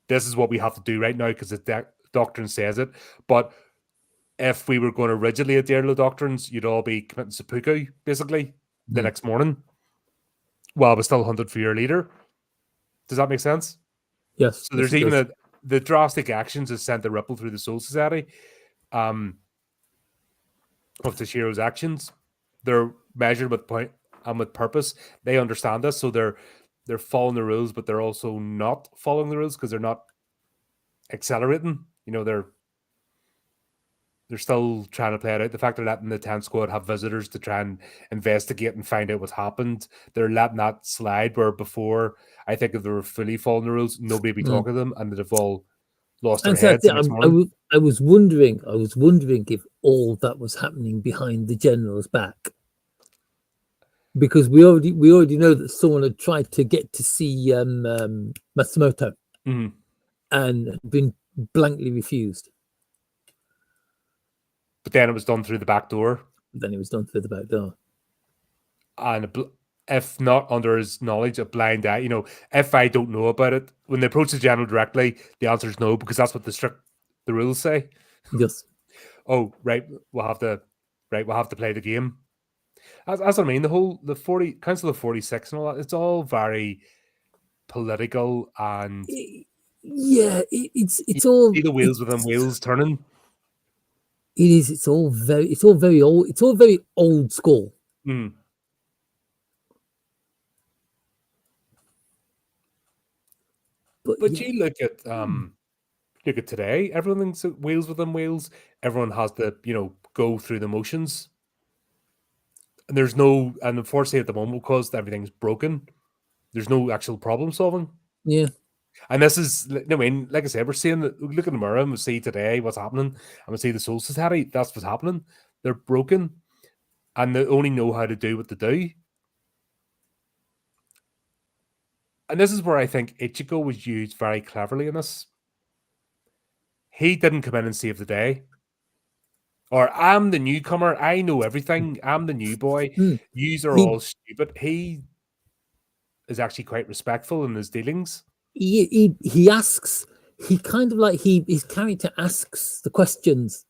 This is what we have to do right now because the doctrine says it. But if we were going to rigidly adhere to the doctrines, you'd all be committing seppuku, basically, the next morning, while we're still hunted for your leader. Does that make sense? Yes. So there's even the drastic actions has sent a ripple through the Soul Society of Toshiro's actions. They're measured with point and with purpose. They understand this, so they're following the rules, but they're also not following the rules because they're not accelerating. They're still trying to play it out. The fact they're letting the 10th squad have visitors to try and investigate and find out what's happened. They're letting that slide where before, I think if they were fully following the rules, nobody would be talking to them and they'd have all lost their heads. I was wondering if all that was happening behind the general's back. Because we already know that someone had tried to get to see Matsumoto. and been blankly refused. But then it was done through the back door. Then it was done through the back door. And if not under his knowledge, a blind eye. If I don't know about it, when they approach the general directly, the answer is no, because that's what the rules say. Yes. Oh, right, we'll have to play the game. As I mean, the 40 Council of 46 and all that, it's all very political, and it's all see the wheels within wheels turning. It is. It's all very old. It's all very old school. Mm. But you look at today, everything's wheels within wheels. Everyone has to go through the motions, and and unfortunately at the moment, because everything's broken, there's no actual problem solving. Yeah. And this is, I mean, like I said, we're seeing that. Look in the mirror and we see today what's happening, and we see the Soul Society. That's what's happening. They're broken, and they only know how to do what they do. And this is where I think Ichigo was used very cleverly in this. He didn't come in and save the day. Or, I'm the newcomer, I know everything, I'm the new boy, yous are all stupid. He is actually quite respectful in his dealings. He asks, he kind of like, his character asks the questions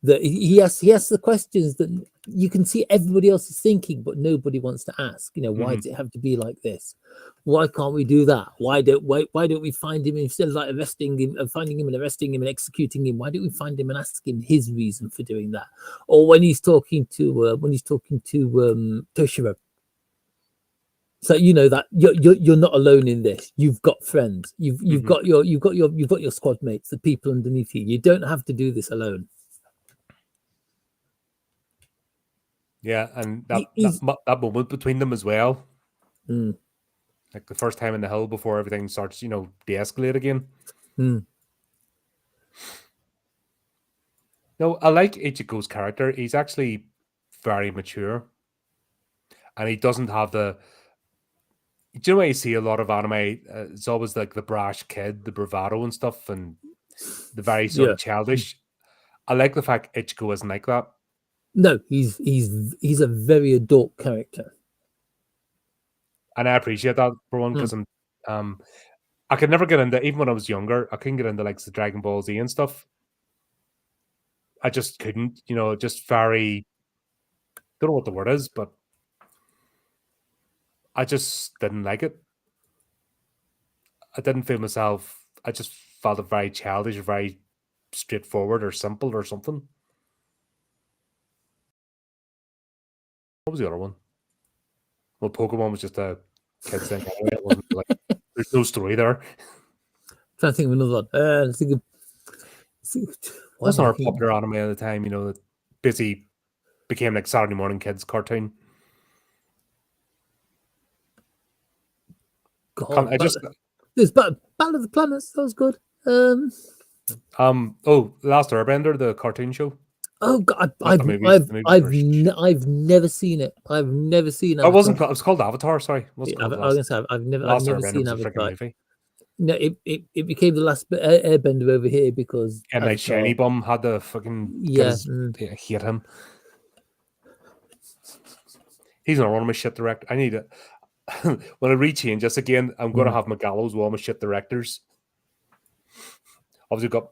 that he asks the questions that you can see everybody else is thinking, but nobody wants to ask. Why does it have to be like this? Why can't we do that? Why don't we find him, instead of like finding him and arresting him and executing him? Why don't we find him and ask him his reason for doing that? Or when he's talking to Toshiro, so that you're not alone in this. You've got friends. You've got your squad mates, the people underneath you. You don't have to do this alone. Yeah, and that moment between them as well. Like the first time in the hill before everything starts, de-escalate again. No, I like Ichigo's character. He's actually very mature. And he doesn't have the... Do you know why you see a lot of anime? It's always like the brash kid, the bravado and stuff, and the very sort of childish. I like the fact Ichigo isn't like that. No, he's a very adult character, and I appreciate that for one, because I could never get into, even when I was younger, I couldn't get into like the Dragon Ball Z and stuff. I just couldn't, just very, don't know what the word is, but I just didn't like it. I didn't feel myself. I just felt it very childish, or very straightforward, or simple, or something. What was the other one? Well, Pokemon was just a kid's thing. It wasn't like, there's no story there. I'm trying to think of another one. What's our popular anime at the time? That basically became like Saturday morning kids cartoon. God, there's Battle of the Planets. That was good. Last Airbender, the cartoon show. Oh God, I've never seen it. I've never seen it. It wasn't. It was called Avatar. Sorry, I've never seen Avatar. No, it became the last Airbender over here because M. Night Shiny Bum had the fucking I hate him. He's not one of my shit director. I need it. When I rechange this again, I'm going to have Megalo's one of my shit directors. Obviously, got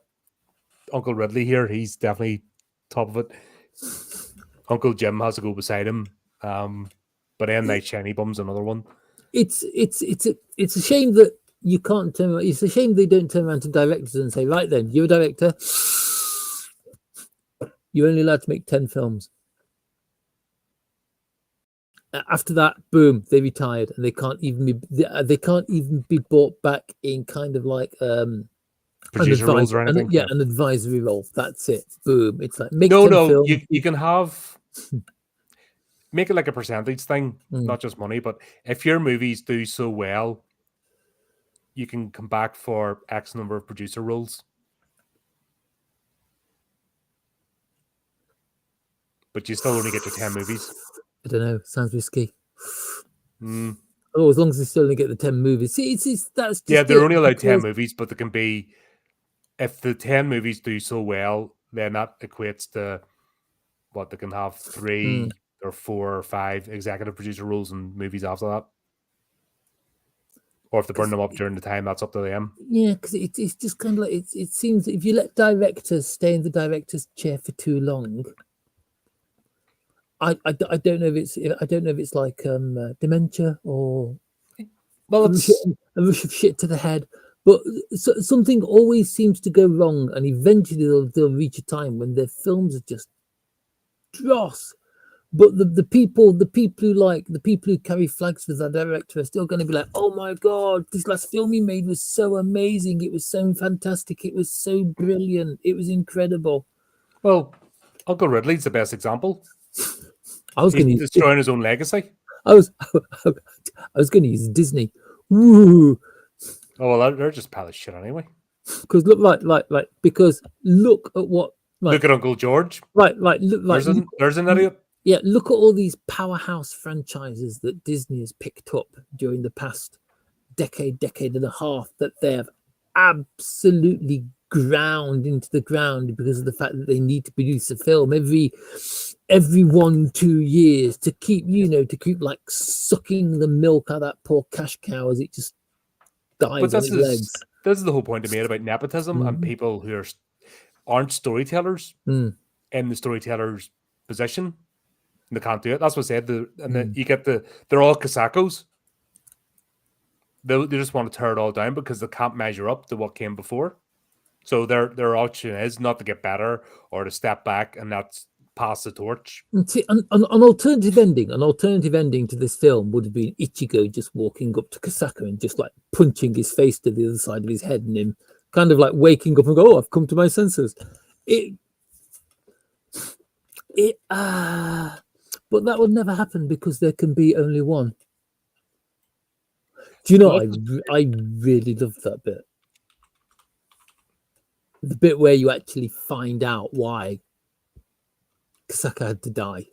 Uncle Ridley here. He's definitely top of it. Uncle Jim has to go beside him. But M. Night Shiny Bum's another one. It's a shame that you can't turn around. It's a shame they don't turn around to directors and say, right then, you're a director. You're only allowed to make 10 films. After that, boom, they retired, and they can't even be brought back in kind of like producer roles or anything. An advisory role. That's it. Boom. It's like make 10 films. You can have make it like a percentage thing, not just money. But if your movies do so well, you can come back for X number of producer roles. But you still only get your 10 movies. I don't know. Sounds risky. Oh, as long as they still only get the 10 movies. See, that's just they're only allowed 10 movies, but there can be if the 10 movies do so well, then that equates to what they can have 3 or 4 or 5 executive producer roles in movies after that. Or if they burn them up during the time, that's up to them. Yeah, because it's just kind of like it seems if you let directors stay in the director's chair for too long, I don't know if it's like dementia or Well, a rush of shit to the head, but something always seems to go wrong, and eventually they'll reach a time when their films are just dross. But the people who carry flags for that director are still going to be like, oh my god, this last film he made was so amazing, it was so fantastic, it was so brilliant, it was incredible. Well, Uncle Ridley's the best example. He's destroying his own legacy. I was going to use Disney. Woo. Oh well, they're just pile of shit anyway. Because look, because look at what. Look at Uncle George. Look, there's an idiot. Yeah, look at all these powerhouse franchises that Disney has picked up during the past decade and a half that they have absolutely ground into the ground because of the fact that they need to produce a film every 1-2 years to keep like sucking the milk out of that poor cash cow as it just dies on its legs. This is the whole point I made about nepotism and people who aren't storytellers in the storyteller's position. They can't do it. That's what I said. Then you get they're all Casacos. They just want to tear it all down because they can't measure up to what came before. So their option is not to get better or to step back and that's pass the torch. And see, an alternative ending to this film would have been Ichigo just walking up to Kasaka and just like punching his face to the other side of his head and him kind of like waking up and go, oh, I've come to my senses. But that would never happen because there can be only one. Do you know, I really loved that bit. The bit where you actually find out why Kasaka had to die.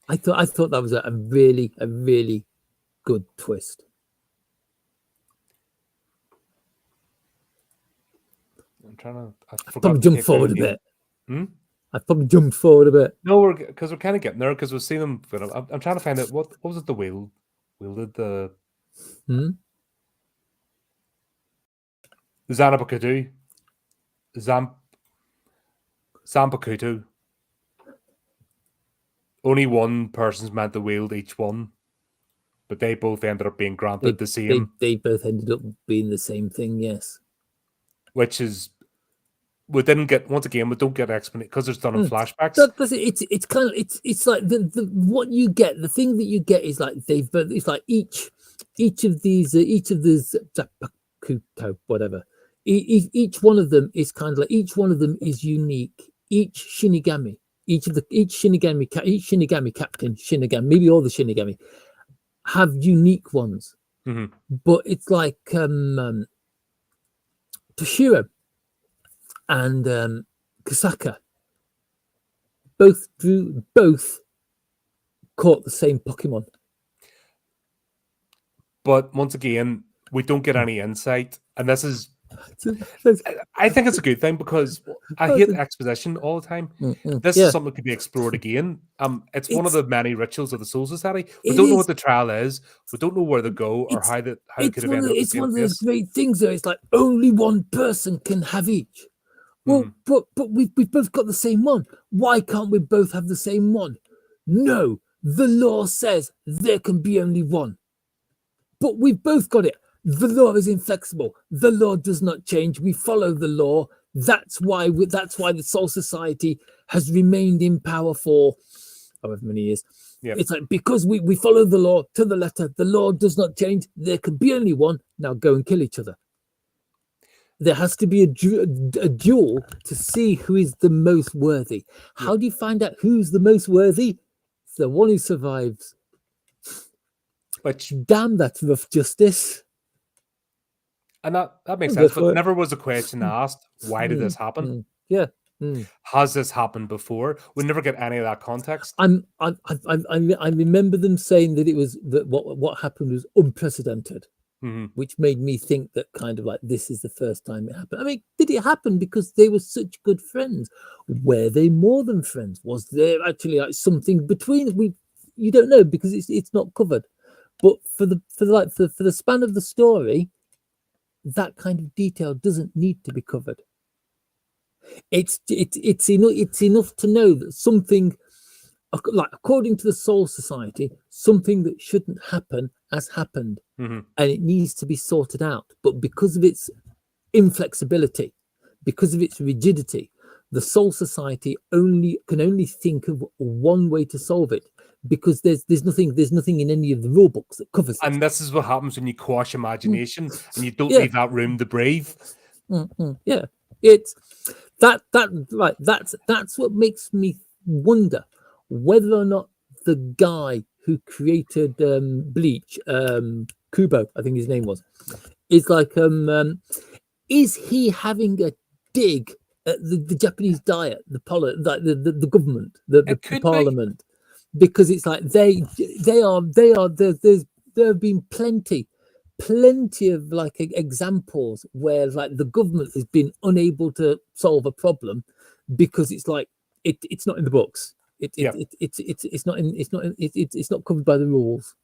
I thought that was a really good twist. I'm trying to. I've probably jumped forward a bit. I've probably jumped forward a bit. No, because we're kind of getting there because we've seen them. I'm trying to find out what was it the wielded the Zanabakutu. Zambakutu. Only one person's meant to wield each one, but they both ended up being granted the same. They both ended up being the same thing, yes. Which is we don't get explanation because it's done in flashbacks. It's kind of it's like the what you get. The thing that you get is like it's like each of these whatever. Each one of them is kind of like each one of them is unique. Each Shinigami, each Shinigami captain, maybe all the Shinigami have unique ones. But it's like Toshiro and Kasaka both caught the same Pokemon. But once again, we don't get any insight, and this is. I think it's a good thing because I hate exposition all the time. This is something that could be explored again. It's one of the many rituals of the Soul Society. We don't know what the trial is. We don't know where they go or how they could have ended up. It's one of those great things, though. It's like only one person can have each. Well, but we've both got the same one. Why can't we both have the same one? No, the law says there can be only one. But we've both got it. The law is inflexible. The law does not change. We follow the law. That's why the Soul Society has remained in power for however many years. Yep. It's like because we follow the law to the letter. The law does not change. There can be only one. Now go and kill each other. There has to be a duel to see who is the most worthy. How do you find out who's the most worthy? It's the one who survives. Which damn, that's rough justice. And that makes sense, but never was a question asked, why did this happen? Yeah. Has this happened before? We never get any of that context. I remember them saying that it was that what happened was unprecedented. Mhm. which made me think that kind of like this is the first time it happened. I mean, did it happen because they were such good friends? Were they more than friends? Was there actually like something between? You don't know because it's not covered. But for the span of the story, that kind of detail doesn't need to be covered. It's enough to know that something, like according to the Soul Society, something that shouldn't happen has happened, Mhm. and it needs to be sorted out. But because of its inflexibility, because of its rigidity, the Soul Society can only think of one way to solve it, because there's nothing in any of the rule books that covers it. And this is what happens when you quash imagination and you don't Yeah. leave that room to breathe. Yeah, it's right. That's what makes me wonder whether or not the guy who created Bleach, Kubo, I think his name was, is like is he having a dig at the Japanese diet, the government, It the could be. parliament, because it's like there have been plenty of like examples where like the government has been unable to solve a problem because it's like it's not in the books. Yeah. It's not covered by the rules.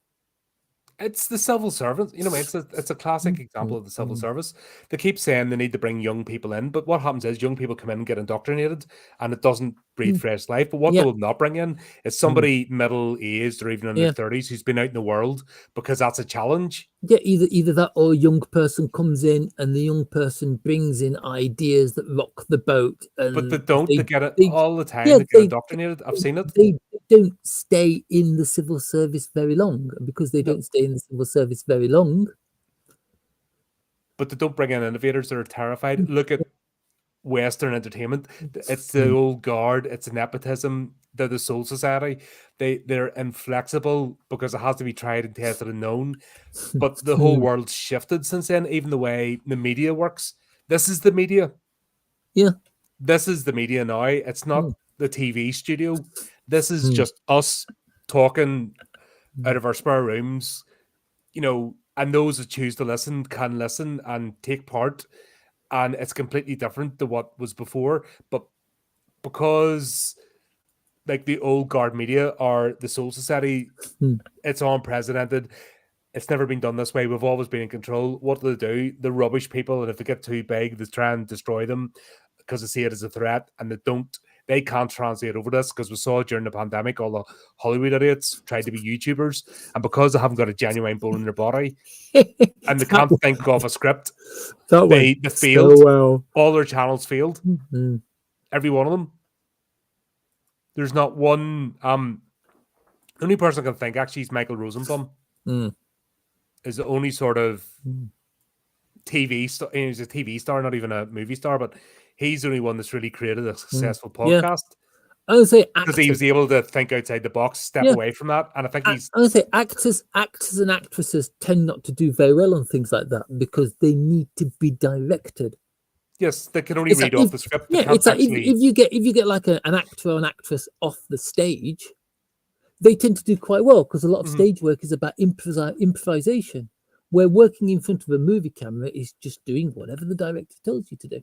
It's the civil servant. You know, it's a classic example of the civil service. They keep saying they need to bring young people in, but what happens is young people come in and get indoctrinated, and it doesn't breathe fresh life. But what they Yeah. will not bring in is somebody middle aged or even in their Yeah. 30s who's been out in the world, because that's a challenge. Yeah, either that or a young person comes in and the young person brings in ideas that rock the boat, But they and don't. They get it they all the time. yeah They get indoctrinated. I've seen it. they don't stay in the civil service very long, and because they No, don't stay in the civil service very long. but they don't bring in innovators that are terrified. Look at Western entertainment. It's the old guard. It's nepotism. They're the Soul Society. They're inflexible because it has to be tried and tested and known. But the whole world's shifted since then. Even the way the media works. This is the media. Yeah. This is the media now. It's not the TV studio. This is Mm. just us talking out of our spare rooms. You know, and those that choose to listen can listen and take part, and it's completely different to what was before. But because like the old guard media or the Soul Society, it's unprecedented. It's never been done this way. We've always been in control. What do? They rubbish people, and if they get too big, they try and destroy them because they see it as a threat, and they can't translate over this, because we saw during the pandemic all the Hollywood idiots tried to be YouTubers, and because they haven't got a genuine bone in their body and they can't think of a script, they failed. So well. All their channels failed. Mm. Every one of them. There's not one. The only person I can think actually is Michael Rosenbaum. Is the only sort of TV star. He's a TV star, not even a movie star, but he's the only one that's really created a successful Yeah. podcast. I would say Because he was able to think outside the box, step away from that, and I think he's. I would say actors and actresses tend not to do very well on things like that because they need to be directed. Yes, they can only read off the script. Yeah, it's like if you get like an actor or an actress off the stage, they tend to do quite well because a lot of stage work is about improvisation. Where working in front of a movie camera is just doing whatever the director tells you to do.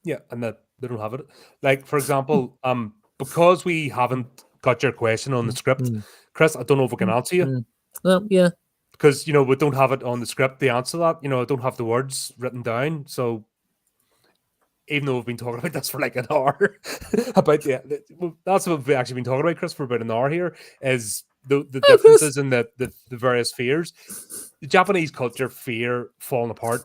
Yeah, and that they don't have it. Like, for example, because we haven't got your question on the script, Chris, I don't know if we can answer you. Well, yeah. Because, you know, we don't have it on the script, the answer to that. You know, I don't have the words written down. So even though we've been talking about this for like an hour, that's what we've actually been talking about, Chris, for about an hour here, is the differences in the various fears. The Japanese culture fear falling apart.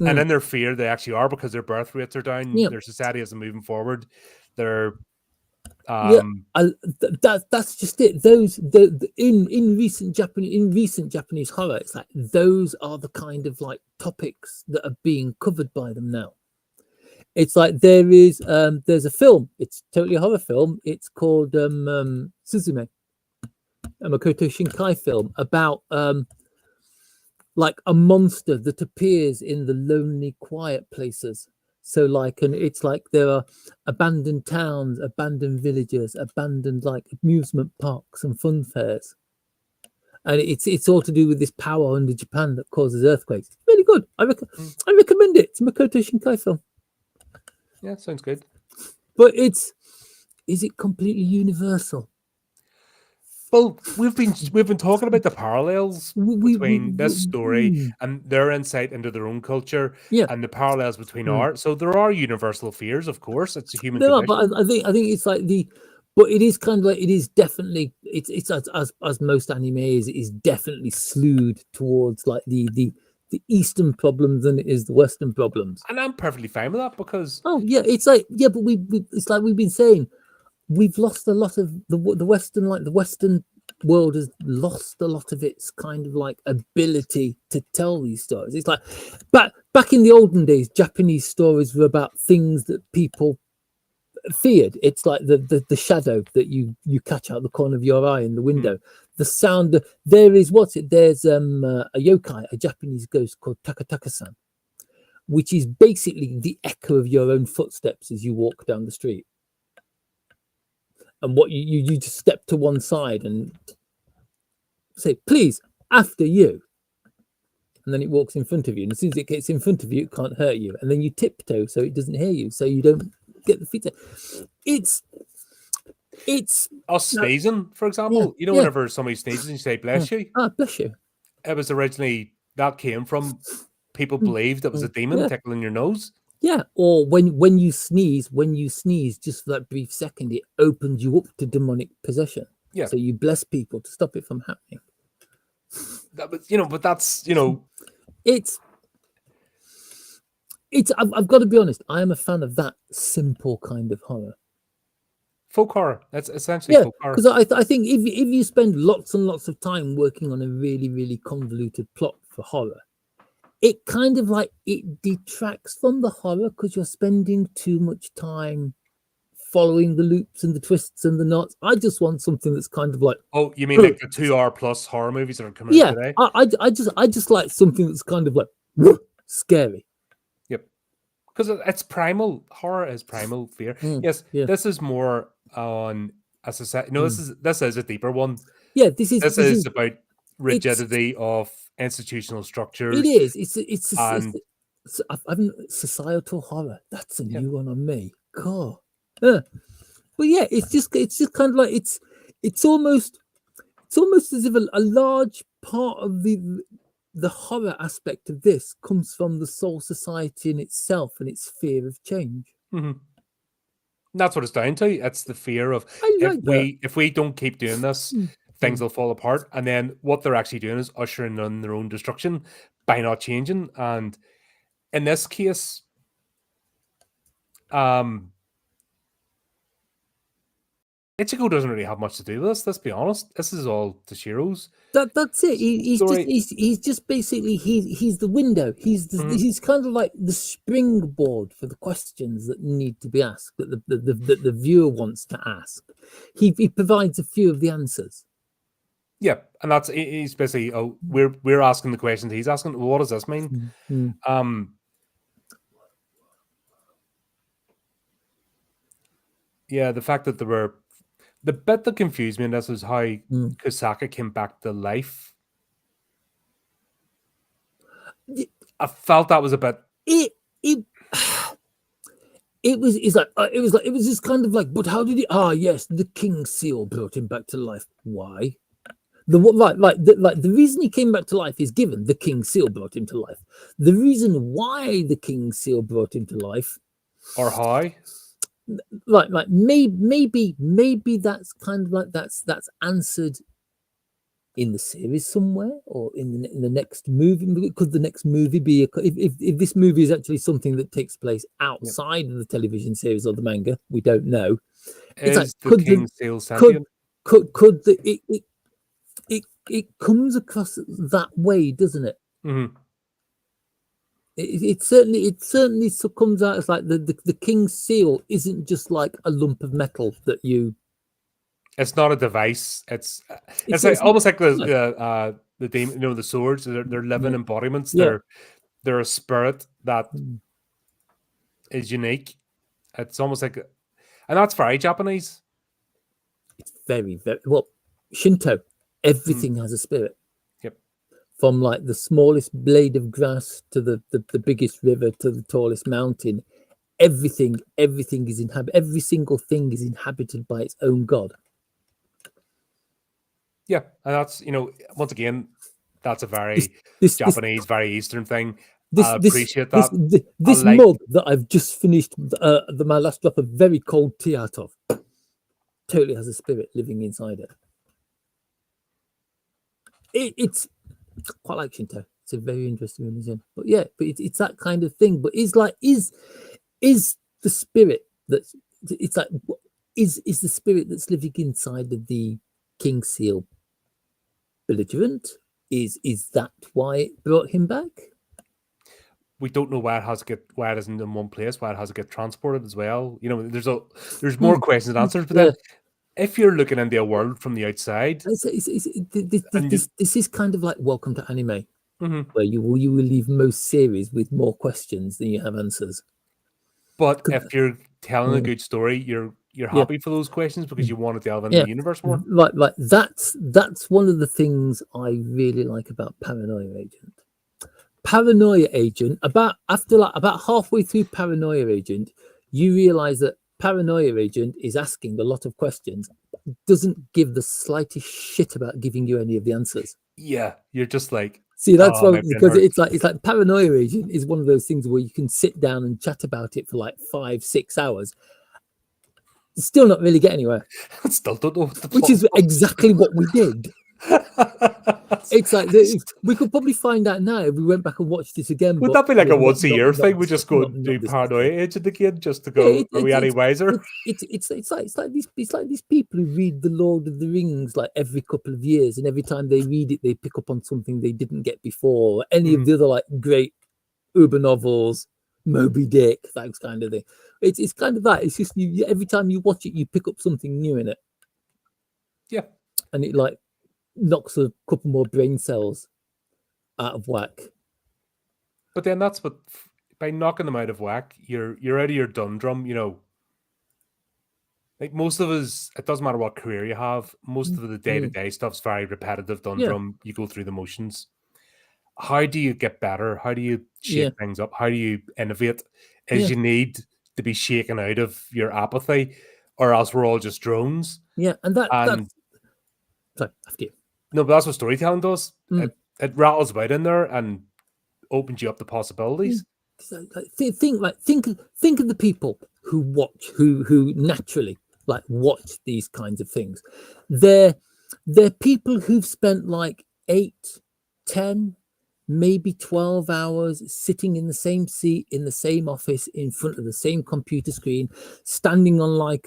And in their fear, they actually are, because their birth rates are down. Yeah. Their society isn't moving forward. They're that's just it. Those in recent Japanese horror, it's like those are the kind of like topics that are being covered by them now. It's like there's a film. It's totally a horror film. It's called Suzume, a Makoto Shinkai film about like a monster that appears in the lonely, quiet places. So like, and it's like there are abandoned towns, abandoned villages, abandoned like amusement parks and fun fairs. and it's all to do with this power under Japan that causes earthquakes. It's really good. I Mm. recommend it. It's a Makoto Shinkai film, Yeah, sounds good. but is it completely universal? Well, we've been talking about the parallels between this story mm, and their insight into their own culture, yeah, and the parallels between Mm. art. So there are universal fears, of course. It's a human there are, condition. but I think it's like but it is kind of like, it is definitely, it's as most anime is, it is definitely slewed towards like the Eastern problems than it is the Western problems. And I'm perfectly fine with that because Oh yeah, it's like, yeah, but it's like we've been saying, we've lost a lot of the Western, like the Western world has lost a lot of its kind of like ability to tell these stories. It's like back in the olden days, Japanese stories were about things that people feared. It's like the shadow that you catch out the corner of your eye in the window, the sound. There's a yokai, a Japanese ghost called Takataka-san, which is basically the echo of your own footsteps as you walk down the street. And what you just step to one side and say, please, after you. And then it walks in front of you. And as soon as it gets in front of you, it can't hurt you. And then you tiptoe so it doesn't hear you, so you don't get the feet. It's us sneezing, for example. Yeah, Whenever somebody sneezes and you say bless you, bless you. it was originally that came from people believed it was a demon tickling your nose. Yeah, or when you sneeze, just for that brief second, it opens you up to demonic possession. Yeah. So you bless people to stop it from happening. But that's it's I've got to be honest, I am a fan of that simple kind of horror. Folk horror. That's essentially folk horror. Because I think if you spend lots and lots of time working on a really, really convoluted plot for horror, it kind of like, it detracts from the horror because you're spending too much time following the loops and the twists and the knots. I just want something that's kind of like, oh, you mean like the 2-hour plus horror movies that are coming out today? I just like something that's kind of like scary. Yep, because it's primal. Horror is primal fear. Yes, this is more on a society. No, this is a deeper one. Yeah, this is about rigidity of institutional structures. It is. It's societal horror. That's a new one on me. God. But yeah, it's just kind of like, it's almost as if a large part of the horror aspect of this comes from the soul society in itself and its fear of change. Mm-hmm. That's what it's down to. It's the fear of if we don't keep doing this, things will fall apart. And then what they're actually doing is ushering in their own destruction by not changing. And in this case, Ichigo doesn't really have much to do with this. Let's be honest. This is all Toshiro's. That's it. He's just basically he's the window. He's kind of like the springboard for the questions that need to be asked, that the viewer wants to ask. He provides a few of the answers. Yeah, and he's basically we're asking the questions he's asking. Well, what does this mean? Yeah, the fact that the bit that confused me in this was how Kusaka came back to life. I felt that was a bit. It was just kind of like, but how did he? Ah, yes, the King Seal brought him back to life. Why? The reason he came back to life is given. The King Seal brought him to life. The reason why the King Seal brought him to life, or how, maybe that's kind of like that's answered in the series somewhere, or in the next movie. Could the next movie be if this movie is actually something that takes place outside of the television series or the manga? We don't know. Is like, the King Seal sentient? It comes across that way, doesn't it? Mm-hmm. It certainly comes out as like the King's Seal isn't just like a lump of metal that you. It's not a device. It's like almost like the demon, the swords. They're living embodiments. They're a spirit that is unique. It's almost like, and that's very Japanese. It's very, very well Shinto. Everything has a spirit. from like the smallest blade of grass to the biggest river to the tallest mountain. Everything is inhabited. Every single thing is inhabited by its own god. Yeah, and that's, once again, that's a very This Japanese, very Eastern thing. this I this appreciate this that. this, I this like, mug that I've just finished my last drop of very cold tea out of totally has a spirit living inside it. It's quite like Shinto. It's a very interesting religion, but yeah, but it's that kind of thing. But is the spirit that's, it's like, is the spirit that's living inside of the king seal belligerent? Is that why it brought him back? we don't know why it isn't in one place, why it has to get transported as well. There's more questions and answers, but then if you're looking into a world from the outside, this is kind of like Welcome to Anime, mm-hmm. where you will leave most series with more questions than you have answers. But if you're telling a good story, you're happy for those questions because you want to delve into the universe more. Right. That's one of the things I really like about Paranoia Agent. Paranoia Agent, about halfway through Paranoia Agent, you realize that Paranoia Agent is asking a lot of questions, doesn't give the slightest shit about giving you any of the answers. Yeah, you're just like, see, that's why, because it's like Paranoia Agent is one of those things where you can sit down and chat about it for like 5-6 hours, still not really get anywhere. Still don't know what the which is exactly what we did. It's like we could probably find out now if we went back and watched this again. Would that be like a once a year thing? We just go and do Paranoia Agent again just to go, are we any wiser? It's like these people who read the Lord of the Rings like every couple of years, and every time they read it, they pick up on something they didn't get before. Or any of the other like great Uber novels, Moby Dick, that kind of thing. It's kind of that. It's just every time you watch it, you pick up something new in it. Yeah, and it like knocks a couple more brain cells out of whack. But then that's what, by knocking them out of whack, you're out of your drum. Like most of us, it doesn't matter what career you have. Most of the day-to-day stuff's very repetitive, drum. You go through the motions. How do you get better? How do you shake things up? How do you innovate? You need to be shaken out of your apathy, or else we're all just drones. Yeah, and that's sorry, after you. No, but that's what storytelling does. It rattles about in there and opens you up to possibilities. Think of the people who watch, who naturally like watch these kinds of things. They're people who've spent like 8, 10, maybe 12 hours sitting in the same seat in the same office in front of the same computer screen, standing on a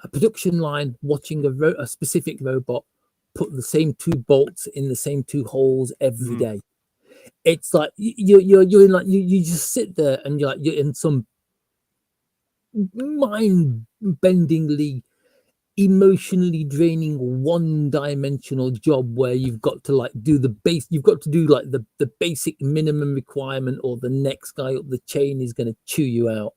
production line, watching a specific robot put the same 2 bolts in the same 2 holes every day. It's like you're in like you just sit there and you're in some mind-bendingly, emotionally draining, one-dimensional job where you've got to like do the base. You've got to do like the basic minimum requirement, or the next guy up the chain is going to chew you out.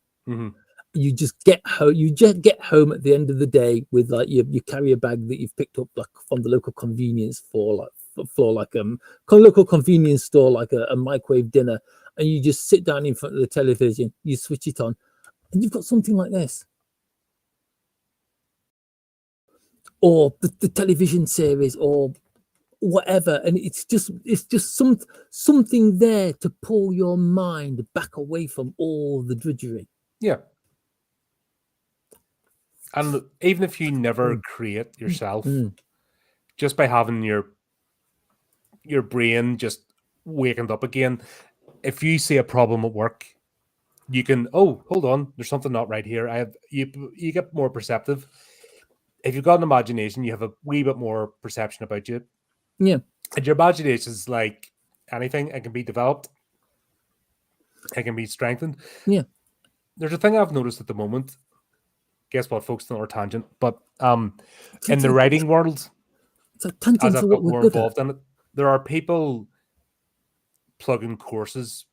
You just get home. You just get home at the end of the day with like you carry a bag that you've picked up like from the local convenience local convenience store, like a microwave dinner, and you just sit down in front of the television. You switch it on, and you've got something like this, or the television series, or whatever, and it's just something there to pull your mind back away from all the drudgery. Yeah. And even if you never create yourself, just by having your brain just waking up again, if you see a problem at work, you can, hold on, there's something not right here. You get more perceptive. If you've got an imagination, you have a wee bit more perception about you. Yeah. And your imagination is like anything. It can be developed. It can be strengthened. Yeah. There's a thing I've noticed at the moment. Guess what, folks? Another tangent. But in the writing world, it's a tangent as I've got more involved in it, there are people plugging courses,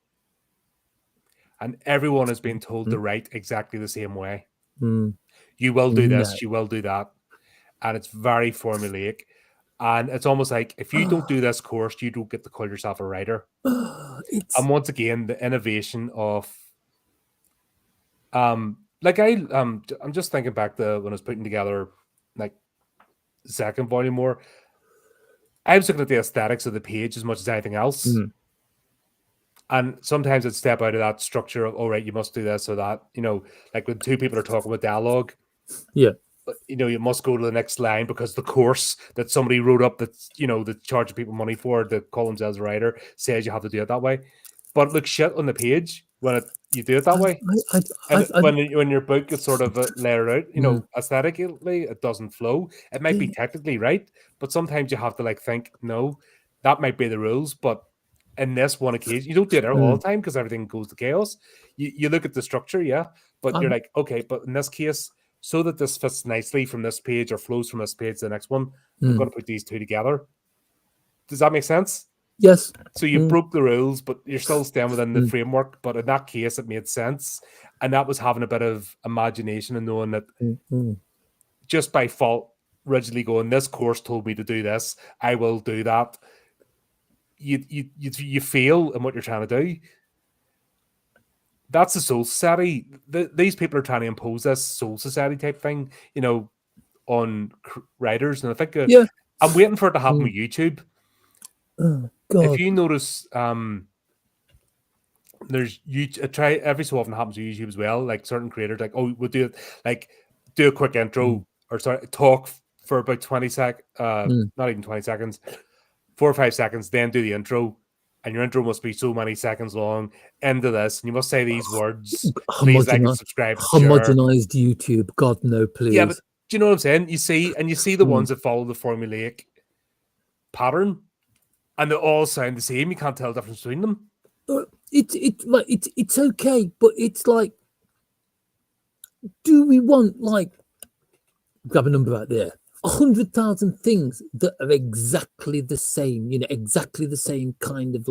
and everyone is being told to write exactly the same way. You will do this, you will do that, and it's very formulaic. And it's almost like if you don't do this course, you don't get to call yourself a writer. It's And once again, the innovation of I'm just thinking back to when I was putting together like second volume more. I was looking at the aesthetics of the page as much as anything else. And sometimes I'd step out of that structure of, all right, you must do this or that, like when two people are talking with dialogue. Yeah. But, you must go to the next line because the course that somebody wrote up that's, that charging people money for, that Colin as a writer, says you have to do it that way. But it looks shit on the page when you do it that way. And when your book is sort of layered out, aesthetically, it doesn't flow. It might be technically right, but sometimes you have to think, no, that might be the rules. But in this one occasion, you don't do it all the time because everything goes to chaos. You look at the structure, yeah, but you're like, okay, but in this case, so that this fits nicely from this page or flows from this page to the next one, I'm going to put these two together. Does that make sense? Yes. So you broke the rules, but you're still staying within the framework. But in that case, it made sense. And that was having a bit of imagination and knowing that just by fault, originally going, this course told me to do this, I will do that. You fail in what you're trying to do. That's the Soul Society. These people are trying to impose this Soul Society type thing, on writers. And I think I'm waiting for it to happen with YouTube. Oh, God. If you notice, there's YouTube. Try every so often happens with YouTube as well. Like certain creators, like, oh, we'll do it. Like, do a quick intro or talk for about 20 seconds. Not even 20 seconds, 4 or 5 seconds. Then do the intro, and your intro must be so many seconds long. Into this, and you must say these words. Please like and subscribe. Homogenized YouTube. God no, please. Yeah, but do you know what I'm saying? You see the ones that follow the formulaic pattern. And they all sound the same. You can't tell the difference between them. It's okay, but it's like, do we want grab a number out there, 100,000 things that are exactly the same, exactly the same kind of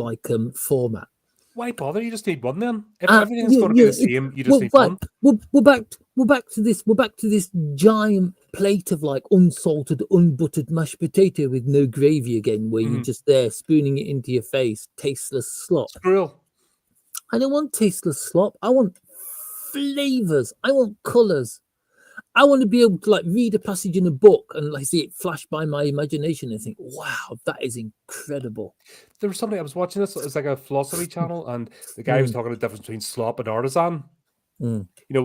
format? Why bother? You just need one then. If everything's going to be the same, you just need one. We're back to this giant plate of unsalted, unbuttered mashed potato with no gravy again, where you're just there spooning it into your face, tasteless slop. Squirrel. I don't want tasteless slop. I want flavors. I want colors. I want to be able to read a passage in a book and see it flash by my imagination and think, wow, that is incredible. There was somebody I was watching this. It's like a philosophy channel, and the guy was talking about the difference between slop and artisan.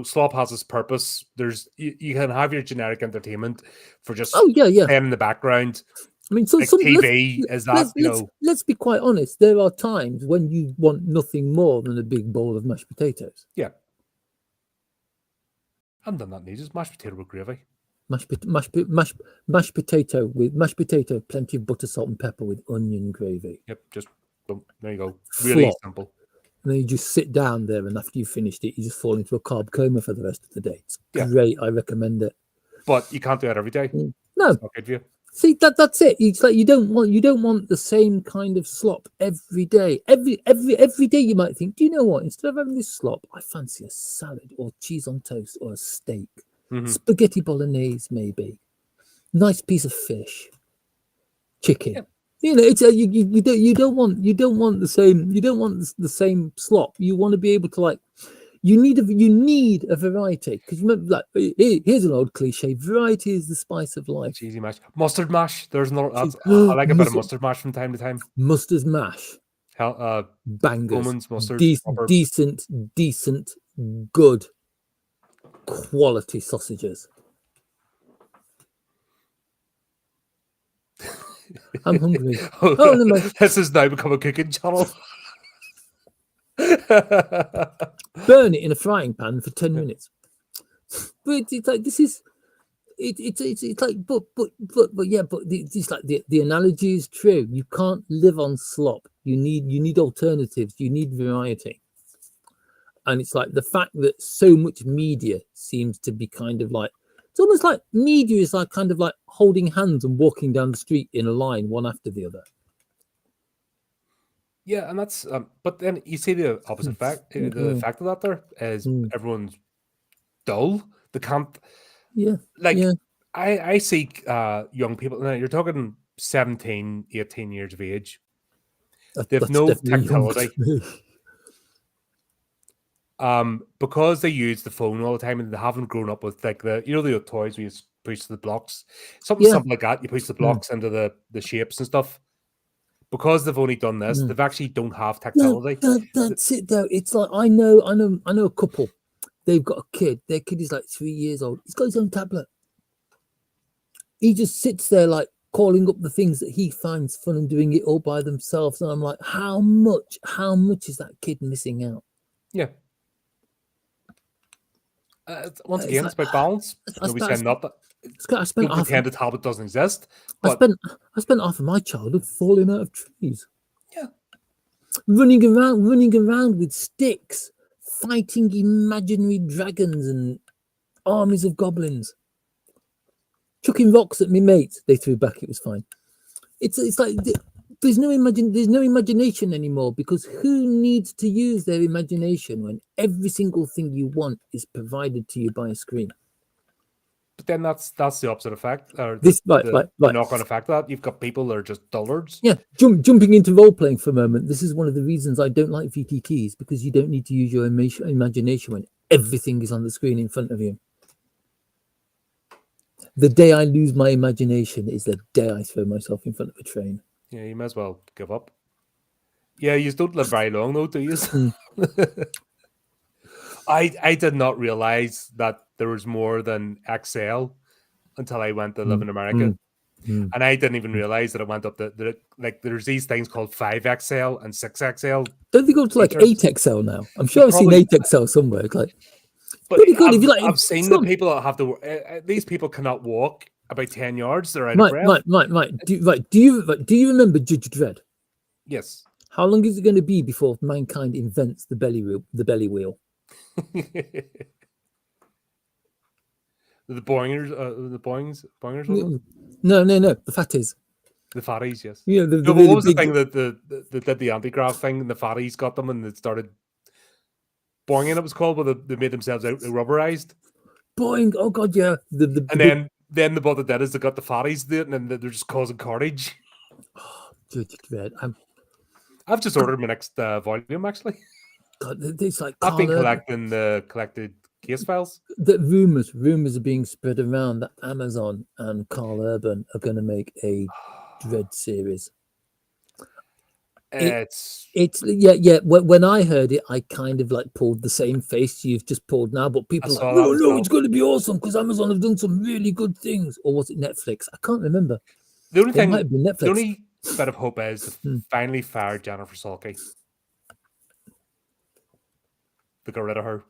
Slop has its purpose. There's you can have your generic entertainment for just playing in the background. I mean, TV is that let's be quite honest. There are times when you want nothing more than a big bowl of mashed potatoes. Yeah. And then that needs mashed potato with gravy. Mashed potato, plenty of butter, salt, and pepper with onion gravy. Yep, just there you go. Really simple. And then you just sit down there, and after you've finished it, you just fall into a carb coma for the rest of the day. It's great. I recommend it. But you can't do that every day. No. It's not good for you. See, that's it. It's like you don't want the same kind of slop every day. Every day you might think, do you know what? Instead of having this slop, I fancy a salad or cheese on toast or a steak, spaghetti bolognese maybe, nice piece of fish, chicken. Yeah. It's you don't want the same slop. You want to be able to You need a variety, because remember, here's an old cliche: variety is the spice of life. Cheesy mash, mustard mash. There's no. I like a bit of mustard mash from time to time. Mustard mash, Bangers, bangers, mustard, decent, good quality sausages. I'm hungry. No, this has now become a cooking channel. Burn it in a frying pan for 10 minutes. But it's like this is it's like but it's like the analogy is true. You can't live on slop. You need alternatives. You need variety. And it's like the fact that so much media seems to be kind of it's almost like media is kind of holding hands and walking down the street in a line, one after the other. Yeah, and that's but then you see the opposite fact. The fact of that there is everyone's dull. They can't. Yeah. I see young people. Now you're talking 17, 18 years of age. That's They have no definitely young tactility. to me. Because they use the phone all the time and they haven't grown up with like the the toys where you push the blocks, something Yeah. simple like that. You push the blocks into the shapes and stuff. Because they've only done this, they've actually don't have No, tactility. that's it though. It's like I know a couple. They've got a kid. Their kid is like 3 years old. He's got his own tablet. He just sits there like calling up the things that he finds fun and doing it all by themselves. And I'm like, how much is that kid missing out? Yeah. Once again, it's about balance. Nobody's saying not that. I spent Don't half. pretend that habit doesn't exist. I But spent half of my childhood falling out of trees. Yeah. Running around with sticks, fighting imaginary dragons and armies of goblins. Chucking rocks at me mates. They threw back, it was fine. It's like there's no imagination anymore, because who needs to use their imagination when every single thing you want is provided to you by a screen? But then that's the opposite effect, or Right. the knock-on effect of that. You've got people that are just dullards. Yeah, jumping into role playing for a moment. This is one of the reasons I don't like VTTs, because you don't need to use your imagination when everything is on the screen in front of you. The day I lose my imagination is the day I throw myself in front of a train. Yeah, you might as well give up. Yeah, you don't live very long though, do you? I did not realize that there was more than XL until I went to live in America. And I didn't even realize that it went up like there's these things called 5XL and 6XL. Don't they go to like 8XL now? I'm sure I've seen 8XL somewhere. It's like, but pretty good. If you like, I've seen the people that have to. These people cannot walk about 10 yards. They're out of breath. Right. Do you remember Judge Dredd? Yes. How long is it going to be before mankind invents the belly wheel? The boingers, boingers. No. The fatties. The fatties, yes. Yeah, what was the thing that did the anti-graft thing, and the fatties got them, and it started boinging. It was called, but they made themselves out rubberized. Boing! Oh god, yeah. And then the what they did is they got the fatties there, and then they're just causing carnage. Oh, Judge Dredd. I've just ordered my next volume actually. God, it's like I've been collecting the collected case files. The rumors are being spread around that Amazon and Carl Urban are going to make a Dredd series. It's yeah. When I heard it, I kind of like pulled the same face you've just pulled now. But people are like, no, it's going to be awesome because Amazon have done some really good things. Or was it Netflix? I can't remember. The only thing, might have been Netflix. The only bit of hope is they finally fired Jennifer Salke. They got rid of her.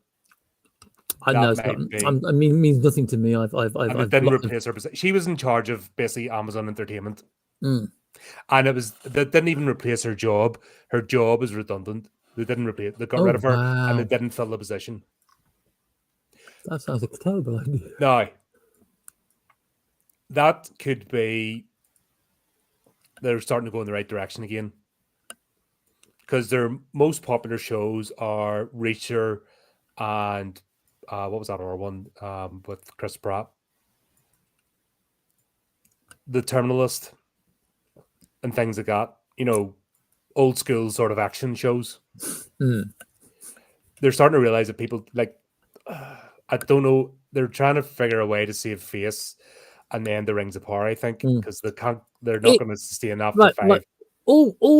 I know. I mean, it means nothing to me. I've didn't replace her. She was in charge of basically Amazon Entertainment, and they didn't even replace her job. Her job is redundant. They didn't replace. They got rid of her, and they didn't fill the position. That sounds like a terrible idea. No, that could be. They're starting to go in the right direction again, because their most popular shows are Reacher and what was that other one with Chris Pratt? The Terminalist and things like that. You know, old school sort of action shows. They're starting to realize that people like, I don't know, they're trying to figure a way to save face and then the Rings of Power, I think, because they're not going to sustain that for 5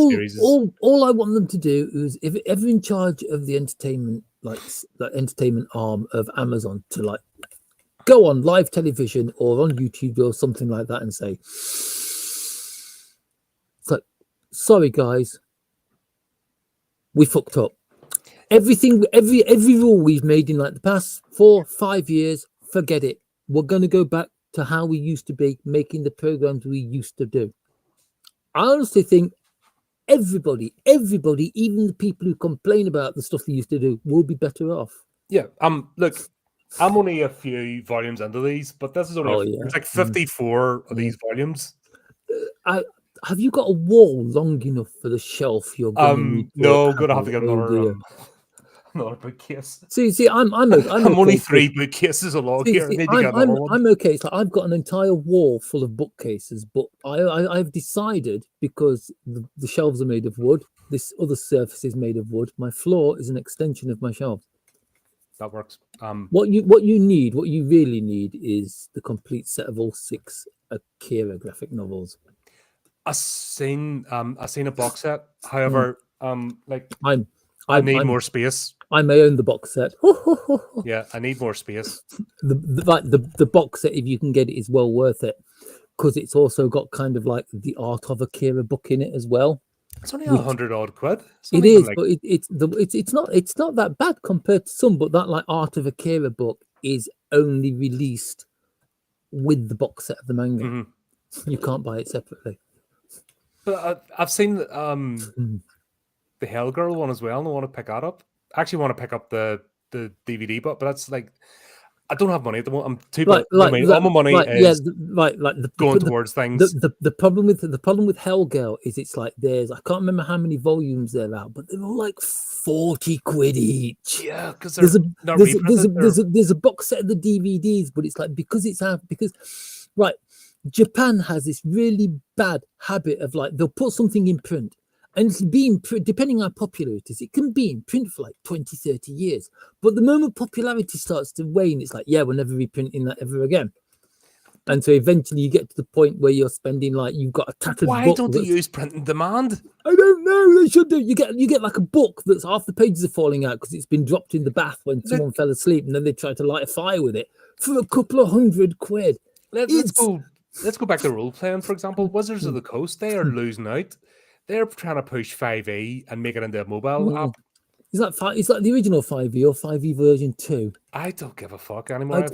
series. All I want them to do is, if ever in charge of the entertainment, like the entertainment arm of Amazon, to like go on live television or on YouTube or something like that and say, it's like, sorry guys, we fucked up. Everything, every rule we've made in like the past 4-5 years, forget it. We're going to go back to how we used to be, making the programs we used to do. I honestly think everybody, even the people who complain about the stuff they used to do, will be better off. Yeah. Look, I'm only a few volumes into these, but this is only there's like 54 of these volumes. Have you got a wall long enough for the shelf you're going to need? No, I'm gonna have to get another. Another bookcase. See, I'm I'm okay only with- 3 bookcases along here. I See, need to get another one. I'm okay. It's like I've got an entire wall full of bookcases, but I've decided, because the shelves are made of wood, this other surface is made of wood. My floor is an extension of my shelves. That works. What you really need is the complete set of all 6 Akira graphic novels. I seen a box set. However, like I need more space. I may own the box set. Yeah, I need more space. The box set, if you can get it, is well worth it, because it's also got kind of like the Art of Akira book in it as well. It's only 100 odd quid. It is, but it's not that bad compared to some. But that like Art of Akira book is only released with the box set of the manga. Mm-hmm. You can't buy it separately. But I've seen the Hell Girl one as well, and I want to pick that up. I actually want to pick up the DVD, but that's like, I don't have money at the moment. I'm too Like, all my money is going the, towards things. The problem with Hell Girl is it's like I can't remember how many volumes there are, but they're all like 40 quid each. Yeah, because there's a box set of the DVDs, but it's like because Japan has this really bad habit of like they'll put something in print. And it's being, depending on how popular it is, it can be in print for like 20, 30 years. But the moment popularity starts to wane, it's like, yeah, we're never reprinting that ever again. And so eventually you get to the point where you're spending like, you've got a tattered book. Why don't they use print on demand? I don't know. They should do. You get like a book that's half the pages are falling out because it's been dropped in the bath when someone fell asleep, and then they try to light a fire with it for a couple of £100. Let's go back to role playing, for example. Wizards of the Coast, they are losing out. They're trying to push 5e and make it into a mobile app. Is that the original 5e or 5e version 2? I don't give a fuck anymore.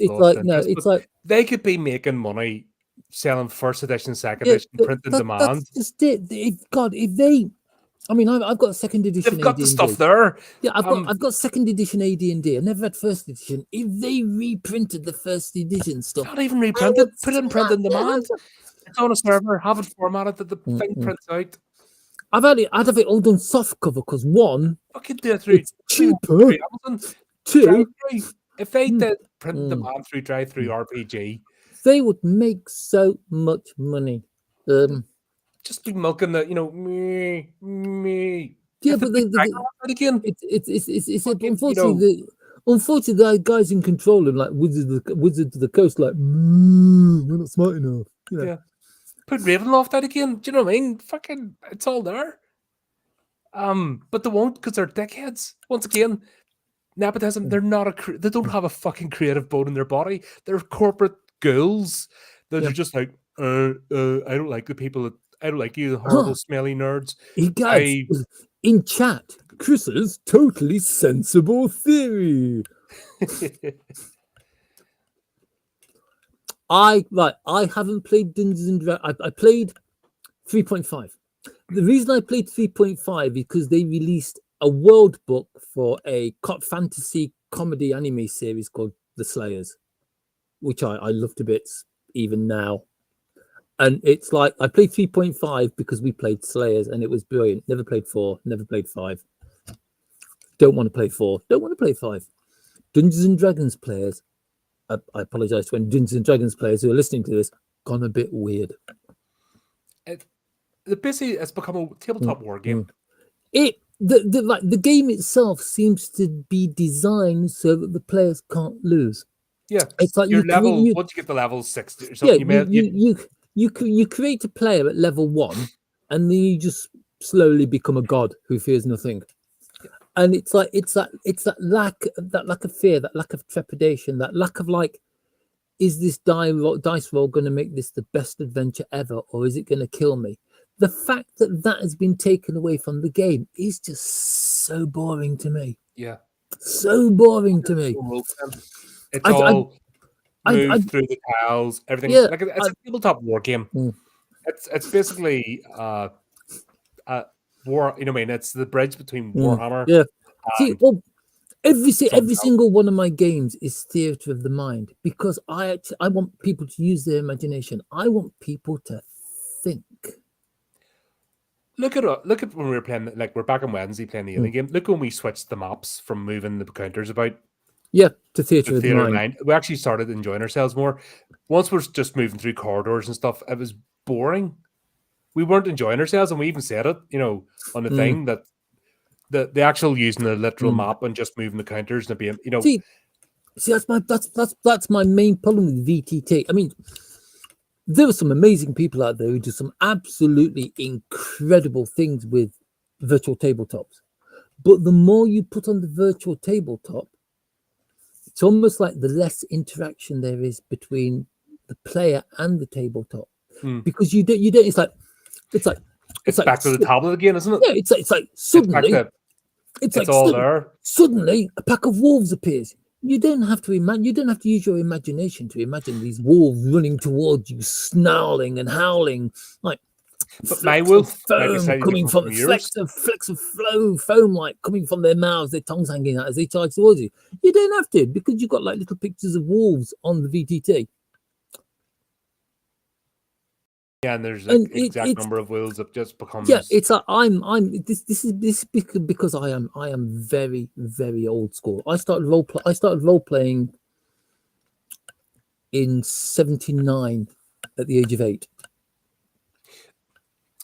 They could be making money selling first edition, second edition, print on demand. That's just it. If they, I mean, I've got second edition. They've got the stuff there. Yeah, I've got second edition AD&D. I never had first edition. If they reprinted the first edition stuff, not even reprinted, put it in print on demand. It's on a server, have it formatted that the thing prints out. I'd have it all done soft cover because one, fucking do it through. It's cheaper. Two, if they did print demand through drive-through RPG, they would make so much money. Just be milking the, me. Yeah, but it's unfortunately the guys in control and like Wizards of the Coast, like we're not smart enough. Yeah. Put Ravenloft out again. Do you know what I mean? Fucking, it's all there. But they won't because they're dickheads. Once again, nepotism. They're not they don't have a fucking creative bone in their body. They're corporate ghouls that are just like, I don't like the people. I don't like you, horrible, smelly nerds. In chat, Chris's totally sensible theory. I haven't played Dungeons and Dragons. I played 3.5. The reason I played 3.5 is because they released a world book for a fantasy comedy anime series called The Slayers, which I love to bits even now. And it's like I played 3.5 because we played Slayers and it was brilliant. Never played 4, never played 5. Don't want to play 4, don't want to play 5. Dungeons and Dragons players, I apologize to any Dungeons and Dragons players who are listening to this, gone a bit weird. It's become a tabletop war game. The game itself seems to be designed so that the players can't lose. Yeah, it's like your level. Once you get to level 60 or something, you create a player at level 1, and then you just slowly become a god who fears nothing. And it's that lack of fear, that lack of trepidation, that lack of like, is this dice roll going to make this the best adventure ever, or is it going to kill me? The fact that has been taken away from the game is just so boring to me. Yeah, so boring to me. It's all move through the tiles, everything. Yeah, like it's a tabletop war game. It's basically war. You know what I mean? It's the bridge between Warhammer. Yeah. See, every single one of my games is theatre of the mind because I want people to use their imagination. I want people to think. look at when we were playing, like we're back on Wednesday playing the alien game. Look when we switched the maps from moving the counters about Yeah, to theatre the of the theater mind. line. We actually started enjoying ourselves more. Once we're just moving through corridors and stuff, it was boring. We weren't enjoying ourselves, and we even said it, on the thing that the actual using the literal map and just moving the counters and being, See, that's my main problem with VTT. I mean, there are some amazing people out there who do some absolutely incredible things with virtual tabletops. But the more you put on the virtual tabletop, it's almost like the less interaction there is between the player and the tabletop, because you don't. It's like back to the tablet again, isn't it? Yeah, it's like suddenly it's all there. Suddenly, a pack of wolves appears. You don't have to imagine. You don't have to use your imagination to imagine these wolves running towards you, snarling and howling like. But my wolf coming from flecks of foam, like coming from their mouths, their tongues hanging out as they charge towards you. You don't have to, because you've got like little pictures of wolves on the VTT. Yeah, and there's an exact number of wolves that just becomes. Yeah, it's like this is because I am very, very old school. I started role playing in '79 at the age of 8.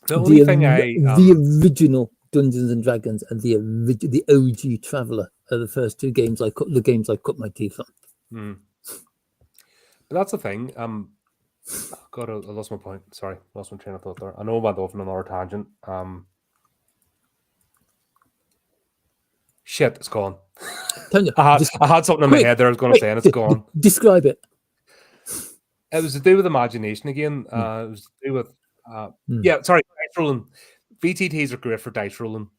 The only thing the original Dungeons and Dragons and the OG Traveller are the first two games I cut my teeth on. But that's the thing. God, I lost my point. Sorry, lost my train of thought there. I know I went off on another tangent. Shit, it's gone. I had something in my head there I was going to say, and it's gone. Describe it. It was to do with imagination again. It was to do with dice rolling. VTTs are great for dice rolling,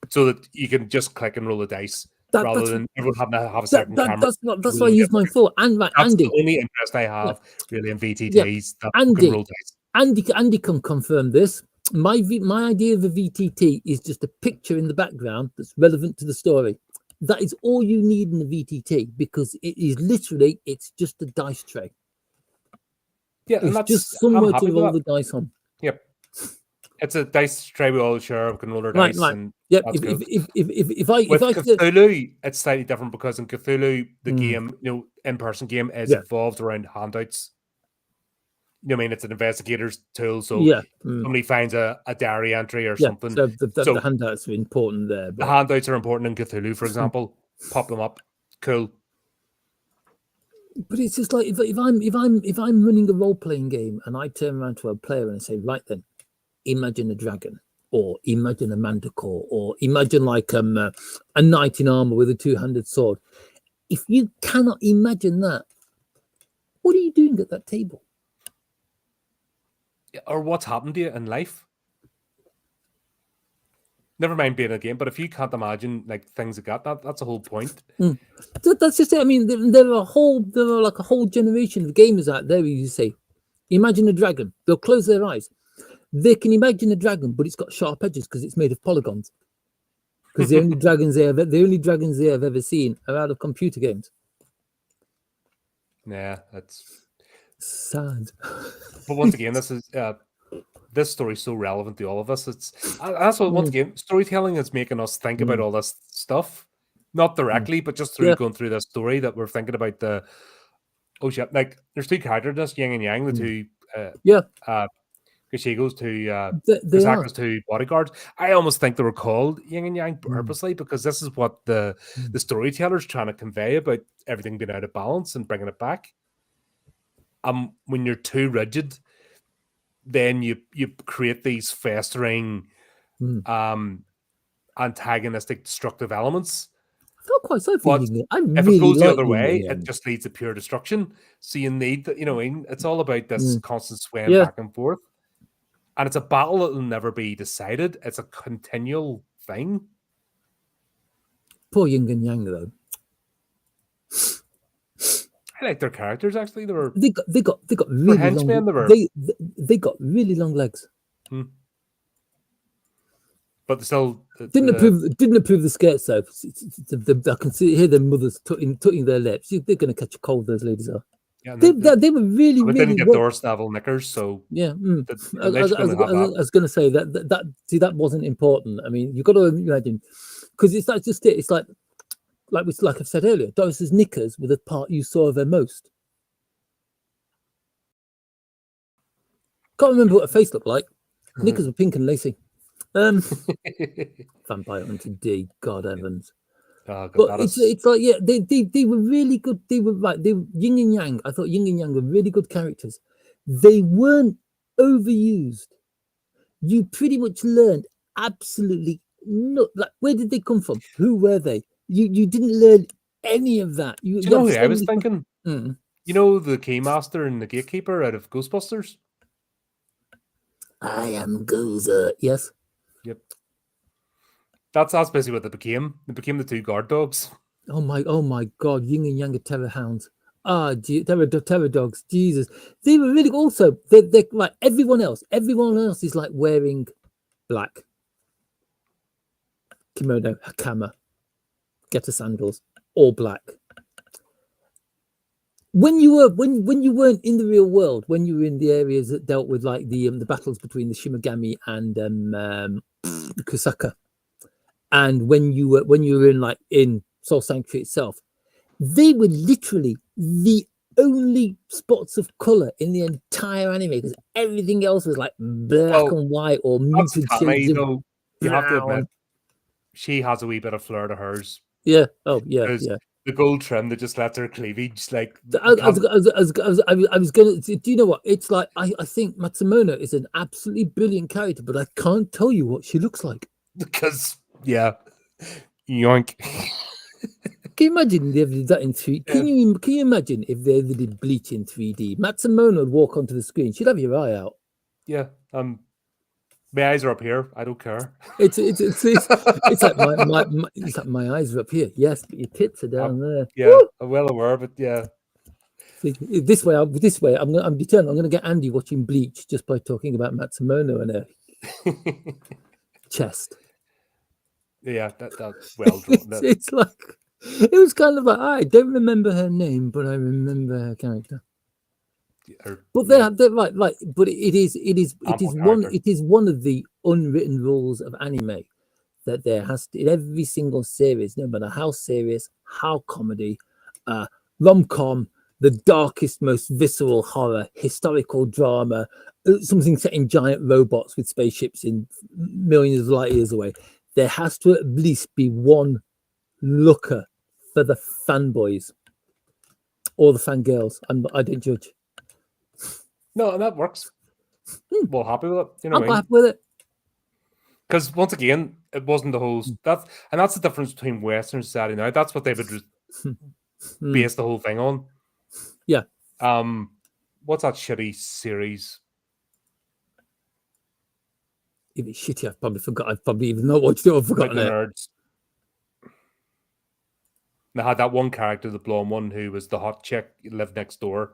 so that you can just click and roll the dice rather than everyone having to have a second camera. That's what I use mine for. And that's Andy, the only interest I have really in VTTs. That can roll dice. Andy can confirm this. My idea of a VTT is just a picture in the background that's relevant to the story. That is all you need in a VTT, because it is literally, it's just a dice tray. Yeah, it's just somewhere to roll the dice on. Yep, it's a dice tray we all share. We can roll our dice. And yep. If I Cthulhu, it's slightly different, because in Cthulhu, the game, in-person game, is involved around handouts. I mean, it's an investigator's tool, so somebody finds a diary entry or something. So the handouts are important there. The handouts are important in Cthulhu, for example. Pop them up, cool. But it's just like if I'm running a role-playing game and I turn around to a player and I say, right then, imagine a dragon, or imagine a manticore, or imagine like a knight in armor with a two-handed sword. If you cannot imagine that, what are you doing at that table? Or what's happened to you in life? Never mind being in a game, but if you can't imagine like things like that's the whole point. That's just it. I mean, there are like a whole generation of gamers out there who you say, imagine a dragon. They'll close their eyes. They can imagine a dragon, but it's got sharp edges because it's made of polygons. Because the only dragons they have ever seen are out of computer games. Yeah, that's sad. But once again, this story is so relevant to all of us. That's what, once again, storytelling is making us think about all this stuff, not directly, but just through going through this story that we're thinking about like there's two characters in this, Yin and Yang, the two Kashigo's two Kasaka's two bodyguards. I almost think they were called Yin and Yang purposely, because this is what the storyteller's trying to convey about everything being out of balance and bringing it back. When you're too rigid, then you create these festering, antagonistic, destructive elements. I felt quite so feeling it. If it goes the other way, it just leads to pure destruction. So you need that, it's all about this constant swaying back and forth. And it's a battle that will never be decided. It's a continual thing. Poor Yin and Yang, though. I like their characters, actually. They got really henchmen, long. They got really long legs. But they still didn't approve the skirts though. I can hear their mothers tutting their lips. They're going to catch a cold. Those ladies are. Yeah, and They were really, but really didn't get well. Doris Neville knickers, so Yeah, they should have that. I was going to say that wasn't important. I mean, you've got to imagine, because it's not just it. It's like I've said earlier, Doris's knickers were the part you saw of her most. Can't remember what her face looked like. Knickers were pink and lacy. Vampire Hunter D, God heavens. Oh, God, But it's like, yeah, they were really good. They were yin and yang. I thought yin and yang were really good characters. They weren't overused. You pretty much learned absolutely no. Like, where did they come from? Who were they? You didn't learn any of that. Do you know who I was thinking? Mm. You know the Keymaster and the Gatekeeper out of Ghostbusters? I am Gozer. Yes. Yep. That's basically what they became. They became the two guard dogs. Oh my God! Yin and Yang are terror hounds. Terror dogs. Jesus, they were really also. They're like everyone else. Everyone else is like wearing black kimono, hakama, getter sandals, all black. When you weren't in the real world, when you were in the areas that dealt with like the battles between the Shimogami and Kusaka, and when you were in Soul Sanctuary itself, they were literally the only spots of color in the entire anime, because everything else was like black and white or muted shades of brown. You have to admit, she has a wee bit of flair to hers. Yeah. Oh yeah. Yeah. The gold trim that just lets her cleavage, like I was gonna. Do you know what? It's like I think Matsumono is an absolutely brilliant character, but I can't tell you what she looks like. Because yoink. Can you imagine if they ever did that in 3D? Can you imagine if they ever did Bleach in 3D? Matsumono would walk onto the screen. She'd have your eye out. Yeah. My eyes are up here. I don't care. It's like it's like my eyes are up here. Yes, but your tits are down there. Yeah, woo! I'm well aware, but yeah. See, this way, I'm determined. I'm going to get Andy watching Bleach just by talking about Matsumono and her chest. Yeah, that's well drawn. It's like it was kind of like I don't remember her name, but I remember her character. But they're right. But it is one of the unwritten rules of anime that there has to, in every single series, no matter how serious, how comedy, rom-com, the darkest, most visceral horror, historical drama, something set in giant robots with spaceships in millions of light years away. There has to at least be one looker for the fanboys or the fangirls. I don't judge. No, and that works. Well, happy with it. You know I'm what I mean? happy with it. Because once again, it wasn't the whole that's the difference between Western society now. That's what they would base the whole thing on. Yeah. What's that shitty series? If it's shitty, I've probably forgot. I've probably even not watched it. I've forgotten it. Nerds. They had that one character, the blonde one, who was the hot chick, lived next door,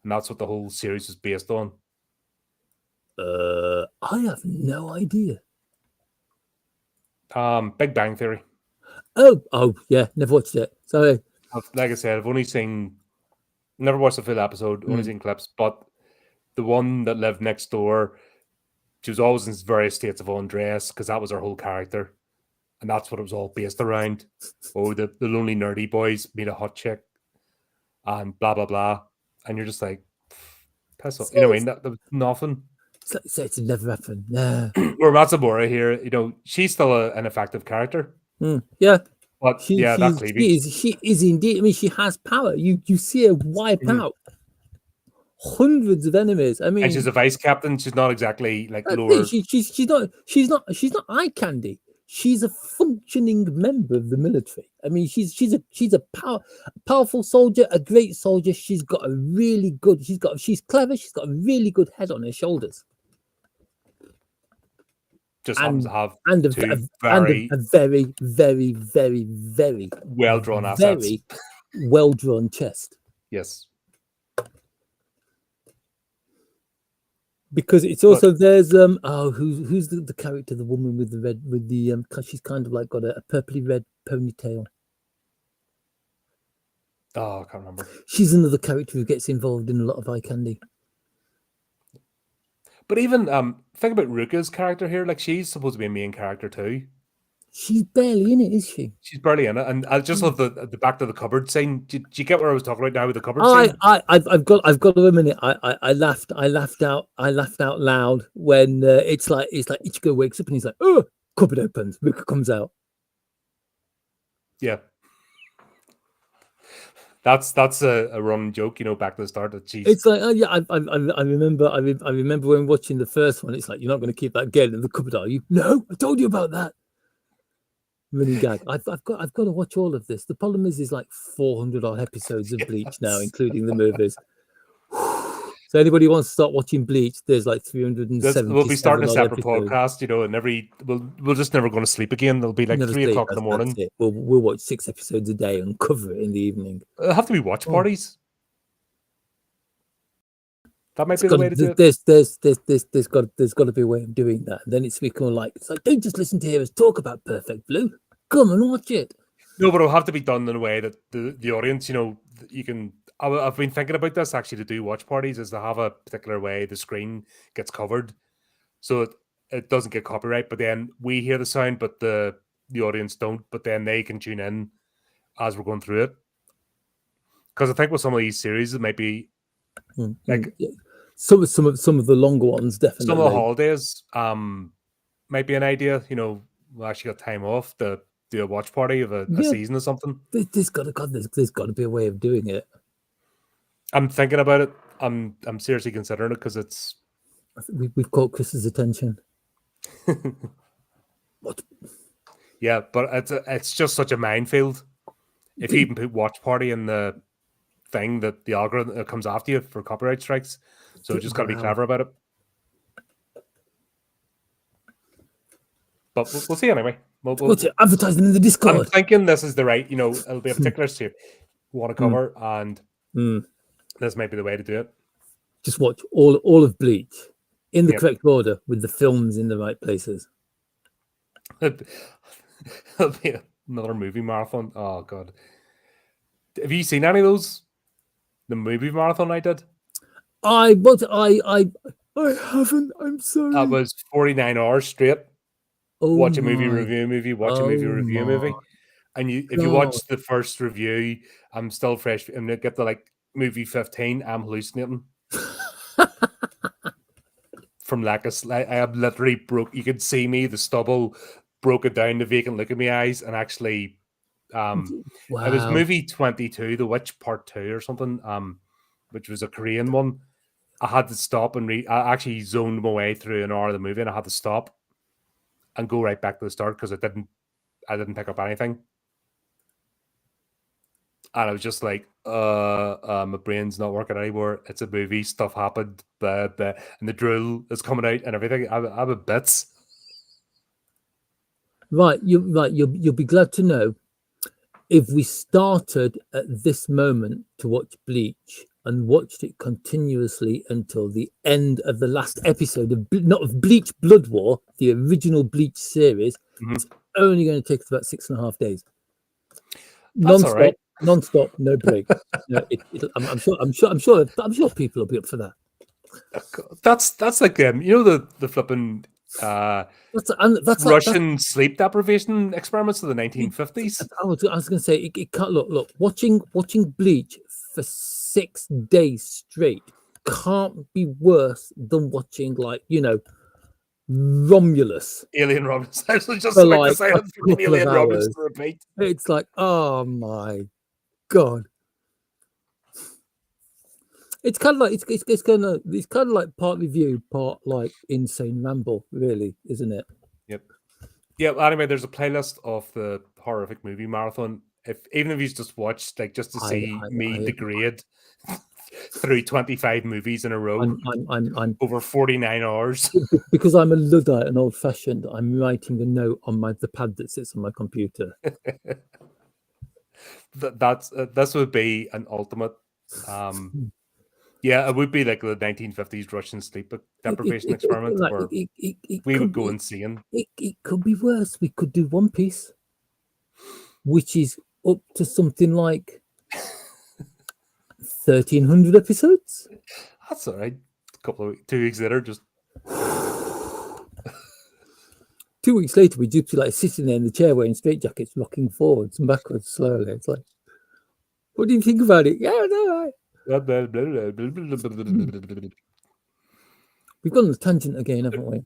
and that's what the whole series was based on. I have no idea. Big Bang Theory. Oh yeah, never watched it. Sorry. Like I said, I've only never watched the full episode, only seen clips, but the one that lived next door, she was always in various states of undress because that was her whole character. And that's what it was all based around. Oh, the lonely nerdy boys meet a hot chick and blah, blah, blah. And you're just like, piss off. You know what I mean? That was nothing. So it's never happened. Nah. Where Matsubara here, she's still an effective character. Yeah. But that cleavage. She is indeed. I mean, she has power. You see her wipe out hundreds of enemies. I mean, and she's a vice captain. She's not exactly like lower. She's not eye candy. She's a functioning member of the military. I mean, she's a powerful soldier, a great soldier. She's clever. She's got a really good head on her shoulders. Just happens to have a very, very, very, very well drawn assets. Very well drawn chest. Yes. Because it's also there's who's the character, the woman with the red she's kind of like got a purpley red ponytail. Oh, I can't remember. She's another character who gets involved in a lot of eye candy. But even think about Ruka's character here. Like, she's supposed to be a main character too. She's barely in it, is she? She's barely in it, and I just love the back to the cupboard scene. Do you get what I was talking about now with the cupboard scene? I've got to admit it. I laughed out loud when it's like Ichigo wakes up and he's like, oh, cupboard opens, Ruka comes out. Yeah, that's a running joke, back to the start. That she's. It's like, oh yeah, I remember when watching the first one. It's like, you're not going to keep that girl in the cupboard, are you? No, I told you about that. Running gag. I've got to watch all of this. The problem is like 400 odd episodes of Bleach now, including the movies. So anybody who wants to start watching Bleach, there's like 370. We'll be starting a separate podcast, and we're just never going to sleep again. There'll be like 3 o'clock in the morning. We'll watch 6 episodes a day and cover it in the evening. It'll have to be watch parties. That might be the way to do it. There's got to be a way of doing that. And then it's become like, don't just listen to hear us talk about Perfect Blue. Come and watch it. No, but it'll have to be done in a way that the audience, you can. I've been thinking about this actually to do watch parties, is to have a particular way the screen gets covered, so it doesn't get copyright. But then we hear the sound, but the audience don't. But then they can tune in as we're going through it. Because I think with some of these series, it might be like some of the longer ones, definitely. Some of the holidays might be an idea. We actually got time off to do a watch party of a season or something. There's got to be a way of doing it. I'm thinking about it. I'm seriously considering it because it's. We've caught Chris's attention. What? Yeah, but it's just such a minefield. If you even put watch party in the thing, that the algorithm comes after you for copyright strikes, so you just got to be clever about it. But we'll see anyway. We'll advertising in the Discord. I'm thinking this is the right. It'll be a particular shape we want to cover, and this might be the way to do it. Just watch all of Bleach in the correct order with the films in the right places. It'll be another movie marathon. Oh god, have you seen any of those? The movie marathon I did. I haven't. I'm sorry. That was 49 hours straight. Oh, watch a movie, review a movie. Watch a movie, review a movie. And if you watch the first review, I'm still fresh. I'm gonna get to like movie 15. I'm hallucinating. From lack of, I have literally broke. You could see me, the stubble, broke it down, the vacant look in my eyes, and actually, it was movie 22, The Witch Part 2 or something, which was a Korean one. I had to stop and I actually zoned my way through an hour of the movie, and I had to stop and go right back to the start because I didn't pick up anything. And I was just like, my brain's not working anymore. It's a movie, stuff happened, and the drill is coming out and everything. I'm a bits. Right, you'll be glad to know, if we started at this moment to watch Bleach and watched it continuously until the end of the last episode of not of Bleach Blood War, the original Bleach series, it's only going to take us about 6.5 days. That's all right. Non-stop, no break. I'm sure people will be up for that. That's like the flipping Russian sleep deprivation experiments of the 1950s. I was going to say it can't look. Watching Bleach for 6 days straight can't be worse than watching Romulus. Alien Romulus. I was just like to say Alien Romulus to repeat. It's like, oh my god. It's kind of like it's kind of like part review, part like insane ramble, really, isn't it? Yep. Yeah. Anyway, there's a playlist of the horrific movie marathon. Even if you just watched, just to see me degrade through 25 movies in a row, I'm over 49 hours. Because I'm a Luddite and old-fashioned. I'm writing a note on the pad that sits on my computer. This would be an ultimate. Yeah, it would be like the 1950s Russian sleep deprivation experiment where we would go insane. It could be worse. We could do One Piece, which is up to something like 1,300 episodes. That's all right. 2 weeks later, just 2 weeks later, we'd just be like sitting there in the chair wearing straitjackets, rocking forwards and backwards slowly. It's like, what do you think about it? Yeah, no, we've gone on a tangent again, haven't we?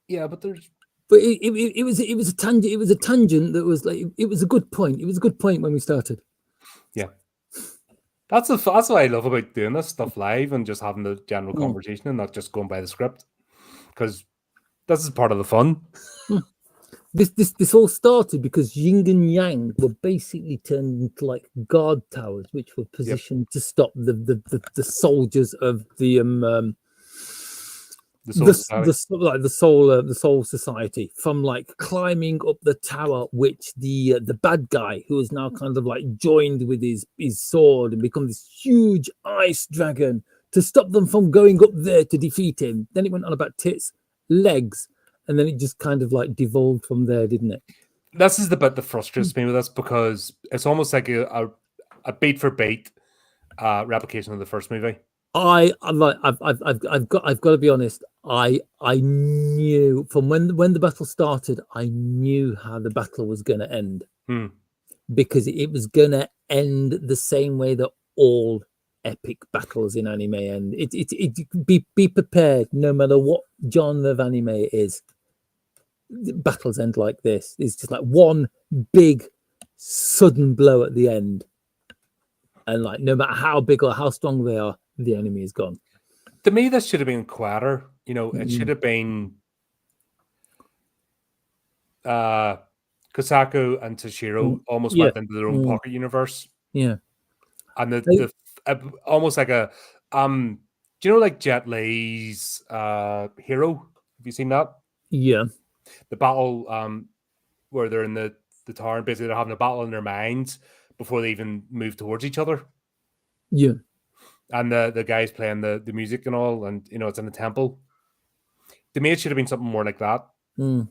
yeah, but there's But it was a tangent. It was a tangent that was like it was a good point. It was a good point when we started. yeah. That's what I love about doing this stuff live and just having the general conversation and not just going by the script, because this is part of the fun. This all started because Yin and Yang were basically turned into like guard towers, which were positioned to stop the soldiers of the the soul society from like climbing up the tower, which the bad guy, who is now kind of like joined with his sword and become this huge ice dragon, to stop them from going up there to defeat him. Then it went on about tits, legs, and then it just kind of like devolved from there, didn't it? This is the bit that frustrates me with this, because it's almost like a beat for beat replication of the first movie. I've got to be honest. I knew from when the battle started, I knew how the battle was going to end, because it was going to end the same way that all epic battles in anime end. Be prepared, no matter what genre of anime it is. Battles end like this. It's just like one big sudden blow at the end, and like no matter how big or how strong they are, the enemy is gone. To me, this should have been quieter. You know, it should have been Kosaku and Toshiro almost went into their own pocket universe. Yeah, and the almost like a do you know like Jet Li's Hero? Have you seen that? Yeah. The battle where they're in the tower and basically they're having a battle in their minds before they even move towards each other. Yeah. And the guy's playing the music and all, and you know it's in a temple. To me, it should have been something more like that. And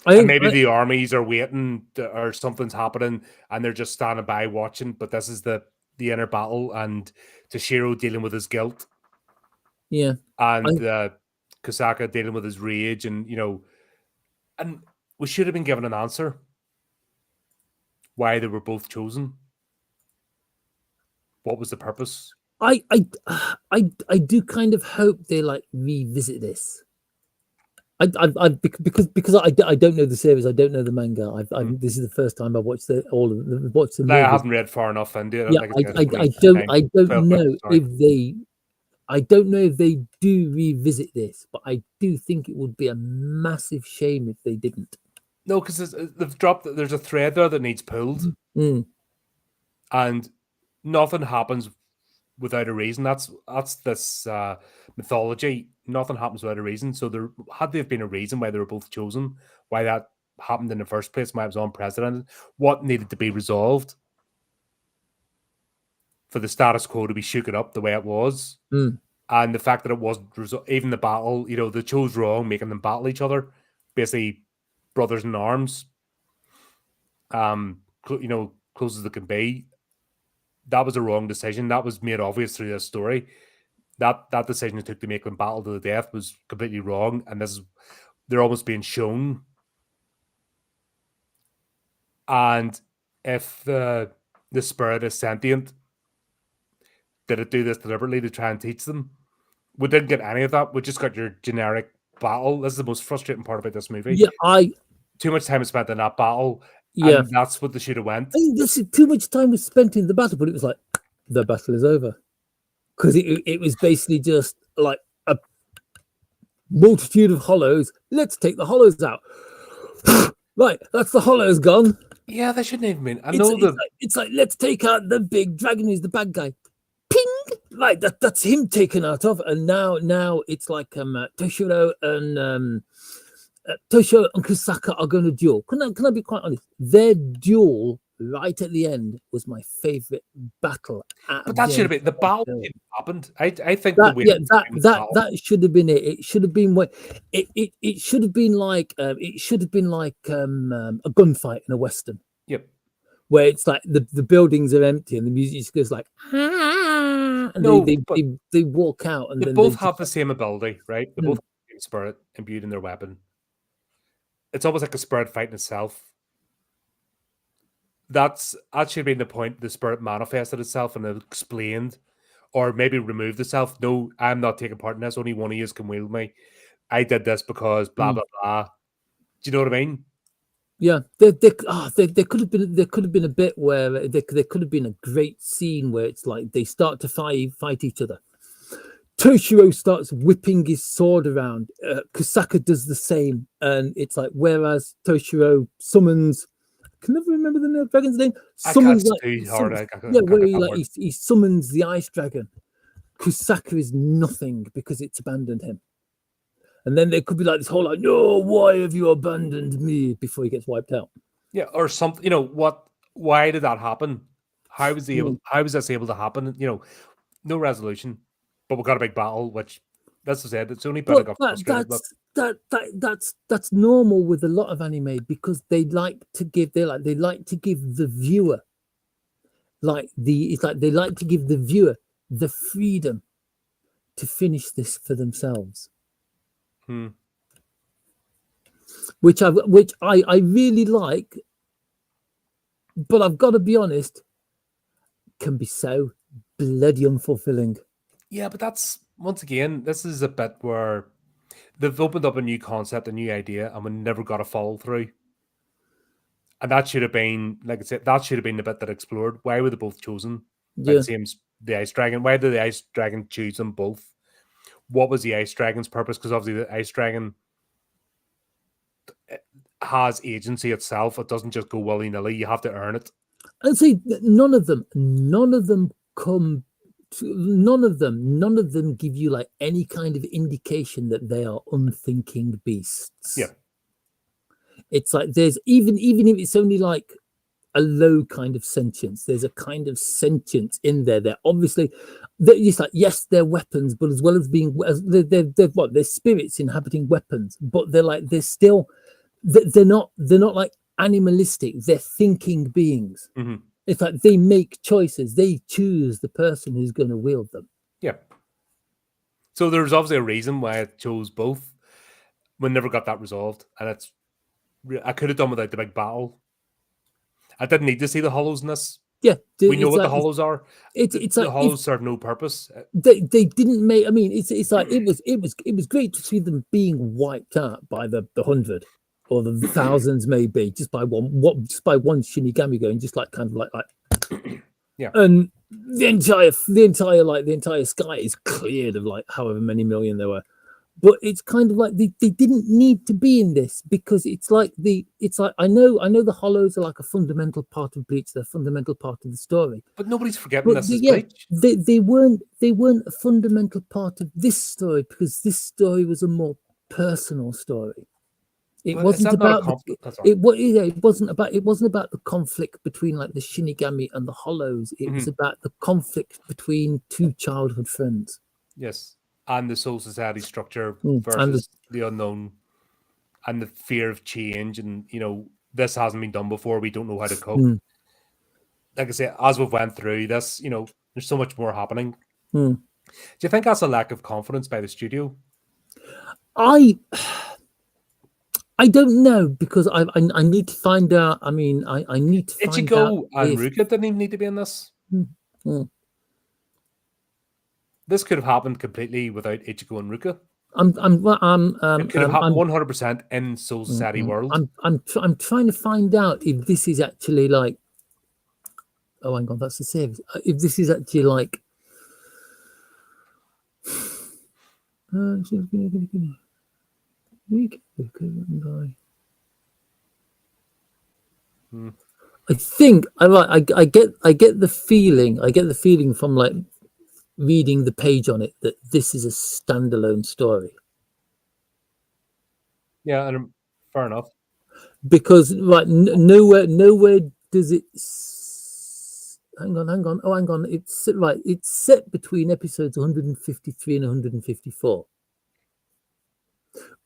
maybe the armies are waiting or something's happening and they're just standing by watching, but this is the inner battle and Toshiro dealing with his guilt. Yeah. And Kosaka dealing with his rage, and you know, and we should have been given an answer why they were both chosen. What was the purpose? I do kind of hope they like revisit this. Because I don't know the series, I don't know the manga. This is the first time I've watched the I haven't read far enough into it. I don't know if they do revisit this, but I do think it would be a massive shame if they didn't. No, because they've dropped. There's a thread there that needs pulled, and nothing happens without a reason. That's this mythology. Nothing happens without a reason. So there had to have been a reason why they were both chosen, why that happened in the first place, why it was unprecedented, what needed to be resolved for the status quo to be shooken up the way it was. And the fact that it wasn't even the battle, you know, they chose wrong, making them battle each other, basically brothers in arms, you know, close as they can be. That was a wrong decision. That was made obvious through this story. That decision it took to make them battle to the death was completely wrong, and they're almost being shown. And if the spirit is sentient, did it do this deliberately to try and teach them? We didn't get any of that. We just got your generic battle. This is the most frustrating part about this movie. Yeah, too much time was spent in that battle. Yeah, and that's what they should have went. I think too much time was spent in the battle, but it was like the battle is over, because it was basically just like a multitude of hollows. Let's take the hollows out. Right, that's the hollows gone. Yeah, they shouldn't even been. It's like let's take out the big dragon who's the bad guy. Ping! Right, that's him taken out of, and now it's like Toshiro and Toshiro and Kusaka are going to duel. Can I be quite honest? Their duel right at the end was my favorite battle. But that should have been the battle. It happened. I think that should have been it. It should have been what it should have been like. It should have been like a gunfight in a western. Yep. where it's like the buildings are empty and the music just goes like, "Ah," and No, they, but they walk out and they then both they have the same ability, right? They both have the same spirit imbued in their weapon. It's almost like a spirit fighting itself. That's actually been the point. The spirit manifested itself and it explained, or maybe removed itself. No, I'm not taking part in this. Only one of you can wield me. I did this because blah blah blah. Do you know what I mean? Yeah, there could have been a bit where there could have been a great scene where it's like they start to fight each other. Toshiro starts whipping his sword around. Kusaka does the same, and it's like whereas Toshiro summons, I can never remember the dragon's name. I can't Summons like too hard. I yeah, can't where get he that like word. he summons the ice dragon. Kusaka is nothing because it's abandoned him. And then there could be like this whole like, no, why have you abandoned me before he gets wiped out? Yeah, or something. You know what? Why did that happen? How was he able? Mm. How was this able to happen? You know, no resolution, but we got a big battle, which, as I said, it's the only bit I But got frustrated with. that's normal with a lot of anime because they like to give the viewer they like to give the viewer the freedom to finish this for themselves, Hmm. which I really like, but I've got to be honest, can be so bloody unfulfilling. Yeah, but that's once again, this is a bit where they've opened up a new concept, a new idea, and we never got a follow through. And that should have been, like I said, that should have been the bit that explored. Why were they both chosen by Yeah, the same the ice dragon? Why did the ice dragon choose them both? What was the ice dragon's purpose? Because obviously the ice dragon has agency itself. It doesn't just go willy nilly. You have to earn it. and see none of them come. None of them give you like any kind of indication that they are unthinking beasts. Yeah. It's like there's even if it's only like a low kind of sentience, there's a kind of sentience in there. They're obviously it's like yes, they're weapons, but as well as being they're spirits inhabiting weapons, but they're still they're not like animalistic. They're thinking beings. Mm-hmm. It's like they make choices. They choose the person who's going to wield them. Yeah. So there's obviously a reason why I chose both. We never got that resolved, and I could have done without the big battle. I didn't need to see the hollows in this. Yeah, We know what the hollows are. It's The like hollows serve no purpose. they didn't make. I mean, it's like it was great to see them being wiped out by the 100 or the thousands, maybe just by one Shinigami going, just like kind of like Yeah. and the entire sky is cleared of like however many million there were. But it's kind of like they didn't need to be in this because it's like I know the hollows are like a fundamental part of Bleach, they're a fundamental part of the story. But nobody's forgetting But this is yeah, Bleach. they weren't a fundamental part of this story because this story was a more personal story. It But wasn't about it wasn't about the conflict between like the Shinigami and the hollows. It was about the conflict between two childhood friends. Yes. And the soul society structure and versus the unknown and the fear of change. And, you know, this hasn't been done before. We don't know how to cope. Like I say, as we've went through this, you know, there's so much more happening. Do you think that's a lack of confidence by the studio? I don't know because I need to find out. I mean, I need to find out. Ichigo and Ruka didn't even need to be in this. This could have happened completely without Ichigo and Ruka. It could have happened 100% in Soul Society world. I'm trying to find out if this is actually like. Oh, hang on, that's the save. If this is actually like. I think I get the feeling from like reading the page on it that this is a standalone story. Yeah, and fair enough. Because right, nowhere does it. Hang on. Oh, hang on. It's right. It's set between episodes 153 and 154.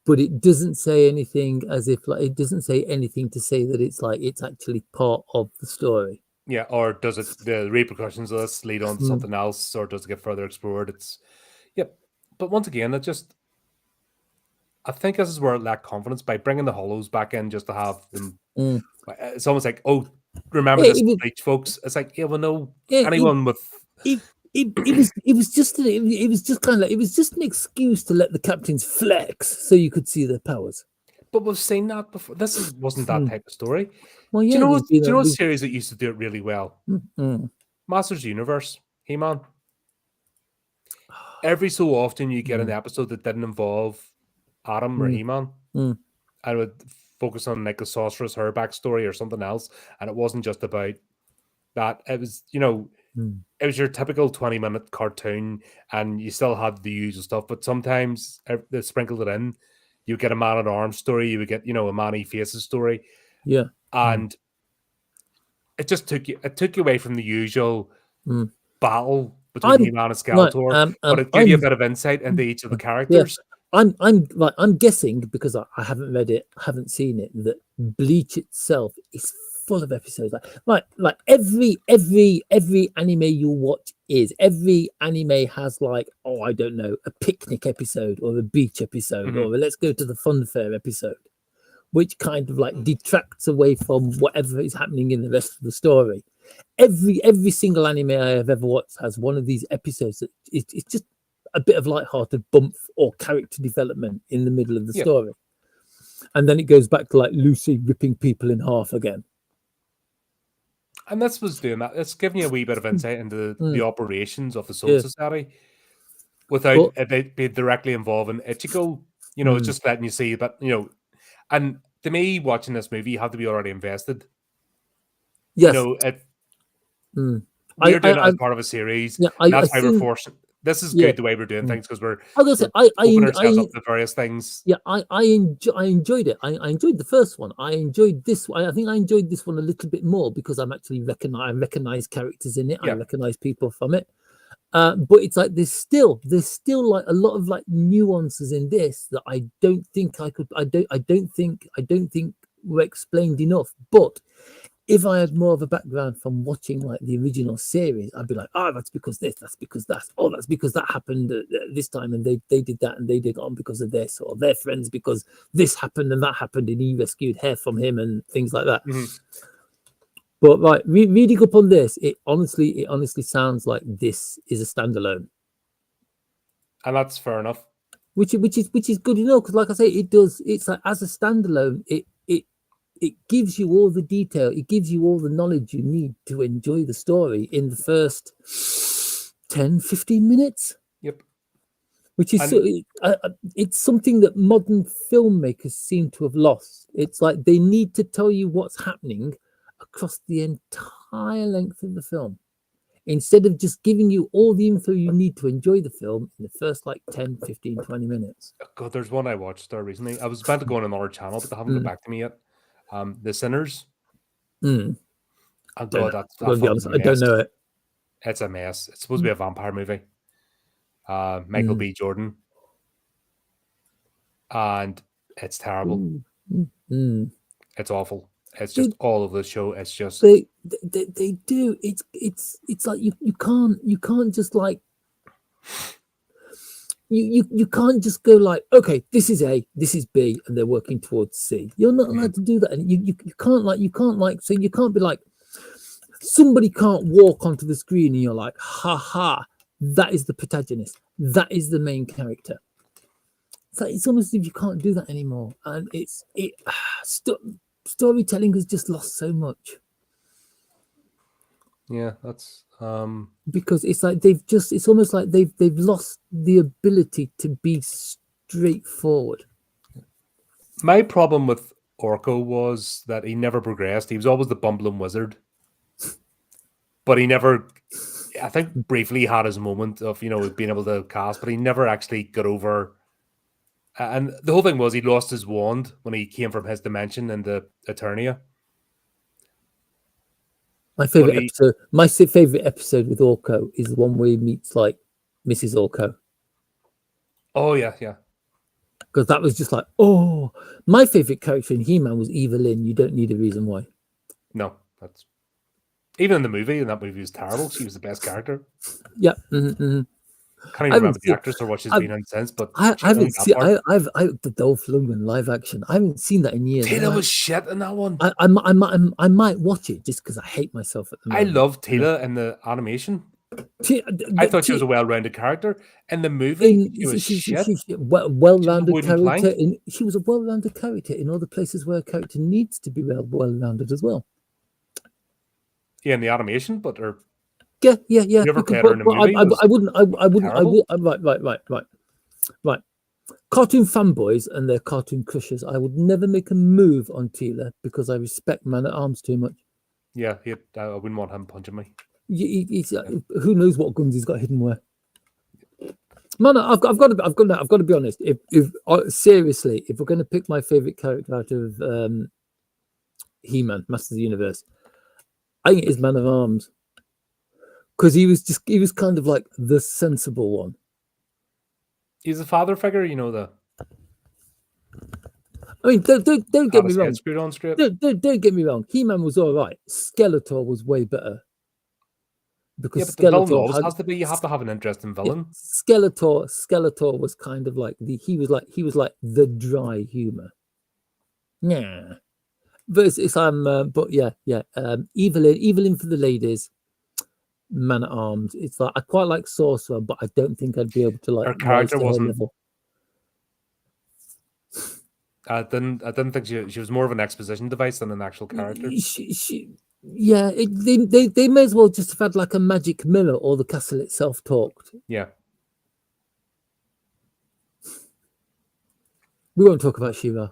but it doesn't say anything as if like it doesn't say anything to say that it's like it's actually part of the story. Yeah, or does it the repercussions of this lead on to Mm. something else, or does it get further explored? It's yep. But once again, I think this is where it lacked confidence by bringing the hollows back in just to have them. Mm. It's almost like, oh, remember Yeah, this, Bleach, folks. It's like, yeah, well, no, yeah, anyone with it was just it was just kind of like, it was just an excuse to let the captains flex so you could see their powers. but we've seen that before. Wasn't that Mm. type of story. Well, Do yeah, you know? there's been Do you know a series that used to do it really well? Mm. Masters Universe, He-Man. Every so often, you get an episode that didn't involve Adam or He-Man. Mm. I would focus on like a sorceress, her backstory, or something else, and it wasn't just about that. It was, it was your typical 20-minute cartoon, and you still had the usual stuff. But sometimes they sprinkled it in. You get a Man at Arms story. You would get, a Man He Faces story. Yeah, and it just took you away from the usual battle between He-Man and Skeletor, but it gave you a bit of insight into each of the characters. I'm guessing because I haven't read it, haven't seen it, that Bleach itself is full of episodes. Like every anime you watch every anime has like, oh, I don't know, a picnic episode or a beach episode or a let's go to the fun fair episode, which kind of like detracts away from whatever is happening in the rest of the story. Every single anime I have ever watched has one of these episodes that it's just a bit of light-hearted bump or character development in the middle of the story, and then it goes back to like Lucy ripping people in half again. And this was doing that. It's giving you a wee bit of insight into the operations of the Soul Society without it being directly involving Ichigo. It's just letting you see that, and to me, watching this movie, you have to be already invested. Yes. We're doing it as part of a series. Yeah, that's why we're forcing. This is good the way we're doing things because we're opening ourselves up to various things. Yeah, I enjoyed it. I enjoyed the first one. I enjoyed this one. I think I enjoyed this one a little bit more because I recognize characters in it. I recognize people from it. But it's like there's still like a lot of like nuances in this that I don't think were explained enough. But if I had more of a background from watching like the original series, I'd be like, oh, that's because this, that's because that, oh, that's because that happened this time, and they did that, and they did on because of this, or they're friends because this happened and that happened, and he rescued hair from him and things like that. But like reading up on this, it honestly sounds like this is a standalone, and that's fair enough. Which is good enough because, like I say, it does. It's like as a standalone, it gives you all the detail, it gives you all the knowledge you need to enjoy the story in the first 10-15 minutes. Yep. Which is it's something that modern filmmakers seem to have lost. It's like they need to tell you what's happening across the entire length of the film instead of just giving you all the info you need to enjoy the film in the first like 10, 15, 20 minutes. God, there's one I watched there recently. I was about to go on another channel, but they haven't got back to me yet. The Sinners. Oh God, that's I don't know it. It's a mess. It's supposed to be a vampire movie. Michael B. Jordan, and it's terrible. It's awful. It's just all of the show. It's just they do. It's like you can't just like. You can't just go like, okay, this is A, this is B, and they're working towards C. You're not allowed to do that. And you can't so you can't be like, somebody can't walk onto the screen and you're like, ha ha, that is the protagonist, that is the main character. It's almost as if you can't do that anymore, and storytelling has just lost so much. Yeah, that's because it's like it's almost like they've lost the ability to be straightforward. My problem with Orko was that he never progressed. He was always the bumbling wizard, but he never, I think, briefly had his moment of being able to cast, but he never actually got over. And the whole thing was he lost his wand when he came from his dimension in the Eternia. My favorite episode with Orko is the one where he meets like Mrs. Orko. Oh yeah. because that was just like, oh, my favorite character in He-Man was Evelyn. You don't need a reason why. No, that's even in the movie, and that movie was terrible. She was the best character. Yeah. Mm-hmm. Can't even remember the actress or what she's been in since, but I she haven't owned that seen. part. I've the Dolph Lundgren live action. I haven't seen that in years. Tila was shit in that one. I might watch it just because I hate myself at the I moment. love Tila in the animation. I thought she was a well-rounded character. In the movie, she was shit. Well-rounded character. plank. She was a well-rounded character in all the places where a character needs to be well-rounded as well. Yeah, in the animation, but or Yeah. you ever played her in a movie? Right. Cartoon fanboys and their cartoon crushes. I would never make a move on Tila because I respect Man at Arms too much. Yeah, I wouldn't want him punching me. Who knows what guns he's got hidden where? Man, I've got to be honest. If seriously, if we're going to pick my favorite character out of He-Man, Masters of the Universe, I think it is Man at Arms because he was kind of like the sensible one. He's a father figure, you know. I mean, don't get me wrong. Screwed on straight. Don't get me wrong. He-Man was all right. Skeletor was way better because but the villain Skeletor always has to be. You have to have an interesting villain. Yeah, Skeletor was kind of like he was like the dry humor. Yeah, but Evelyn for the ladies. Man at Arms. It's like I quite like Sorcerer, but I don't think I'd be able to like. Her character wasn't. I didn't think she was more of an exposition device than an actual character. They may as well just have had like a magic mirror or the castle itself talked. Yeah. We won't talk about She-Ra.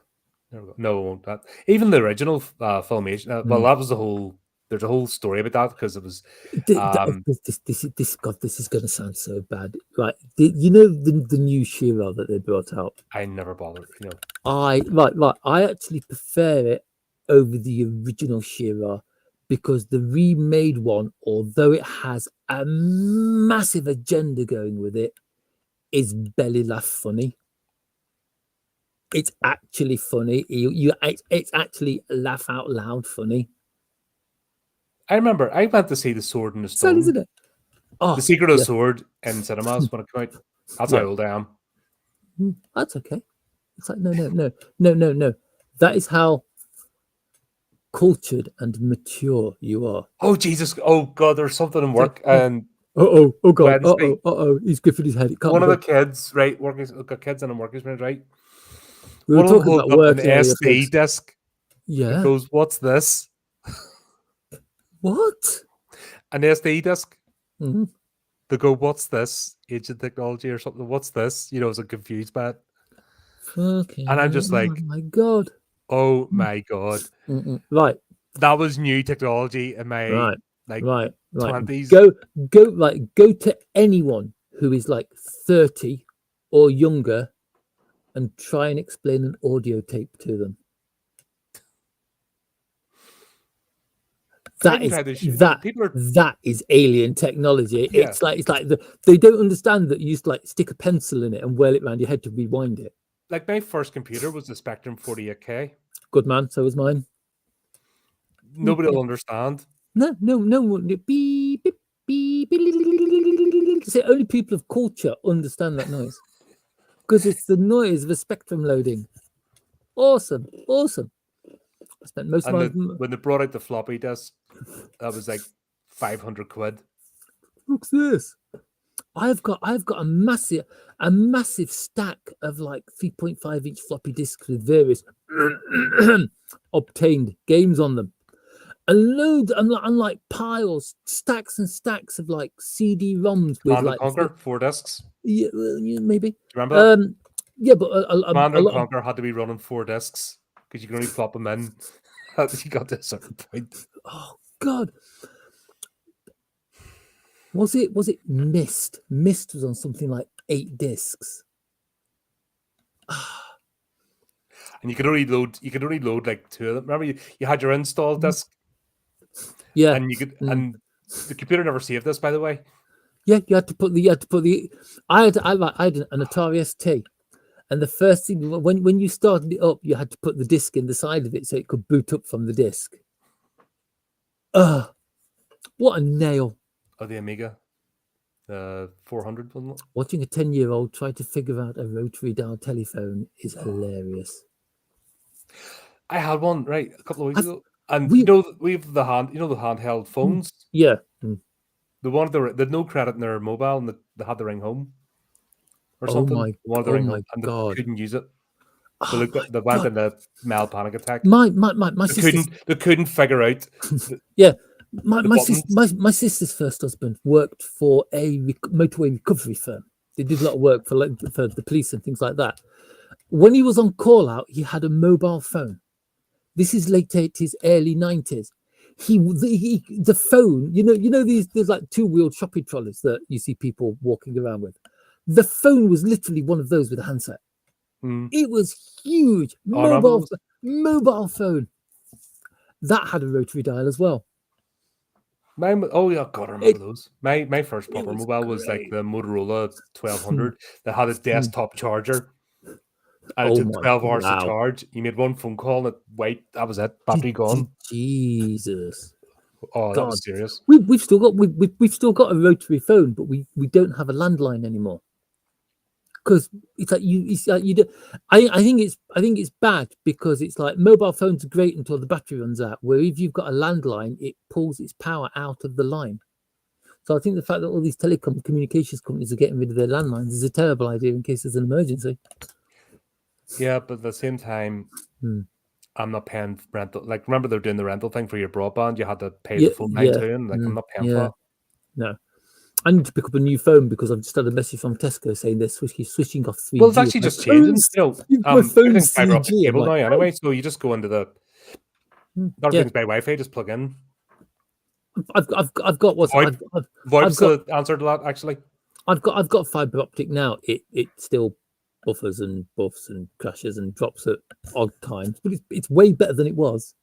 No, we won't. Even the original Filmation. Well, that was the whole. There's a whole story about that because it was. This is going to sound so bad, right? You know the new She-Ra that they brought out. I never bothered. You know. I actually prefer it over the original She-Ra because the remade one, although it has a massive agenda going with it, is belly laugh funny. It's actually funny. It's actually laugh out loud funny. I remember I went to see The Sword and the Stone. Isn't it? The Secret of the Sword in cinemas when it came out. That's how old I am. That's okay. It's like no. That is how cultured and mature you are. Oh Jesus! Oh God! There's something in work and. Oh God! He's gripping his head. One of the kids, right? Got kids in a working experience, right? We were talking about work. An SD disc. Yeah. It goes, what's this? What? An SD disc. Mm-hmm. They go, what's this? Ancient technology or something? What's this? You know, it's a confused bad. Okay. And I'm just like, oh my God. Oh my God. Right. That was new technology in my right. 20s. Go to anyone who is like 30 or younger and try and explain an audio tape to them. That is alien technology. Yeah. It's like they don't understand that you used to like stick a pencil in it and whirl it around your head to rewind it. Like my first computer was the Spectrum 48K. Good man, so was mine. Nobody will understand. No. Beep, beep, beep, beep. See, only people of culture understand that noise because it's the noise of a Spectrum loading. Awesome. I spent most of my when they brought out the floppy disk, that was like 500 quid. What's this? I've got a massive stack of like 3.5 inch floppy disks with various obtained games on them, and loads and like piles, stacks and stacks of like CD-ROMs with Command & Conquer 4 discs. Yeah, maybe. Do you remember that? Yeah, but Command & Conquer had to be running 4 discs because you can only plop them in. You got to a certain point. Oh God. Was it Mist? Mist was on something like 8 discs. And you could only load like 2 of them. Remember you had your install disc? Yeah. And you could and the computer never saved this, by the way. Yeah, you had to put the I had an Atari ST, And the first thing when you started it up, you had to put the disc in the side of it so it could boot up from the disc. What a nail! Oh, the Amiga, 400, wasn't it? Watching a 10-year-old try to figure out a rotary dial telephone is hilarious. I had one right a couple of weeks ago, and we- we have the handheld phones. Yeah. The one that had no credit in their mobile, and they had the ring home or Oh something. my- One of the oh ring my home, and God. they couldn't use it. Oh So they went God. in a mild panic attack. My They sister's, couldn't figure out. my sister's first husband worked for a motorway recovery firm. They did a lot of work for the police and things like that. When he was on call out, he had a mobile phone. This is late 80s, early 90s. The phone, there's like 2-wheeled shopping trolleys that you see people walking around with. The phone was literally one of those with a handset. It was huge. Mobile phone. That had a rotary dial as well. Oh yeah, God, I remember those. My first proper mobile was like the Motorola 1200 that had a desktop charger. And it took 12 hours to charge. You made one phone call and that was it. Battery gone. Jesus. Oh, that was serious. We've still got a rotary phone, but we don't have a landline anymore. Because it's like you do. I think it's bad because it's like mobile phones are great until the battery runs out. Where if you've got a landline, it pulls its power out of the line. So I think the fact that all these telecom communications companies are getting rid of their landlines is a terrible idea in case there's an emergency. Yeah, but at the same time, I'm not paying rental. Like, remember they're doing the rental thing for your broadband? You had to pay the full line too, and I'm not paying for that. No. I need to pick up a new phone because I've just had a message from Tesco saying they're switching off 3G. Well, it's actually just changing. My phone's fiber optic 3G cable now anyway, so you just go into the everything's by Wi-Fi, just plug in. I've got what's VoIP's the answer to that, actually. I've got fiber optic now. It still buffers and buffs and crashes and drops at odd times, but it's way better than it was.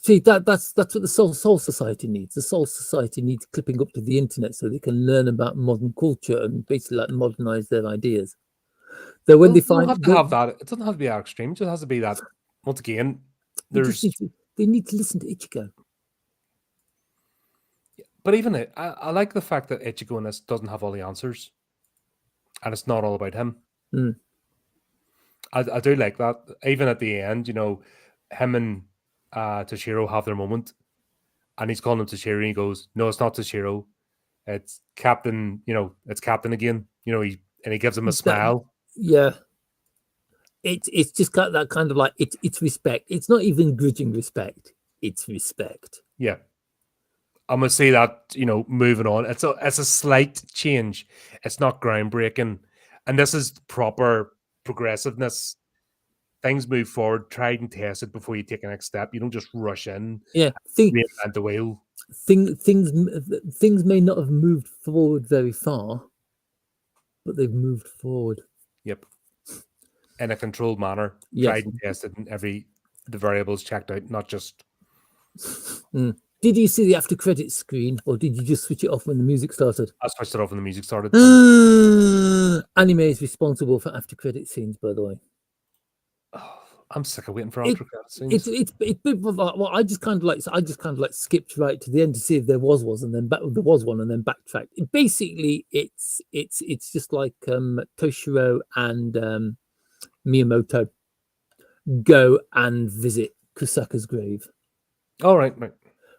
See, that's what the Soul Society needs. The Soul Society needs clipping up to the internet so they can learn about modern culture and basically like modernize their ideas. So when they find have to have that, it doesn't have to be that extreme. It just has to be that. Once again, they need to listen to Ichigo. But even it, I like the fact that Ichigo in this doesn't have all the answers, and it's not all about him. I do like that. Even at the end, him and Toshiro have their moment, and he's calling him Toshiro, and he goes, "No, it's not Toshiro. It's Captain. It's Captain again. He gives him a smile. It's just got that kind of like it's respect. It's not even grudging respect. It's respect. Yeah, I'm gonna say that. Moving on. It's a slight change. It's not groundbreaking, and this is proper progressiveness. Things move forward, tried and tested before you take the next step. You don't just rush in. Reinvent the wheel. Things may not have moved forward very far, but they've moved forward. Yep. In a controlled manner, tried and tested, and the variables checked out, not just. Did you see the after credits screen, or did you just switch it off when the music started? I switched it off when the music started. Anime is responsible for after credit scenes, by the way. Oh, I'm sick of waiting for after credit scenes. I just kind of like skipped right to the end to see if there was one, and then there was one, and then backtracked. Basically, it's just like Toshiro and Miyamoto go and visit Kusaka's grave. All right.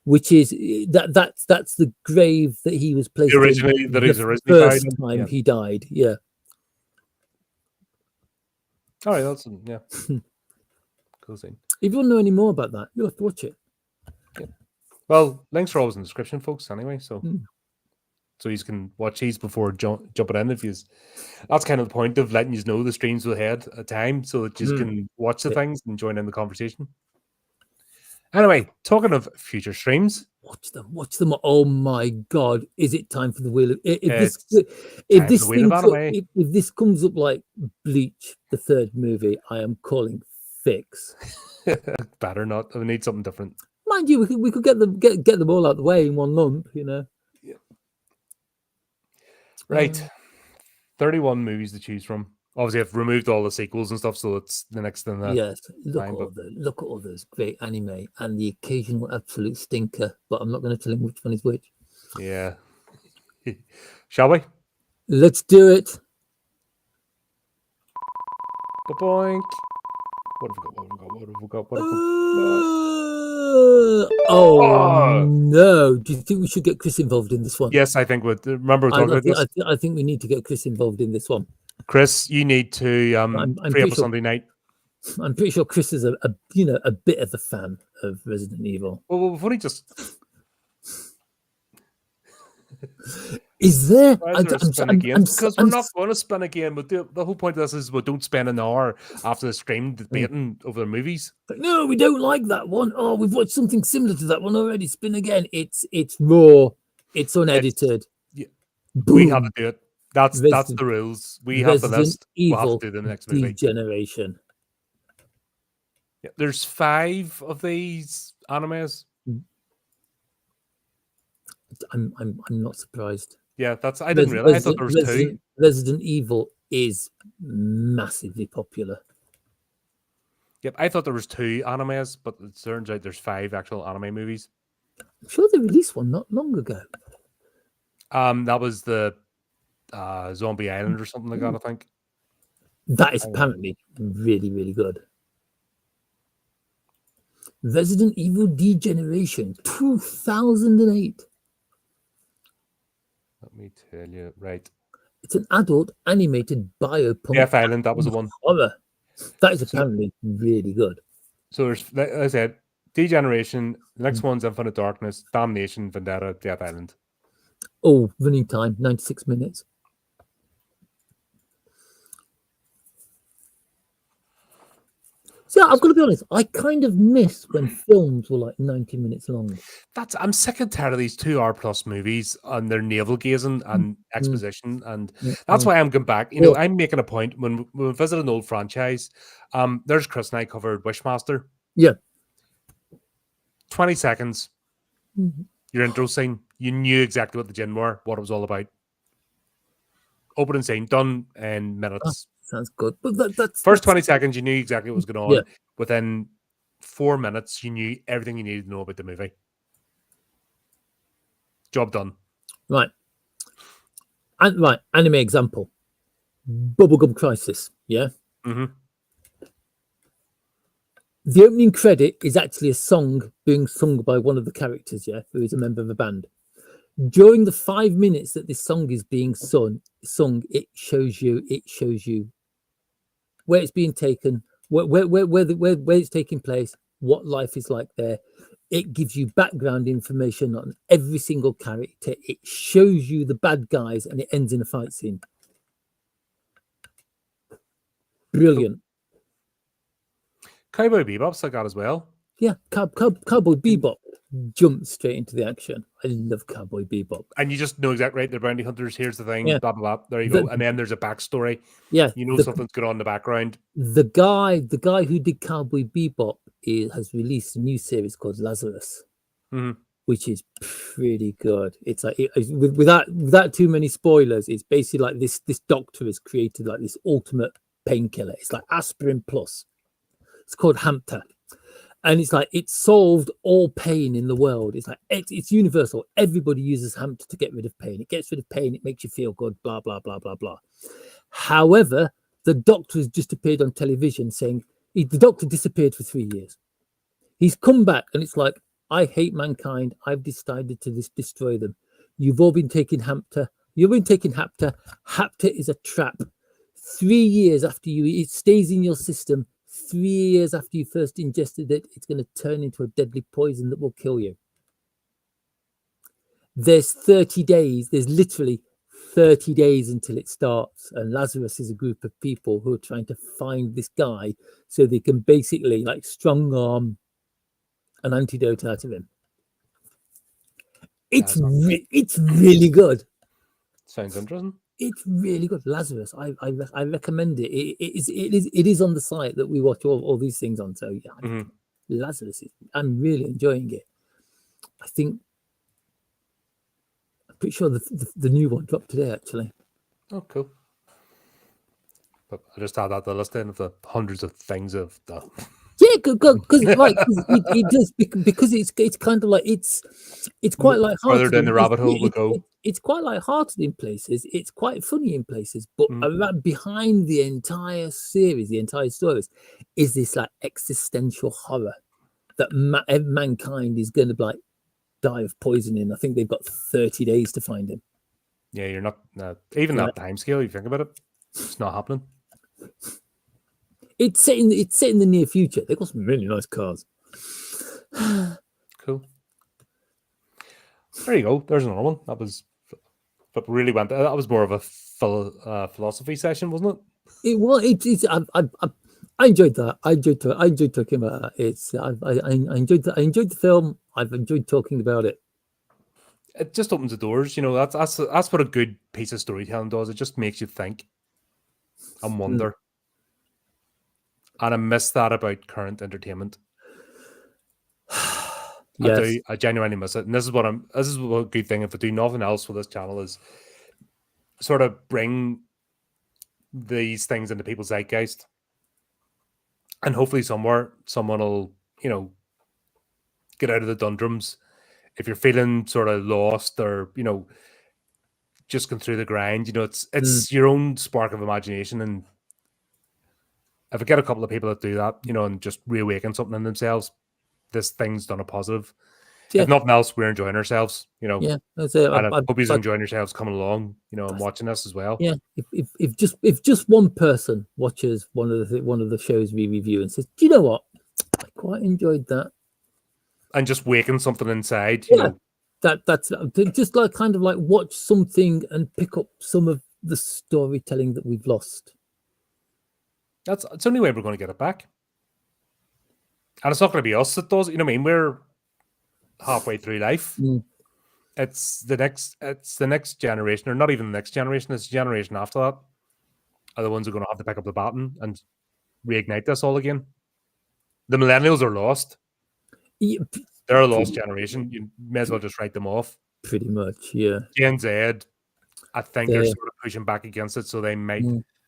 Which is that's the grave that he was placed originally in the first time he died. Yeah. All right, that's cool thing. If you want to know any more about that, you'll have to watch it. Yeah. Well, links are always in the description, folks. Anyway, so you can watch these before jumping in. That's kind of the point of letting you know the streams will ahead a time, so that you can watch the things and join in the conversation. Anyway, talking of future streams, watch them. Oh my God, is it time for the wheel? If this comes up like Bleach, the third movie, I am calling fix. Better not. We need something different. Mind you, we could get them all out of the way in one lump, Yeah. Right. 31 movies to choose from. Obviously, I've removed all the sequels and stuff, so it's the next in the Yes, look line. at But all look at all those great anime and the occasional absolute stinker. But I'm not going to tell him which one is which. yeah, shall we? Let's do it. Boink. What have we got? What have we got? What have we got? What have we got? Oh no! Do you think we should get Chris involved in this one? Yes, I think. Remember we talked about this. I think we need to get Chris involved in this one. Chris, you need to I'm free up pretty a sure- Sunday night. I'm pretty sure Chris is a bit of a fan of Resident Evil. Well, we've only just. Is there? Why is there a spin again? Because we're not going to spin again. But the whole point of this is we don't spend an hour after the stream debating over the movies. No, we don't like that one. Oh, we've watched something similar to that one already. Spin again. It's raw. It's unedited. We have to do it. That's the rules. We have the list. We'll have to do the next movie. Degeneration. Yeah, there's 5 of these animes. I'm not surprised. Yeah, I didn't realize. I thought there was 2. Resident Evil is massively popular. Yep, I thought there was 2 animes, but it turns out there's 5 actual anime movies. I'm sure they released one not long ago. That was the Zombie Island or something like that, I think. That is apparently really, really good. Resident Evil Degeneration, 2008. Let me tell you, right. It's an adult animated biopunk Death Island, that was the one. Horror. That is apparently really good. So there's, like I said, Degeneration, the next one's Infinite Darkness, Damnation, Vendetta, Death Island. Oh, running time, 96 minutes. So I've got to be honest, I kind of miss when films were like 90 minutes long. I'm sick and tired of these 2-hour+ movies and their navel gazing and exposition, and that's why I'm going back. You know, I'm making a point when we visit an old franchise. There's Chris and I covered Wishmaster. Yeah. 20 seconds. Your intro scene. You knew exactly what the gin were, what it was all about. Opening scene done in minutes. Sounds good. But that's First 20 seconds, you knew exactly what was going on. Yeah. Within 4 minutes, you knew everything you needed to know about the movie. Job done. Right. Anime example. Bubblegum Crisis. Yeah. Mm-hmm. The opening credit is actually a song being sung by one of the characters, yeah, who is a member of a band. During the 5 minutes that this song is being sung, it shows you where it's being taken, where it's taking place, what life is like there. It gives you background information on every single character. It shows you the bad guys, and it ends in a fight scene. Brilliant. Cowboy Bebop's like that as well. Yeah, Cowboy Bebop jumps straight into the action. I love Cowboy Bebop. And you just know exactly, right, they're bounty hunters, here's the thing, Yeah. blah, blah, blah. There you go. And then there's a backstory. Yeah. You know something's going on in the background. The guy who did Cowboy Bebop has released a new series called Lazarus, which is pretty good. It's like without too many spoilers, it's basically like this doctor has created like this ultimate painkiller. It's like aspirin plus. It's called Hampta. And it's like it solved all pain in the world. It's like it's universal. Everybody uses Hampta to get rid of pain. It gets rid of pain. It makes you feel good. Blah blah blah blah blah. However, the doctor has just appeared on television saying the doctor disappeared for 3 years. He's come back, and it's like, I hate mankind. I've decided to destroy them. You've all been taking Hampta. You've been taking Hampta. Hampta is a trap. 3 years after it stays in your system. 3 years after you first ingested it, it's going to turn into a deadly poison that will kill you. There's 30 days. There's literally 30 days until it starts. And Lazarus is a group of people who are trying to find this guy so they can basically like strong arm an antidote out of him. It's really good. Sounds interesting. It's really good. Lazarus, I recommend it. It is on the site that we watch all these things on. So yeah, Lazarus, I'm really enjoying it. I'm pretty sure the new one dropped today actually. Oh, cool. But I just had that the list in of the hundreds of things I've done. Yeah, because right, it does because it's kind of like it's quite Further light-hearted. down the rabbit hole we go. It's quite light-hearted in places. It's quite funny in places, but around, behind the entire series, the entire stories, is this like existential horror that mankind is going to like die of poisoning. I think they've got 30 days to find him. Yeah, you're not even that time scale. You think about it, it's not happening. It's set in the near future. They've got some really nice cars. Cool. There you go. There's another one. That was what really went. That was more of a philosophy session, wasn't it? It was. I enjoyed that. I enjoyed talking about that. I enjoyed the film. I've enjoyed talking about it. It just opens the doors. You know, that's what a good piece of storytelling does. It just makes you think and wonder. And I miss that about current entertainment. Yes. I do. I genuinely miss it. And this is what a good thing. If I do nothing else for this channel, is sort of bring these things into people's zeitgeist. And hopefully somewhere someone will, you know, get out of the doldrums. If you're feeling sort of lost or, you know, just going through the grind, you know, it's your own spark of imagination. And if I get a couple of people that do that, you know, and just reawaken something in themselves, this thing's done a positive. Yeah. If nothing else, we're enjoying ourselves, you know. Yeah, that's it. And I hope you're enjoying yourselves coming along, you know, and watching this as well. Yeah, if just one person watches one of the shows we review and says, "Do you know what? I quite enjoyed that," and just waking something inside, you know. That's just like kind of like watch something and pick up some of the storytelling that we've lost. It's the only way we're going to get it back. And it's not going to be us that does it. You know what I mean? We're halfway through life. It's the next generation, or not even the next generation. It's the generation after that are the ones who are going to have to pick up the baton and reignite this all again. The millennials are lost. Yeah, they're a lost generation. You may as well just write them off. Pretty much, yeah. Gen Z, I think they're sort of pushing back against it, so they might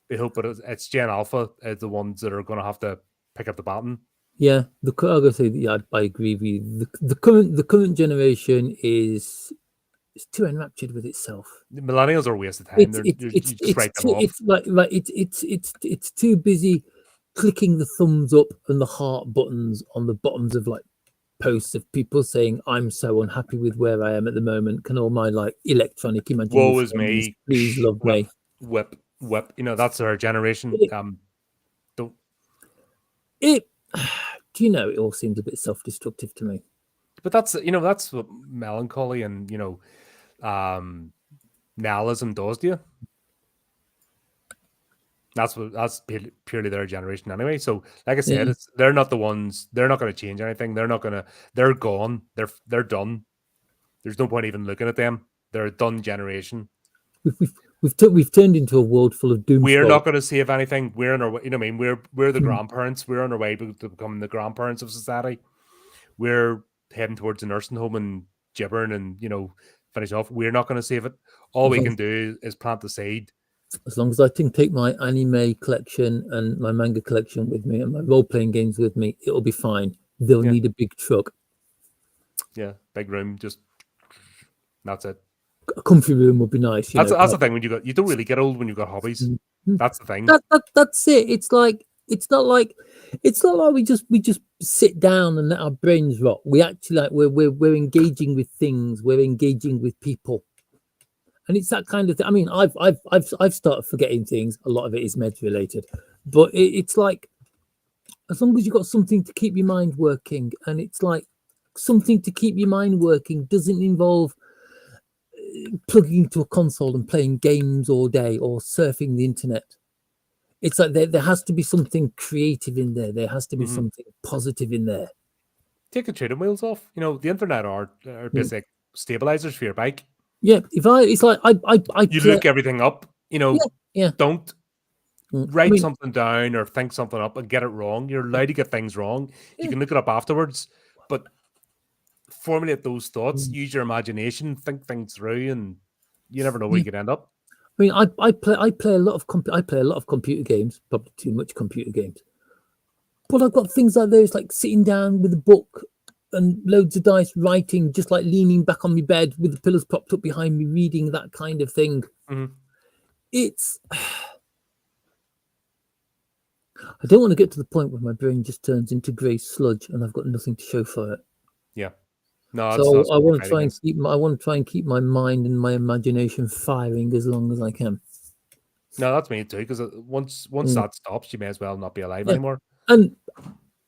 be hoping it's Gen Alpha the ones that are going to have to pick up the baton. Yeah, I agree with you. The current generation is too enraptured with itself. The millennials are a waste of time. It's too busy clicking the thumbs up and the heart buttons on the bottoms of like posts of people saying, "I'm so unhappy with where I am at the moment. Can all my like electronic imaginary woe is me, please love me." Whip. You know, that's our generation. Do you know, it all seems a bit self-destructive to me. But that's what melancholy and, you know, nihilism does to you. That's purely their generation anyway. So, like I said, they're not the ones. They're not going to change anything. They're gone. They're done. There's no point even looking at them. They're a done generation. We've turned into a world full of doom. We're not going to save anything. We're on our way. You know what I mean? We're the grandparents. We're on our way to becoming the grandparents of society. We're heading towards a nursing home and gibbering and, you know, finish off. We're not going to save it. All we can do is plant the seed. As long as I can take my anime collection and my manga collection with me and my role-playing games with me, it'll be fine. They'll need a big truck. Yeah, big room. Just that's it. A comfy room would be nice. That's the thing when you don't really get old when you've got hobbies. That's the thing. That's it. It's not like we just sit down and let our brains rot. We actually like we're engaging with things. We're engaging with people, and it's that kind of thing. I mean, I've started forgetting things. A lot of it is med related, but it's like as long as you've got something to keep your mind working, and it's like something to keep your mind working doesn't involve plugging into a console and playing games all day or surfing the internet. It's like there has to be something creative in there. There has to be something positive in there. Take the training wheels off. You know, the internet are basic stabilizers for your bike. Yeah, you look everything up. You know, don't write something down or think something up and get it wrong. You're allowed to get things wrong. You can look it up afterwards, but formulate those thoughts, use your imagination, think things through, and you never know where you could end up. I mean, I play a lot of computer games, probably too much computer games. But I've got things like those, like sitting down with a book and loads of dice, writing, just like leaning back on my bed with the pillows propped up behind me, reading, that kind of thing. Mhm. It's I don't want to get to the point where my brain just turns into grey sludge and I've got nothing to show for it. Yeah. No, So I what we're want to fighting try and against. keep my mind and my imagination firing as long as I can. No, that's me too. Because once that stops, you may as well not be alive Yeah. anymore. And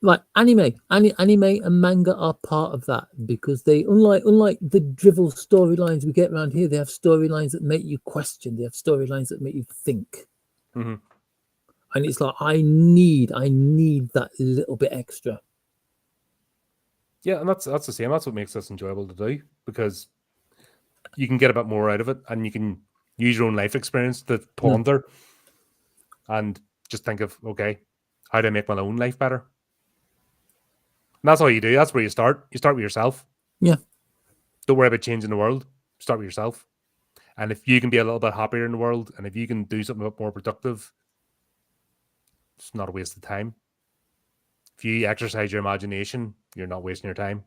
like anime and manga are part of that, because they, unlike the drivel storylines we get around here, they have storylines that make you question. They have storylines that make you think. Hmm. And it's like I need that little bit extra. Yeah, and that's the same. That's what makes this enjoyable to do, because you can get a bit more out of it, and you can use your own life experience to ponder and just think of, okay, how do I make my own life better? And that's all you do. That's where you start. You start with yourself. Yeah. Don't worry about changing the world. Start with yourself. And if you can be a little bit happier in the world, and if you can do something a bit more productive, it's not a waste of time. If you exercise your imagination, you're not wasting your time.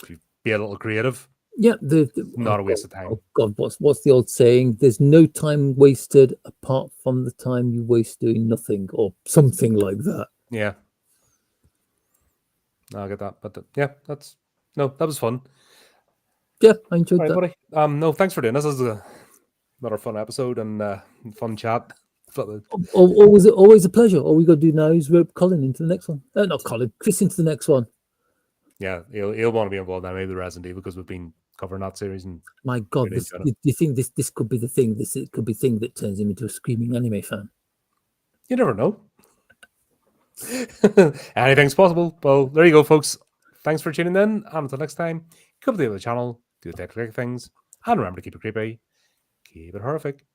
If you be a little creative, Yeah, not a waste of time. Oh God, what's the old saying? There's no time wasted apart from the time you waste doing nothing, or something like that. Yeah. No, I get that. But yeah, that was fun. Yeah, I enjoyed All right, that. buddy. No, thanks for doing this. This is another fun episode and fun chat. Always a pleasure. All we got to do now is rope Colin into the next one. Not Colin, Chris into the next one. Yeah, he'll want to be involved now, maybe the Resident Evil, because we've been covering that series. And my God, really do you think this could be the thing? This could be the thing that turns him into a screaming anime fan. You never know. Anything's possible. Well, there you go, folks. Thanks for tuning in. And until next time, keep up to date with the channel, do the technical things, and remember to keep it creepy, keep it horrific.